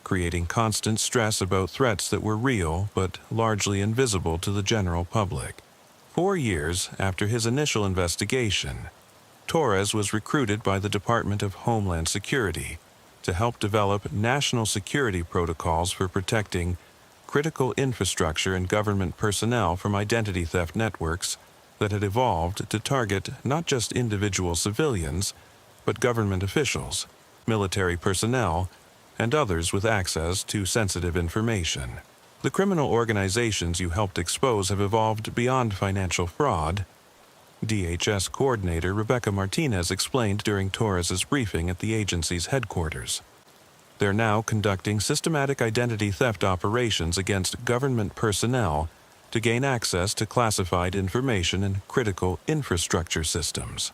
creating constant stress about threats that were real but largely invisible to the general public. 4 years after his initial investigation, Torres was recruited by the Department of Homeland Security to help develop national security protocols for protecting critical infrastructure and government personnel from identity theft networks that had evolved to target not just individual civilians, but government officials, military personnel, and others with access to sensitive information. "The criminal organizations you helped expose have evolved beyond financial fraud," DHS coordinator Rebecca Martinez explained during Torres's briefing at the agency's headquarters. "They're now conducting systematic identity theft operations against government personnel to gain access to classified information and critical infrastructure systems.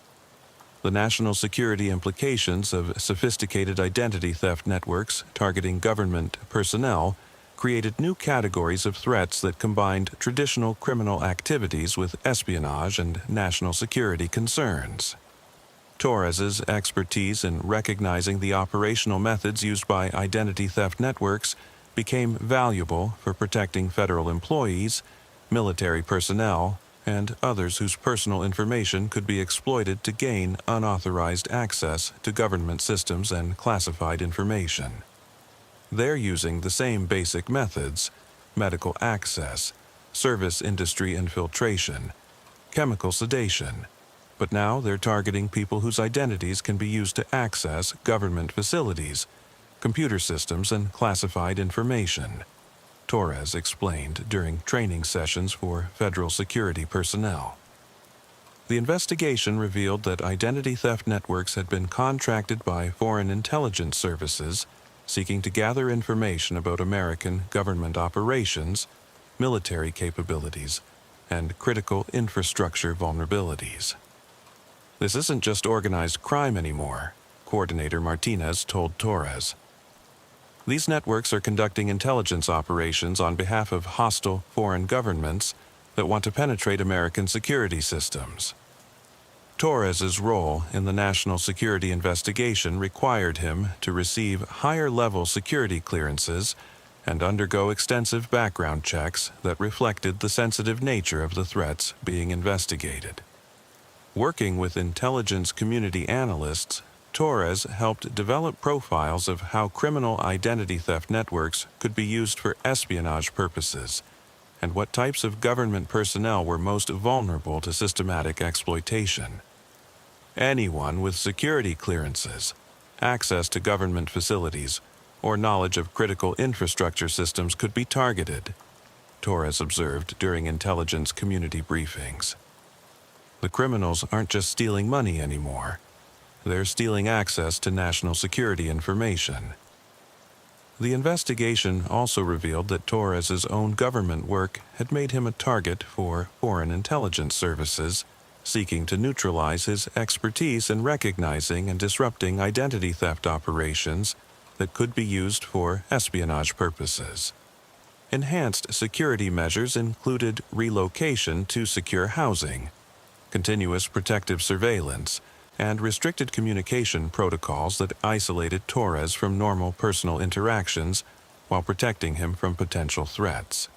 The national security implications of sophisticated identity theft networks targeting government personnel created new categories of threats that combined traditional criminal activities with espionage and national security concerns." Torres's expertise in recognizing the operational methods used by identity theft networks became valuable for protecting federal employees, military personnel, and others whose personal information could be exploited to gain unauthorized access to government systems and classified information. They're using the same basic methods: medical access, service industry infiltration, chemical sedation, but now they're targeting people whose identities can be used to access government facilities, computer systems, and classified information, Torres explained during training sessions for federal security personnel. The investigation revealed that identity theft networks had been contracted by foreign intelligence services seeking to gather information about American government operations, military capabilities, and critical infrastructure vulnerabilities. This isn't just organized crime anymore, Coordinator Martinez told Torres. These networks are conducting intelligence operations on behalf of hostile foreign governments that want to penetrate American security systems. Torres's role in the national security investigation required him to receive higher-level security clearances and undergo extensive background checks that reflected the sensitive nature of the threats being investigated. Working with intelligence community analysts, Torres helped develop profiles of how criminal identity theft networks could be used for espionage purposes, and what types of government personnel were most vulnerable to systematic exploitation. Anyone with security clearances, access to government facilities, or knowledge of critical infrastructure systems could be targeted, Torres observed during intelligence community briefings. The criminals aren't just stealing money anymore. They're stealing access to national security information. The investigation also revealed that Torres's own government work had made him a target for foreign intelligence services, seeking to neutralize his expertise in recognizing and disrupting identity theft operations that could be used for espionage purposes. Enhanced security measures included relocation to secure housing, continuous protective surveillance, and restricted communication protocols that isolated Torres from normal personal interactions while protecting him from potential threats.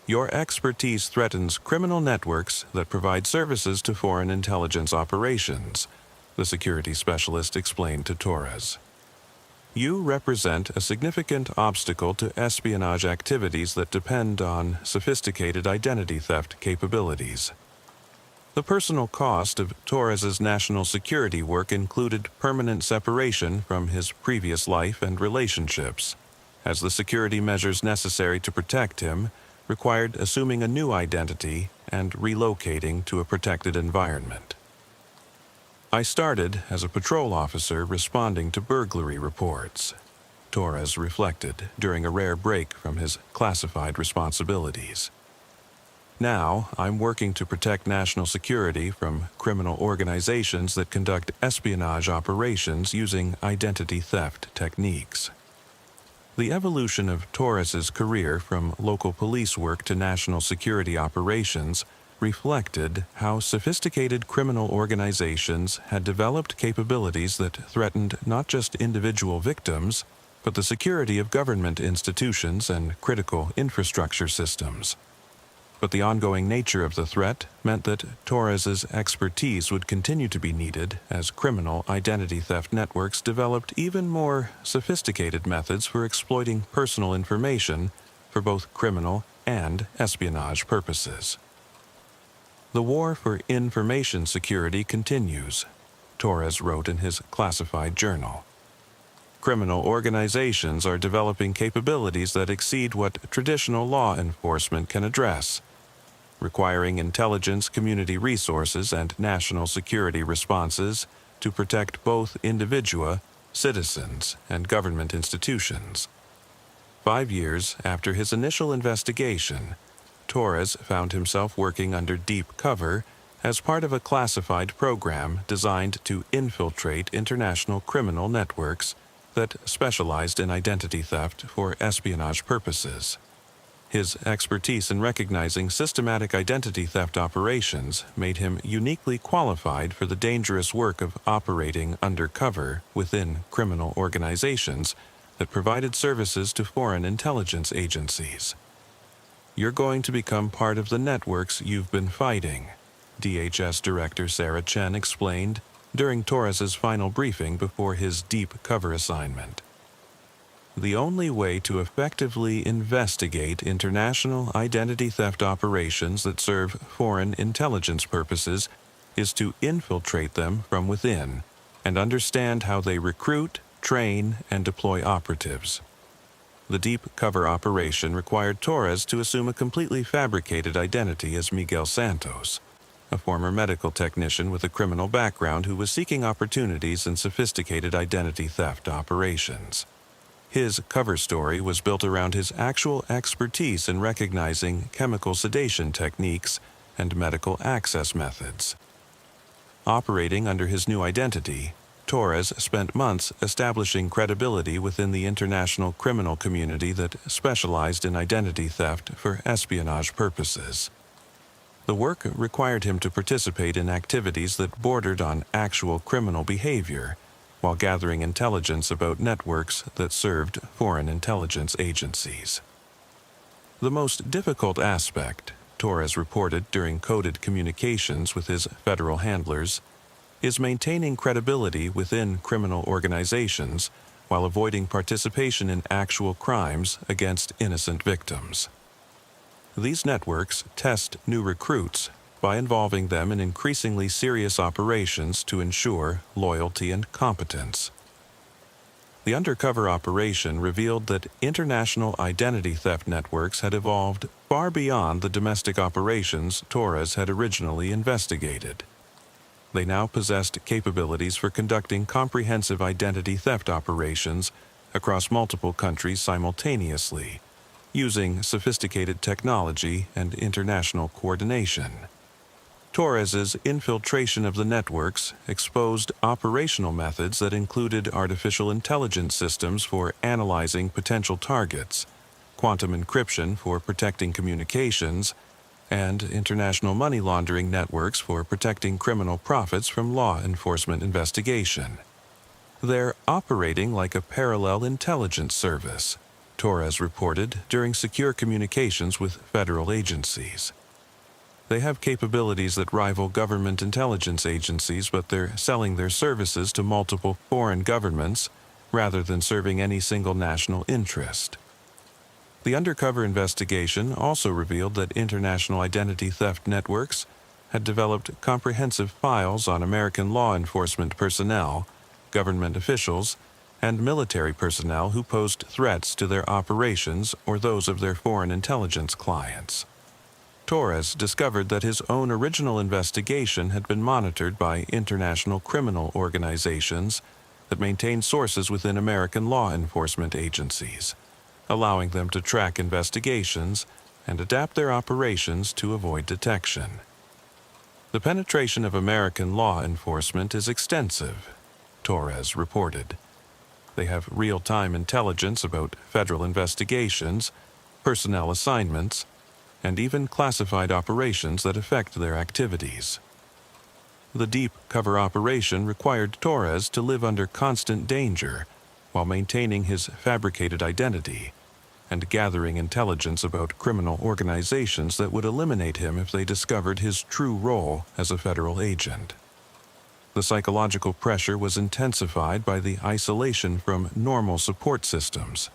Your expertise threatens criminal networks that provide services to foreign intelligence operations, the security specialist explained to Torres. You represent a significant obstacle to espionage activities that depend on sophisticated identity theft capabilities. The personal cost of Torres's national security work included permanent separation from his previous life and relationships, as the security measures necessary to protect him required assuming a new identity and relocating to a protected environment. I started as a patrol officer responding to burglary reports, Torres reflected during a rare break from his classified responsibilities. Now, I'm working to protect national security from criminal organizations that conduct espionage operations using identity theft techniques. The evolution of Torres's career from local police work to national security operations reflected how sophisticated criminal organizations had developed capabilities that threatened not just individual victims, but the security of government institutions and critical infrastructure systems. But the ongoing nature of the threat meant that Torres's expertise would continue to be needed as criminal identity theft networks developed even more sophisticated methods for exploiting personal information for both criminal and espionage purposes. The war for information security continues, Torres wrote in his classified journal. Criminal organizations are developing capabilities that exceed what traditional law enforcement can address, requiring intelligence community resources and national security responses to protect both individua, citizens, and government institutions. 5 years after his initial investigation, Torres found himself working under deep cover as part of a classified program designed to infiltrate international criminal networks that specialized in identity theft for espionage purposes. His expertise in recognizing systematic identity theft operations made him uniquely qualified for the dangerous work of operating undercover within criminal organizations that provided services to foreign intelligence agencies. You're going to become part of the networks you've been fighting, DHS Director Sarah Chen explained during Torres's final briefing before his deep cover assignment. The only way to effectively investigate international identity theft operations that serve foreign intelligence purposes is to infiltrate them from within and understand how they recruit, train, and deploy operatives. The deep cover operation required Torres to assume a completely fabricated identity as Miguel Santos, a former medical technician with a criminal background who was seeking opportunities in sophisticated identity theft operations. His cover story was built around his actual expertise in recognizing chemical sedation techniques and medical access methods. Operating under his new identity, Torres spent months establishing credibility within the international criminal community that specialized in identity theft for espionage purposes. The work required him to participate in activities that bordered on actual criminal behavior, while gathering intelligence about networks that served foreign intelligence agencies. The most difficult aspect, Torres reported during coded communications with his federal handlers, is maintaining credibility within criminal organizations while avoiding participation in actual crimes against innocent victims. These networks test new recruits by involving them in increasingly serious operations to ensure loyalty and competence. The undercover operation revealed that international identity theft networks had evolved far beyond the domestic operations Torres had originally investigated. They now possessed capabilities for conducting comprehensive identity theft operations across multiple countries simultaneously, using sophisticated technology and international coordination. Torres's infiltration of the networks exposed operational methods that included artificial intelligence systems for analyzing potential targets, quantum encryption for protecting communications, and international money laundering networks for protecting criminal profits from law enforcement investigation. They're operating like a parallel intelligence service, Torres reported during secure communications with federal agencies. They have capabilities that rival government intelligence agencies, but they're selling their services to multiple foreign governments rather than serving any single national interest. The undercover investigation also revealed that international identity theft networks had developed comprehensive files on American law enforcement personnel, government officials, and military personnel who posed threats to their operations or those of their foreign intelligence clients. Torres discovered that his own original investigation had been monitored by international criminal organizations that maintain sources within American law enforcement agencies, allowing them to track investigations and adapt their operations to avoid detection. The penetration of American law enforcement is extensive, Torres reported. They have real-time intelligence about federal investigations, personnel assignments, and even classified operations that affect their activities. The deep cover operation required Torres to live under constant danger while maintaining his fabricated identity and gathering intelligence about criminal organizations that would eliminate him if they discovered his true role as a federal agent. The psychological pressure was intensified by the isolation from normal support systems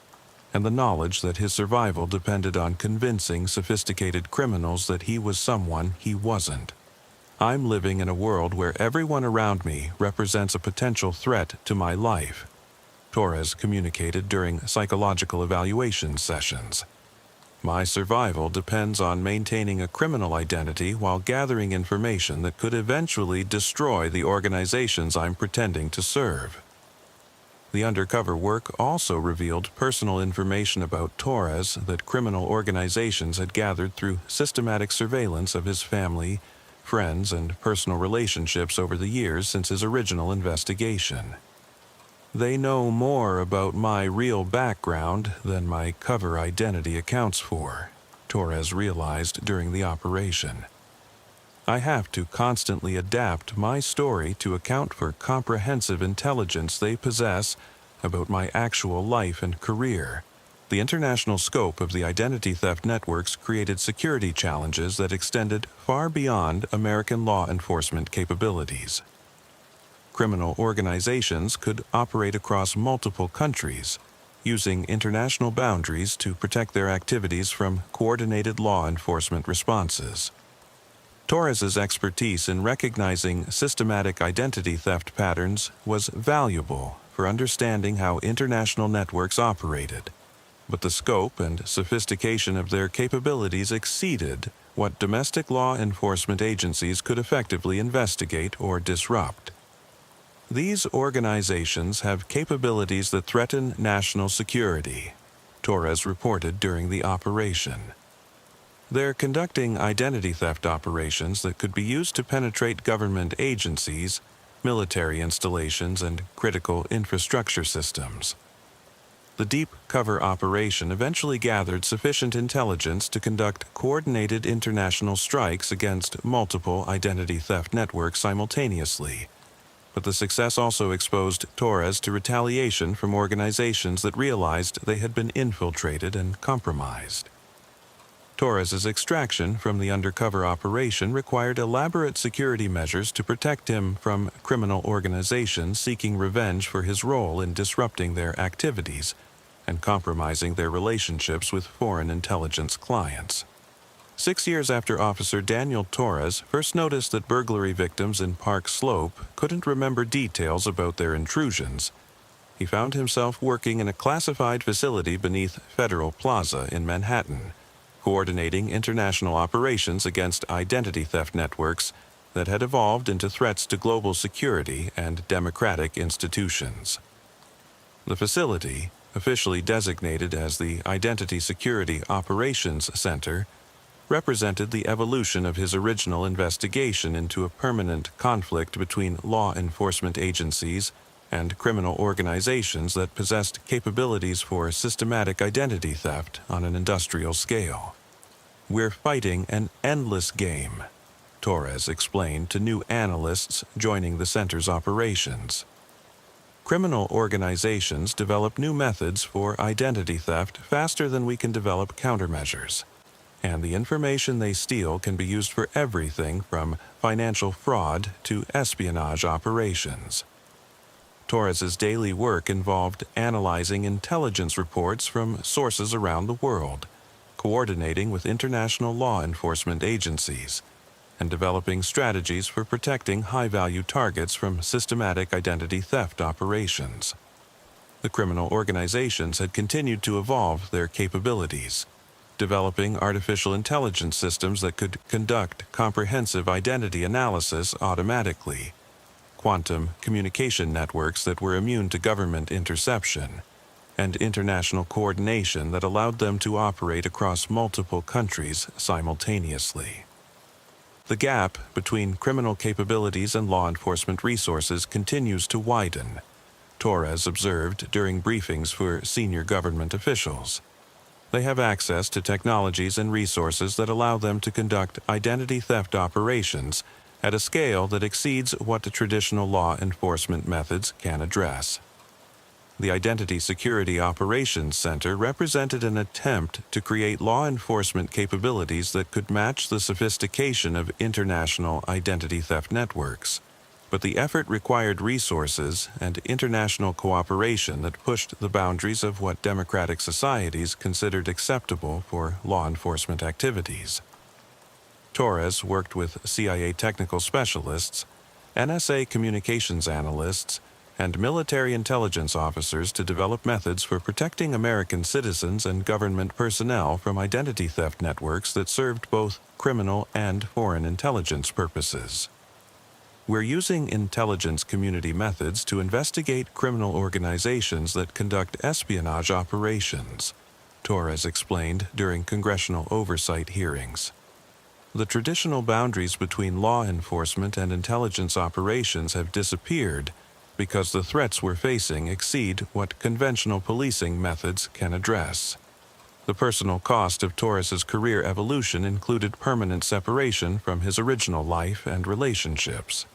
and the knowledge that his survival depended on convincing sophisticated criminals that he was someone he wasn't. I'm living in a world where everyone around me represents a potential threat to my life, Torres communicated during psychological evaluation sessions. My survival depends on maintaining a criminal identity while gathering information that could eventually destroy the organizations I'm pretending to serve. The undercover work also revealed personal information about Torres that criminal organizations had gathered through systematic surveillance of his family, friends, and personal relationships over the years since his original investigation. They know more about my real background than my cover identity accounts for, Torres realized during the operation. I have to constantly adapt my story to account for comprehensive intelligence they possess about my actual life and career, The international scope of the identity theft networks created security challenges that extended far beyond American law enforcement capabilities. Criminal organizations could operate across multiple countries, using international boundaries to protect their activities from coordinated law enforcement responses. Torres's expertise in recognizing systematic identity theft patterns was valuable for understanding how international networks operated, but the scope and sophistication of their capabilities exceeded what domestic law enforcement agencies could effectively investigate or disrupt. These organizations have capabilities that threaten national security, Torres reported during the operation. They're conducting identity theft operations that could be used to penetrate government agencies, military installations, and critical infrastructure systems. The deep cover operation eventually gathered sufficient intelligence to conduct coordinated international strikes against multiple identity theft networks simultaneously. But the success also exposed Torres to retaliation from organizations that realized they had been infiltrated and compromised. Torres's extraction from the undercover operation required elaborate security measures to protect him from criminal organizations seeking revenge for his role in disrupting their activities and compromising their relationships with foreign intelligence clients. 6 years after Officer Daniel Torres first noticed that burglary victims in Park Slope couldn't remember details about their intrusions, he found himself working in a classified facility beneath Federal Plaza in Manhattan, coordinating international operations against identity theft networks that had evolved into threats to global security and democratic institutions. The facility, officially designated as the Identity Security Operations Center, represented the evolution of his original investigation into a permanent conflict between law enforcement agencies and criminal organizations that possessed capabilities for systematic identity theft on an industrial scale. "We're fighting an endless game," Torres explained to new analysts joining the center's operations. Criminal organizations develop new methods for identity theft faster than we can develop countermeasures, and the information they steal can be used for everything from financial fraud to espionage operations. Torres's daily work involved analyzing intelligence reports from sources around the world, coordinating with international law enforcement agencies, and developing strategies for protecting high-value targets from systematic identity theft operations. The criminal organizations had continued to evolve their capabilities, developing artificial intelligence systems that could conduct comprehensive identity analysis automatically, quantum communication networks that were immune to government interception, and international coordination that allowed them to operate across multiple countries simultaneously. The gap between criminal capabilities and law enforcement resources continues to widen, Torres observed during briefings for senior government officials. They have access to technologies and resources that allow them to conduct identity theft operations at a scale that exceeds what the traditional law enforcement methods can address. The Identity Security Operations Center represented an attempt to create law enforcement capabilities that could match the sophistication of international identity theft networks, but the effort required resources and international cooperation that pushed the boundaries of what democratic societies considered acceptable for law enforcement activities. Torres worked with CIA technical specialists, NSA communications analysts, and military intelligence officers to develop methods for protecting American citizens and government personnel from identity theft networks that served both criminal and foreign intelligence purposes. "We're using intelligence community methods to investigate criminal organizations that conduct espionage operations," Torres explained during congressional oversight hearings. The traditional boundaries between law enforcement and intelligence operations have disappeared because the threats we're facing exceed what conventional policing methods can address. The personal cost of Torres's career evolution included permanent separation from his original life and relationships.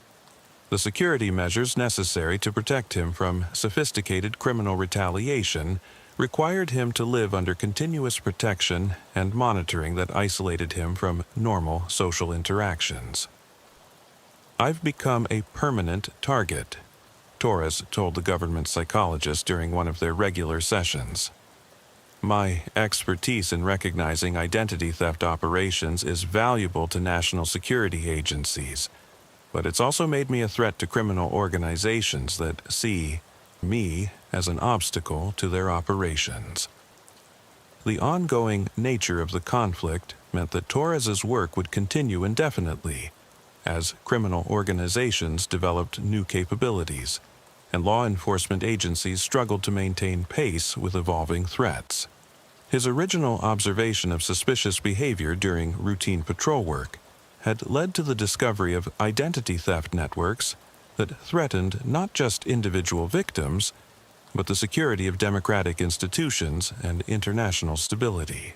The security measures necessary to protect him from sophisticated criminal retaliation required him to live under continuous protection and monitoring that isolated him from normal social interactions. "I've become a permanent target," Torres told the government psychologist during one of their regular sessions. "My expertise in recognizing identity theft operations is valuable to national security agencies, but it's also made me a threat to criminal organizations that see me as an obstacle to their operations." The ongoing nature of the conflict meant that Torres's work would continue indefinitely, as criminal organizations developed new capabilities, and law enforcement agencies struggled to maintain pace with evolving threats. His original observation of suspicious behavior during routine patrol work had led to the discovery of identity theft networks that threatened not just individual victims, but the security of democratic institutions and international stability.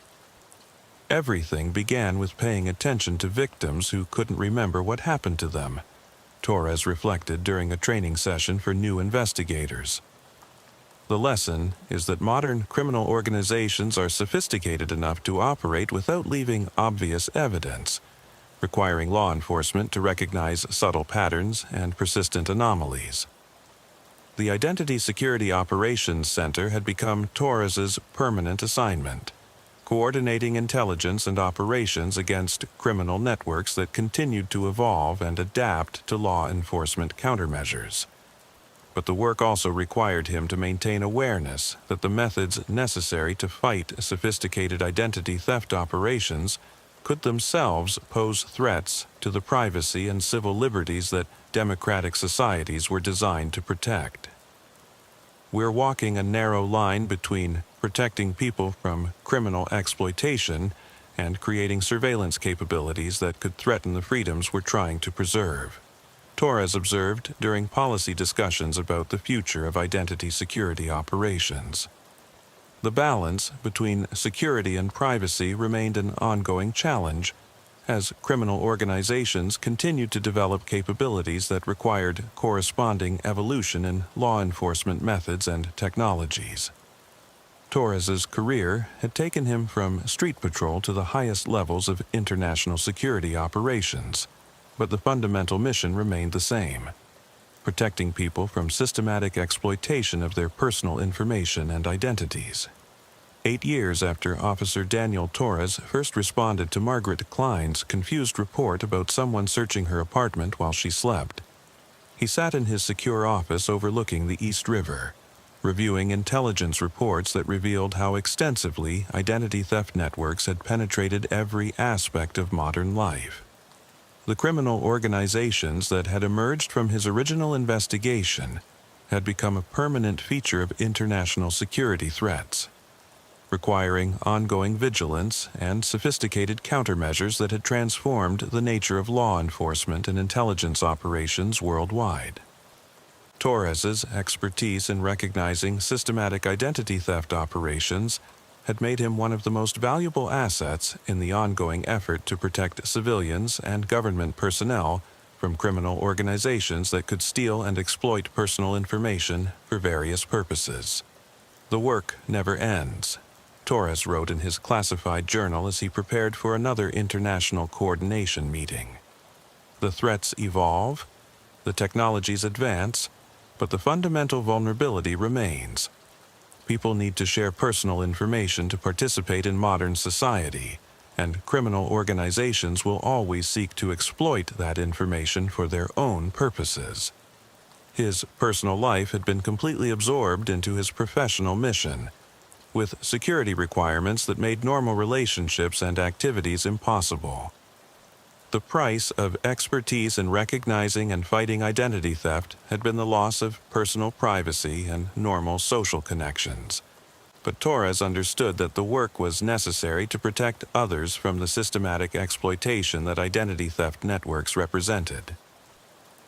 Everything began with paying attention to victims who couldn't remember what happened to them, Torres reflected during a training session for new investigators. "The lesson is that modern criminal organizations are sophisticated enough to operate without leaving obvious evidence, requiring law enforcement to recognize subtle patterns and persistent anomalies." The Identity Security Operations Center had become Torres's permanent assignment, coordinating intelligence and operations against criminal networks that continued to evolve and adapt to law enforcement countermeasures. But the work also required him to maintain awareness that the methods necessary to fight sophisticated identity theft operations could themselves pose threats to the privacy and civil liberties that democratic societies were designed to protect. "We're walking a narrow line between protecting people from criminal exploitation and creating surveillance capabilities that could threaten the freedoms we're trying to preserve," Torres observed during policy discussions about the future of identity security operations. The balance between security and privacy remained an ongoing challenge, as criminal organizations continued to develop capabilities that required corresponding evolution in law enforcement methods and technologies. Torres's career had taken him from street patrol to the highest levels of international security operations, but the fundamental mission remained the same: protecting people from systematic exploitation of their personal information and identities. 8 years after Officer Daniel Torres first responded to Margaret Klein's confused report about someone searching her apartment while she slept, he sat in his secure office overlooking the East River, reviewing intelligence reports that revealed how extensively identity theft networks had penetrated every aspect of modern life. The criminal organizations that had emerged from his original investigation had become a permanent feature of international security threats, requiring ongoing vigilance and sophisticated countermeasures that had transformed the nature of law enforcement and intelligence operations worldwide. Torres's expertise in recognizing systematic identity theft operations had made him one of the most valuable assets in the ongoing effort to protect civilians and government personnel from criminal organizations that could steal and exploit personal information for various purposes. "The work never ends," Torres wrote in his classified journal as he prepared for another international coordination meeting. "The threats evolve, the technologies advance, but the fundamental vulnerability remains. People need to share personal information to participate in modern society, and criminal organizations will always seek to exploit that information for their own purposes." His personal life had been completely absorbed into his professional mission, with security requirements that made normal relationships and activities impossible. The price of expertise in recognizing and fighting identity theft had been the loss of personal privacy and normal social connections. But Torres understood that the work was necessary to protect others from the systematic exploitation that identity theft networks represented.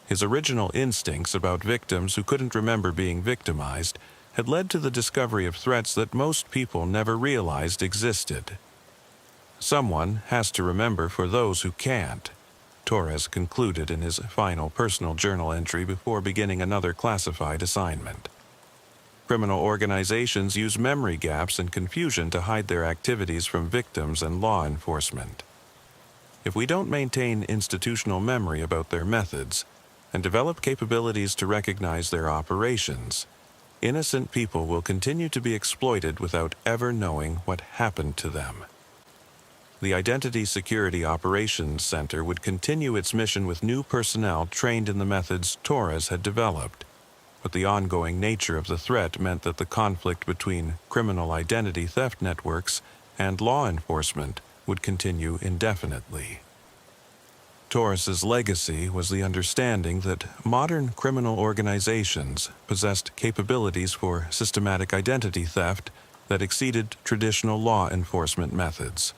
His original instincts about victims who couldn't remember being victimized had led to the discovery of threats that most people never realized existed. "Someone has to remember for those who can't," Torres concluded in his final personal journal entry before beginning another classified assignment. Criminal organizations use memory gaps and confusion to hide their activities from victims and law enforcement. If we don't maintain institutional memory about their methods and develop capabilities to recognize their operations, innocent people will continue to be exploited without ever knowing what happened to them. The Identity Security Operations Center would continue its mission with new personnel trained in the methods Torres had developed, but the ongoing nature of the threat meant that the conflict between criminal identity theft networks and law enforcement would continue indefinitely. Torres's legacy was the understanding that modern criminal organizations possessed capabilities for systematic identity theft that exceeded traditional law enforcement methods,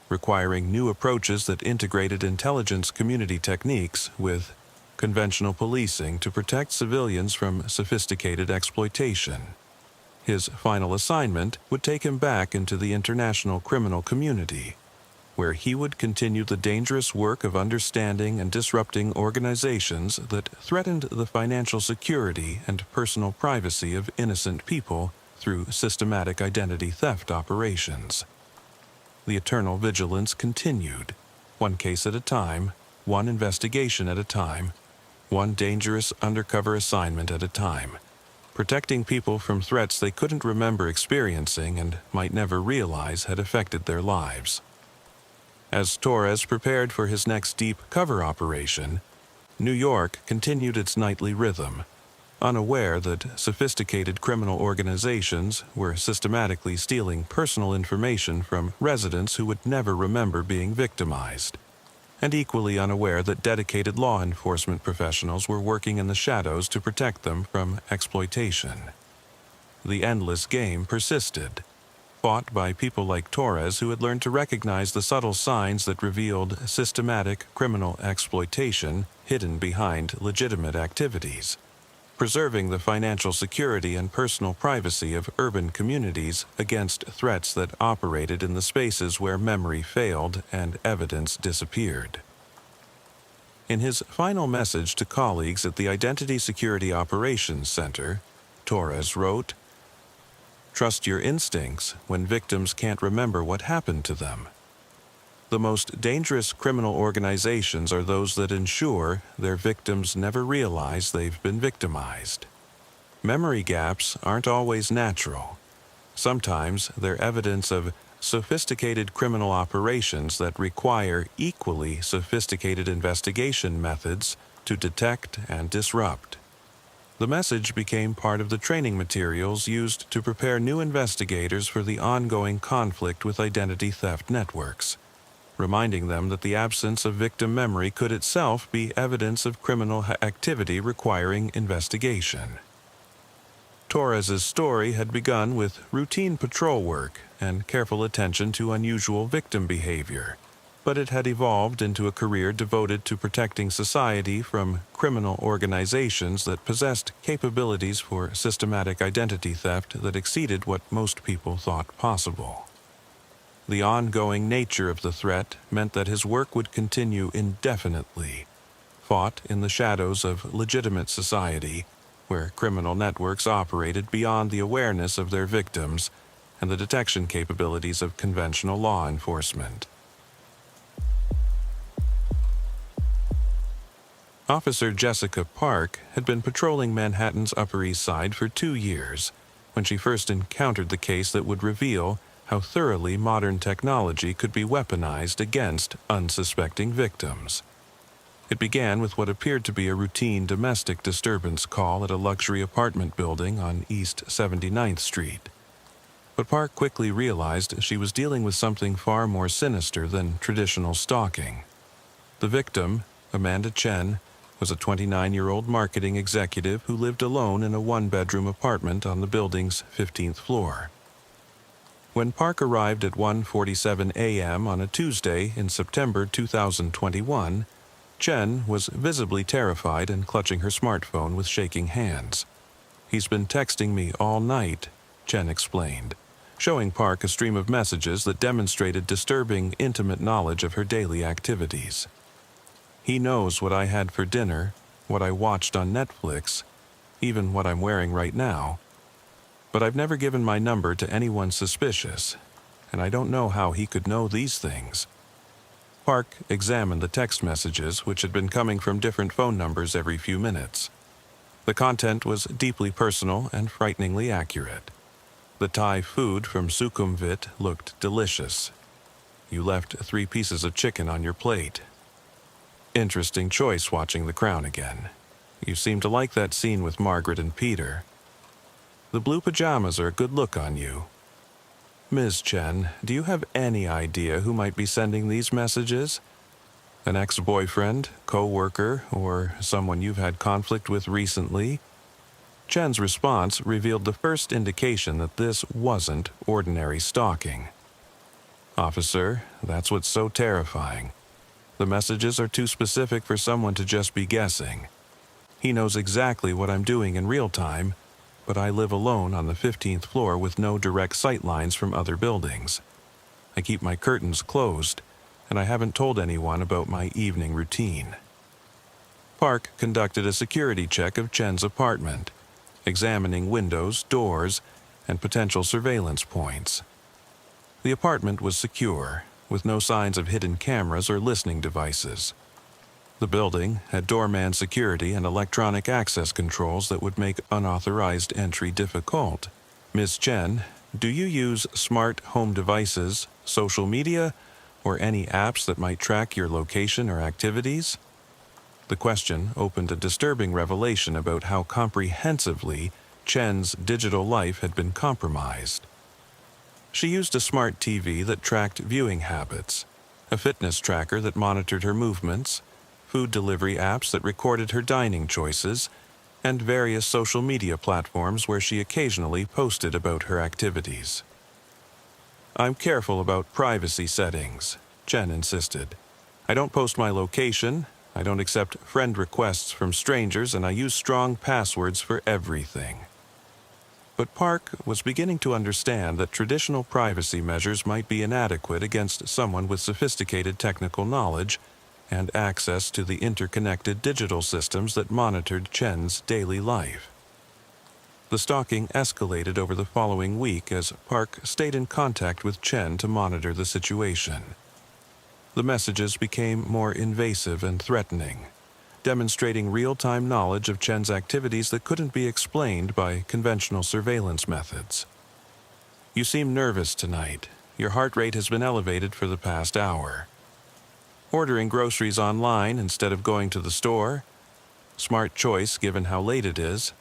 requiring new approaches that integrated intelligence community techniques with conventional policing to protect civilians from sophisticated exploitation. His final assignment would take him back into the international criminal community, where he would continue the dangerous work of understanding and disrupting organizations that threatened the financial security and personal privacy of innocent people through systematic identity theft operations. The eternal vigilance continued, one case at a time, one investigation at a time, one dangerous undercover assignment at a time, protecting people from threats they couldn't remember experiencing and might never realize had affected their lives. As Torres prepared for his next deep cover operation, New York continued its nightly rhythm, unaware that sophisticated criminal organizations were systematically stealing personal information from residents who would never remember being victimized, and equally unaware that dedicated law enforcement professionals were working in the shadows to protect them from exploitation. The endless game persisted, fought by people like Torres who had learned to recognize the subtle signs that revealed systematic criminal exploitation hidden behind legitimate activities, preserving the financial security and personal privacy of urban communities against threats that operated in the spaces where memory failed and evidence disappeared. In his final message to colleagues at the Identity Security Operations Center, Torres wrote, "Trust your instincts when victims can't remember what happened to them. The most dangerous criminal organizations are those that ensure their victims never realize they've been victimized. Memory gaps aren't always natural. Sometimes they're evidence of sophisticated criminal operations that require equally sophisticated investigation methods to detect and disrupt." The message became part of the training materials used to prepare new investigators for the ongoing conflict with identity theft networks, reminding them that the absence of victim memory could itself be evidence of criminal activity requiring investigation. Torres's story had begun with routine patrol work and careful attention to unusual victim behavior, but it had evolved into a career devoted to protecting society from criminal organizations that possessed capabilities for systematic identity theft that exceeded what most people thought possible. The ongoing nature of the threat meant that his work would continue indefinitely, fought in the shadows of legitimate society, where criminal networks operated beyond the awareness of their victims and the detection capabilities of conventional law enforcement. Officer Jessica Park had been patrolling Manhattan's Upper East Side for 2 years when she first encountered the case that would reveal how thoroughly modern technology could be weaponized against unsuspecting victims. It began with what appeared to be a routine domestic disturbance call at a luxury apartment building on East 79th Street. But Park quickly realized she was dealing with something far more sinister than traditional stalking. The victim, Amanda Chen, was a 29-year-old marketing executive who lived alone in a one-bedroom apartment on the building's 15th floor. When Park arrived at 1:47 a.m. on a Tuesday in September 2021, Chen was visibly terrified and clutching her smartphone with shaking hands. "He's been texting me all night," Chen explained, showing Park a stream of messages that demonstrated disturbing, intimate knowledge of her daily activities. "He knows what I had for dinner, what I watched on Netflix, even what I'm wearing right now." but I've never given my number to anyone suspicious, and I don't know how he could know these things. Park examined the text messages, which had been coming from different phone numbers every few minutes. The content was deeply personal and frighteningly accurate. The Thai food from Sukhumvit looked delicious. You left 3 pieces of chicken on your plate. Interesting choice watching The Crown again. You seem to like that scene with Margaret and Peter. The blue pajamas are a good look on you. Ms. Chen, do you have any idea who might be sending these messages? An ex-boyfriend, co-worker, or someone you've had conflict with recently? Chen's response revealed the first indication that this wasn't ordinary stalking. Officer, that's what's so terrifying. The messages are too specific for someone to just be guessing. He knows exactly what I'm doing in real time, but I live alone on the 15th floor with no direct sight lines from other buildings. I keep my curtains closed, and I haven't told anyone about my evening routine. Park conducted a security check of Chen's apartment, examining windows, doors, and potential surveillance points. The apartment was secure, with no signs of hidden cameras or listening devices. The building had doorman security and electronic access controls that would make unauthorized entry difficult. Ms. Chen, do you use smart home devices, social media, or any apps that might track your location or activities? The question opened a disturbing revelation about how comprehensively Chen's digital life had been compromised. She used a smart TV that tracked viewing habits, a fitness tracker that monitored her movements, food delivery apps that recorded her dining choices, and various social media platforms where she occasionally posted about her activities. I'm careful about privacy settings, Chen insisted. I don't post my location, I don't accept friend requests from strangers, and I use strong passwords for everything. But Park was beginning to understand that traditional privacy measures might be inadequate against someone with sophisticated technical knowledge and access to the interconnected digital systems that monitored Chen's daily life. The stalking escalated over the following week as Park stayed in contact with Chen to monitor the situation. The messages became more invasive and threatening, demonstrating real-time knowledge of Chen's activities that couldn't be explained by conventional surveillance methods. You seem nervous tonight. Your heart rate has been elevated for the past hour. Ordering groceries online instead of going to the store? Smart choice given how late it is.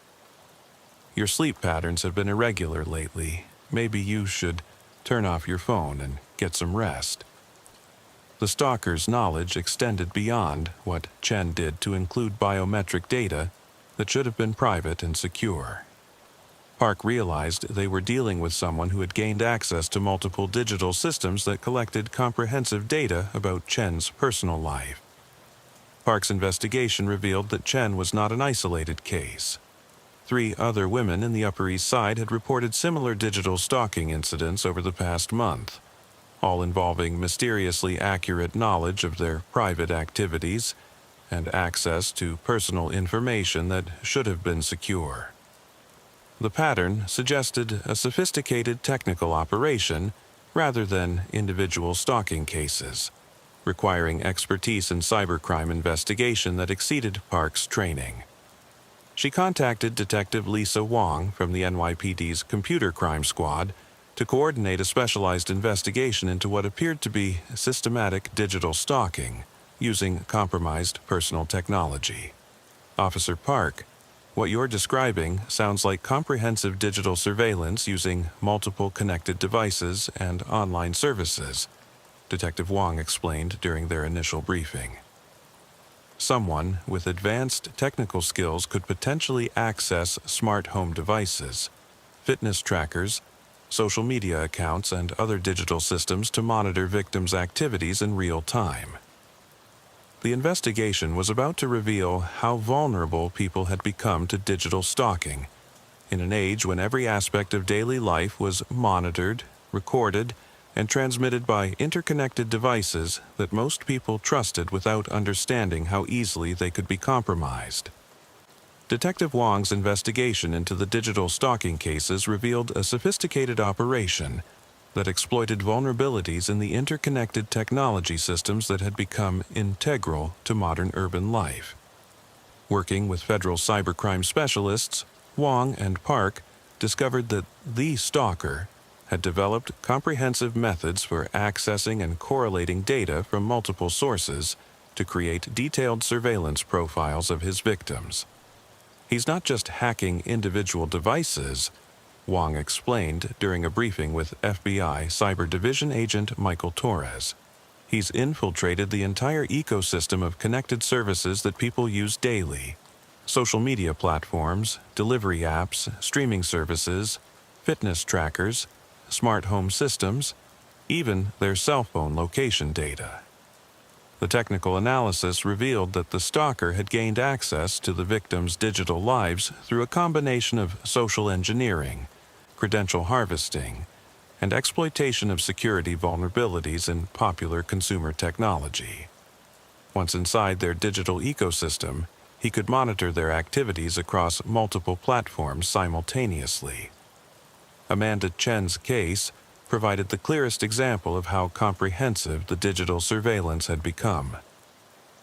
Your sleep patterns have been irregular lately. Maybe you should turn off your phone and get some rest. The stalker's knowledge extended beyond what Chen did to include biometric data that should have been private and secure. Park realized they were dealing with someone who had gained access to multiple digital systems that collected comprehensive data about Chen's personal life. Park's investigation revealed that Chen was not an isolated case. 3 other women in the Upper East Side had reported similar digital stalking incidents over the past month, all involving mysteriously accurate knowledge of their private activities and access to personal information that should have been secure. The pattern suggested a sophisticated technical operation rather than individual stalking cases, requiring expertise in cybercrime investigation that exceeded Park's training. She contacted Detective Lisa Wong from the NYPD's Computer Crime Squad to coordinate a specialized investigation into what appeared to be systematic digital stalking using compromised personal technology. Officer Park, what you're describing sounds like comprehensive digital surveillance using multiple connected devices and online services, Detective Wong explained during their initial briefing. Someone with advanced technical skills could potentially access smart home devices, fitness trackers, social media accounts, and other digital systems to monitor victims' activities in real time. The investigation was about to reveal how vulnerable people had become to digital stalking, in an age when every aspect of daily life was monitored, recorded, and transmitted by interconnected devices that most people trusted without understanding how easily they could be compromised. Detective Wong's investigation into the digital stalking cases revealed a sophisticated operation that exploited vulnerabilities in the interconnected technology systems that had become integral to modern urban life. Working with federal cybercrime specialists, Wong and Park discovered that the stalker had developed comprehensive methods for accessing and correlating data from multiple sources to create detailed surveillance profiles of his victims. He's not just hacking individual devices, Wong explained during a briefing with FBI Cyber Division agent Michael Torres. He's infiltrated the entire ecosystem of connected services that people use daily: social media platforms, delivery apps, streaming services, fitness trackers, smart home systems, even their cell phone location data. The technical analysis revealed that the stalker had gained access to the victims' digital lives through a combination of social engineering, credential harvesting, and exploitation of security vulnerabilities in popular consumer technology. Once inside their digital ecosystem, he could monitor their activities across multiple platforms simultaneously. Amanda Chen's case provided the clearest example of how comprehensive the digital surveillance had become.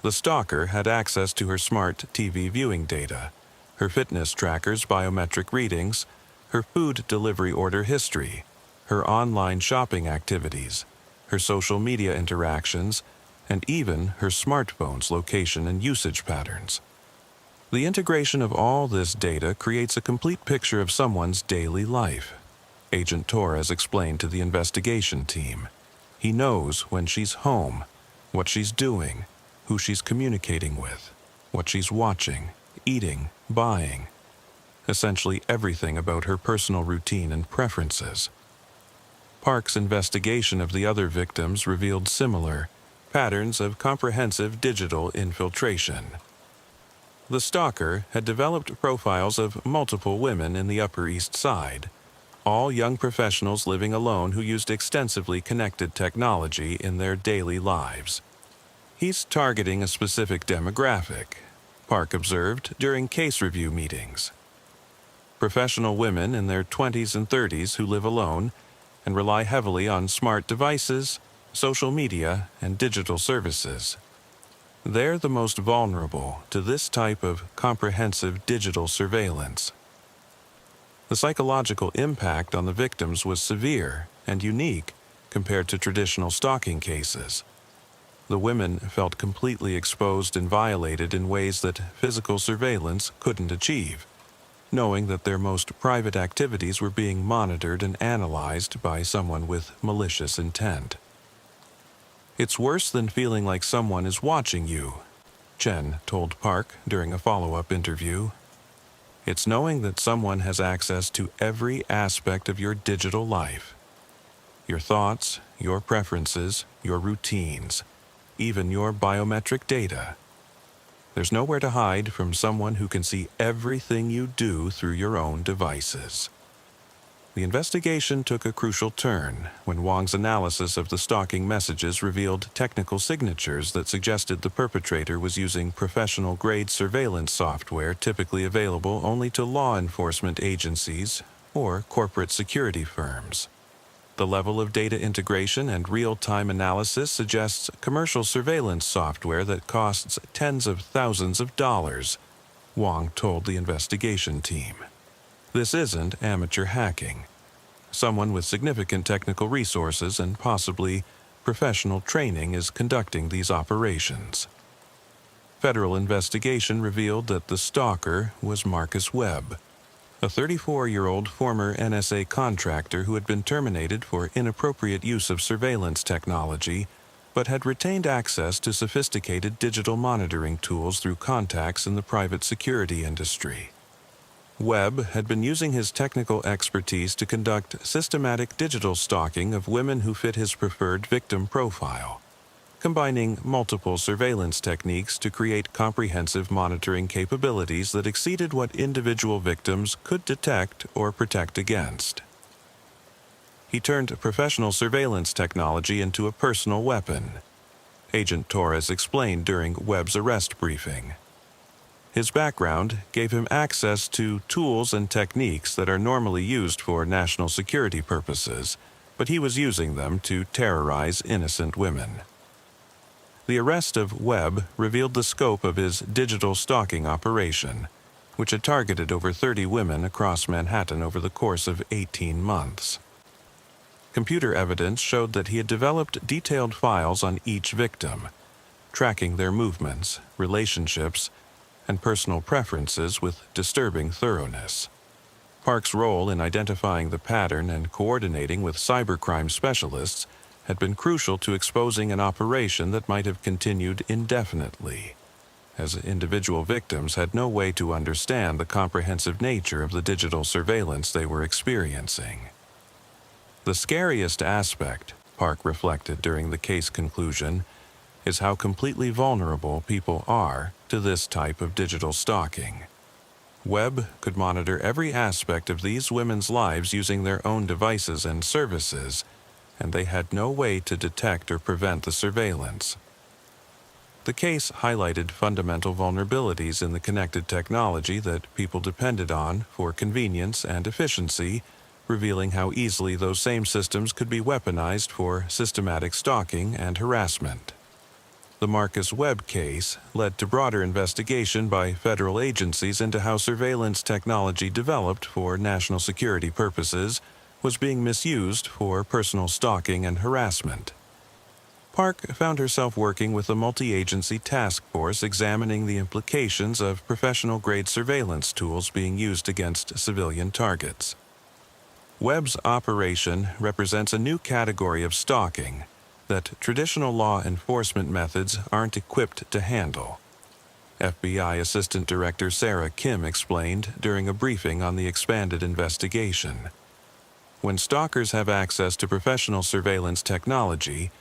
The stalker had access to her smart TV viewing data, her fitness trackers' biometric readings, her food delivery order history, her online shopping activities, her social media interactions, and even her smartphone's location and usage patterns. The integration of all this data creates a complete picture of someone's daily life. Agent Torres explained to the investigation team. He knows when she's home, what she's doing, who she's communicating with, what she's watching, eating, buying. Essentially everything about her personal routine and preferences. Park's investigation of the other victims revealed similar patterns of comprehensive digital infiltration. The stalker had developed profiles of multiple women in the Upper East Side, all young professionals living alone who used extensively connected technology in their daily lives. He's targeting a specific demographic, Park observed during case review meetings. Professional women in their 20s and 30s who live alone and rely heavily on smart devices, social media, and digital services. They're the most vulnerable to this type of comprehensive digital surveillance. The psychological impact on the victims was severe and unique compared to traditional stalking cases. The women felt completely exposed and violated in ways that physical surveillance couldn't achieve, knowing that their most private activities were being monitored and analyzed by someone with malicious intent. "It's worse than feeling like someone is watching you," Chen told Park during a follow-up interview. "It's knowing that someone has access to every aspect of your digital life. Your thoughts, your preferences, your routines, even your biometric data. There's nowhere to hide from someone who can see everything you do through your own devices." The investigation took a crucial turn when Wong's analysis of the stalking messages revealed technical signatures that suggested the perpetrator was using professional-grade surveillance software typically available only to law enforcement agencies or corporate security firms. The level of data integration and real-time analysis suggests commercial surveillance software that costs tens of thousands of dollars, Wong told the investigation team. This isn't amateur hacking. Someone with significant technical resources and possibly professional training is conducting these operations. Federal investigation revealed that the stalker was Marcus Webb, a 34-year-old former NSA contractor who had been terminated for inappropriate use of surveillance technology, but had retained access to sophisticated digital monitoring tools through contacts in the private security industry. Webb had been using his technical expertise to conduct systematic digital stalking of women who fit his preferred victim profile, combining multiple surveillance techniques to create comprehensive monitoring capabilities that exceeded what individual victims could detect or protect against. He turned professional surveillance technology into a personal weapon, Agent Torres explained during Webb's arrest briefing. His background gave him access to tools and techniques that are normally used for national security purposes, but he was using them to terrorize innocent women. The arrest of Webb revealed the scope of his digital stalking operation, which had targeted over 30 women across Manhattan over the course of 18 months. Computer evidence showed that he had developed detailed files on each victim, tracking their movements, relationships, and personal preferences with disturbing thoroughness. Park's role in identifying the pattern and coordinating with cybercrime specialists had been crucial to exposing an operation that might have continued indefinitely, as individual victims had no way to understand the comprehensive nature of the digital surveillance they were experiencing. The scariest aspect, Park reflected during the case conclusion, is how completely vulnerable people are to this type of digital stalking. Webb could monitor every aspect of these women's lives using their own devices and services, and they had no way to detect or prevent the surveillance. The case highlighted fundamental vulnerabilities in the connected technology that people depended on for convenience and efficiency, revealing how easily those same systems could be weaponized for systematic stalking and harassment. The Marcus Webb case led to broader investigation by federal agencies into how surveillance technology developed for national security purposes was being misused for personal stalking and harassment. Park found herself working with a multi-agency task force examining the implications of professional-grade surveillance tools being used against civilian targets. Webb's operation represents a new category of stalking that traditional law enforcement methods aren't equipped to handle. FBI Assistant Director Sarah Kim explained during a briefing on the expanded investigation. When stalkers have access to professional surveillance technology,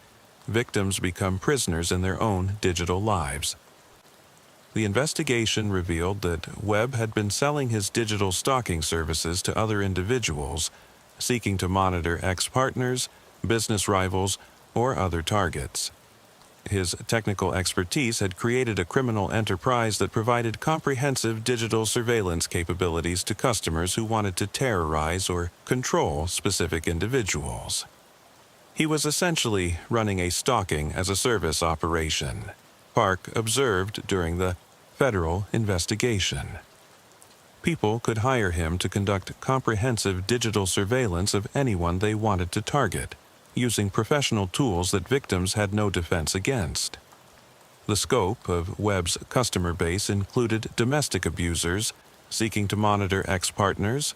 victims become prisoners in their own digital lives. The investigation revealed that Webb had been selling his digital stalking services to other individuals, seeking to monitor ex-partners, business rivals, or other targets. His technical expertise had created a criminal enterprise that provided comprehensive digital surveillance capabilities to customers who wanted to terrorize or control specific individuals. He was essentially running a stalking-as-a-service operation, Park observed during the federal investigation. People could hire him to conduct comprehensive digital surveillance of anyone they wanted to target, using professional tools that victims had no defense against. The scope of Webb's customer base included domestic abusers seeking to monitor ex-partners,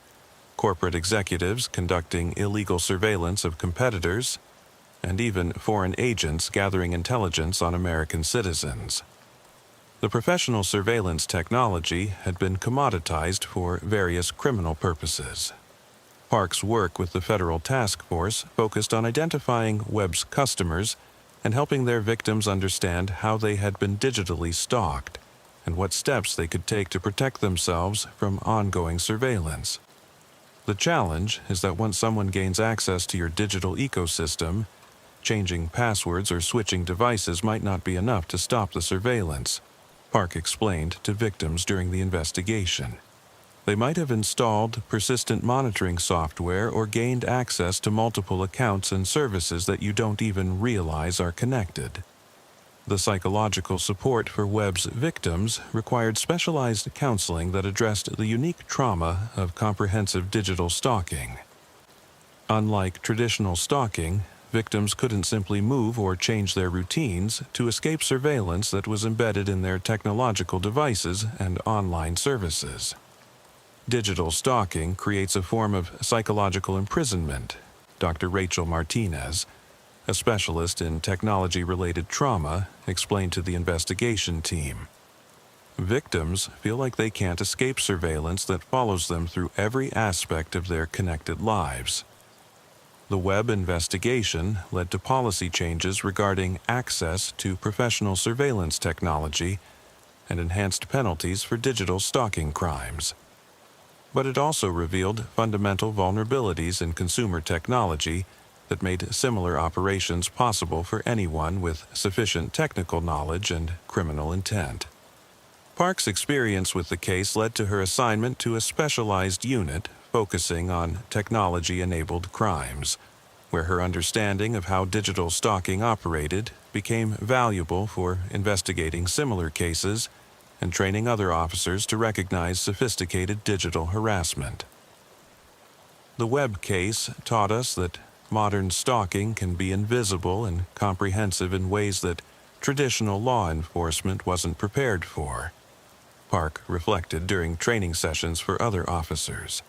corporate executives conducting illegal surveillance of competitors, and even foreign agents gathering intelligence on American citizens. The professional surveillance technology had been commoditized for various criminal purposes. Park's work with the federal task force focused on identifying Webb's customers and helping their victims understand how they had been digitally stalked and what steps they could take to protect themselves from ongoing surveillance. The challenge is that once someone gains access to your digital ecosystem, changing passwords or switching devices might not be enough to stop the surveillance, Park explained to victims during the investigation. They might have installed persistent monitoring software or gained access to multiple accounts and services that you don't even realize are connected. The psychological support for Webb's victims required specialized counseling that addressed the unique trauma of comprehensive digital stalking. Unlike traditional stalking, victims couldn't simply move or change their routines to escape surveillance that was embedded in their technological devices and online services. Digital stalking creates a form of psychological imprisonment, Dr. Rachel Martinez, a specialist in technology-related trauma, explained to the investigation team. Victims feel like they can't escape surveillance that follows them through every aspect of their connected lives. The Webb investigation led to policy changes regarding access to professional surveillance technology and enhanced penalties for digital stalking crimes. But it also revealed fundamental vulnerabilities in consumer technology that made similar operations possible for anyone with sufficient technical knowledge and criminal intent. Park's experience with the case led to her assignment to a specialized unit focusing on technology-enabled crimes, where her understanding of how digital stalking operated became valuable for investigating similar cases and training other officers to recognize sophisticated digital harassment. The Webb case taught us that modern stalking can be invisible and comprehensive in ways that traditional law enforcement wasn't prepared for, Park reflected during training sessions for other officers.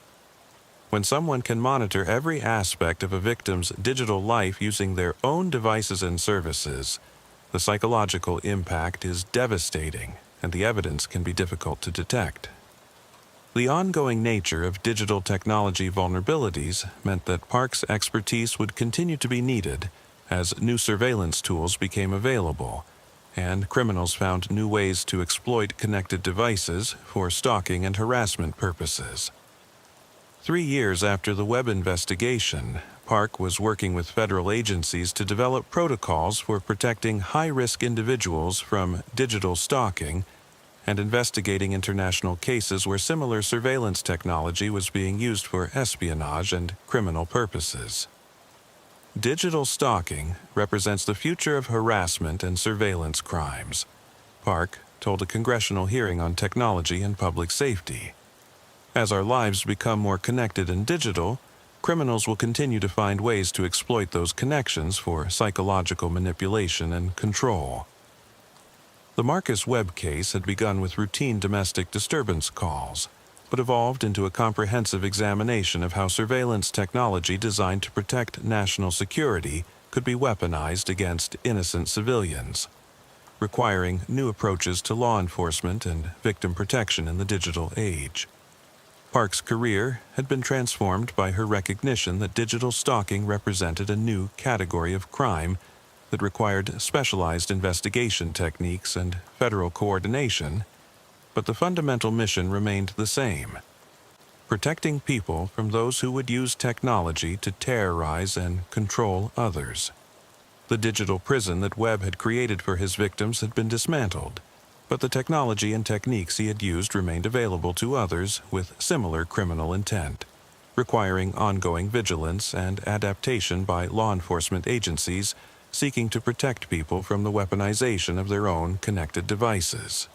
When someone can monitor every aspect of a victim's digital life using their own devices and services, the psychological impact is devastating, and the evidence can be difficult to detect. The ongoing nature of digital technology vulnerabilities meant that Park's expertise would continue to be needed as new surveillance tools became available, and criminals found new ways to exploit connected devices for stalking and harassment purposes. 3 years after the Webb investigation, Park was working with federal agencies to develop protocols for protecting high-risk individuals from digital stalking and investigating international cases where similar surveillance technology was being used for espionage and criminal purposes. Digital stalking represents the future of harassment and surveillance crimes, Park told a congressional hearing on technology and public safety. As our lives become more connected and digital, criminals will continue to find ways to exploit those connections for psychological manipulation and control. The Marcus Webb case had begun with routine domestic disturbance calls, but evolved into a comprehensive examination of how surveillance technology designed to protect national security could be weaponized against innocent civilians, requiring new approaches to law enforcement and victim protection in the digital age. Park's career had been transformed by her recognition that digital stalking represented a new category of crime that required specialized investigation techniques and federal coordination, but the fundamental mission remained the same: protecting people from those who would use technology to terrorize and control others. The digital prison that Webb had created for his victims had been dismantled, but the technology and techniques he had used remained available to others with similar criminal intent, requiring ongoing vigilance and adaptation by law enforcement agencies seeking to protect people from the weaponization of their own connected devices.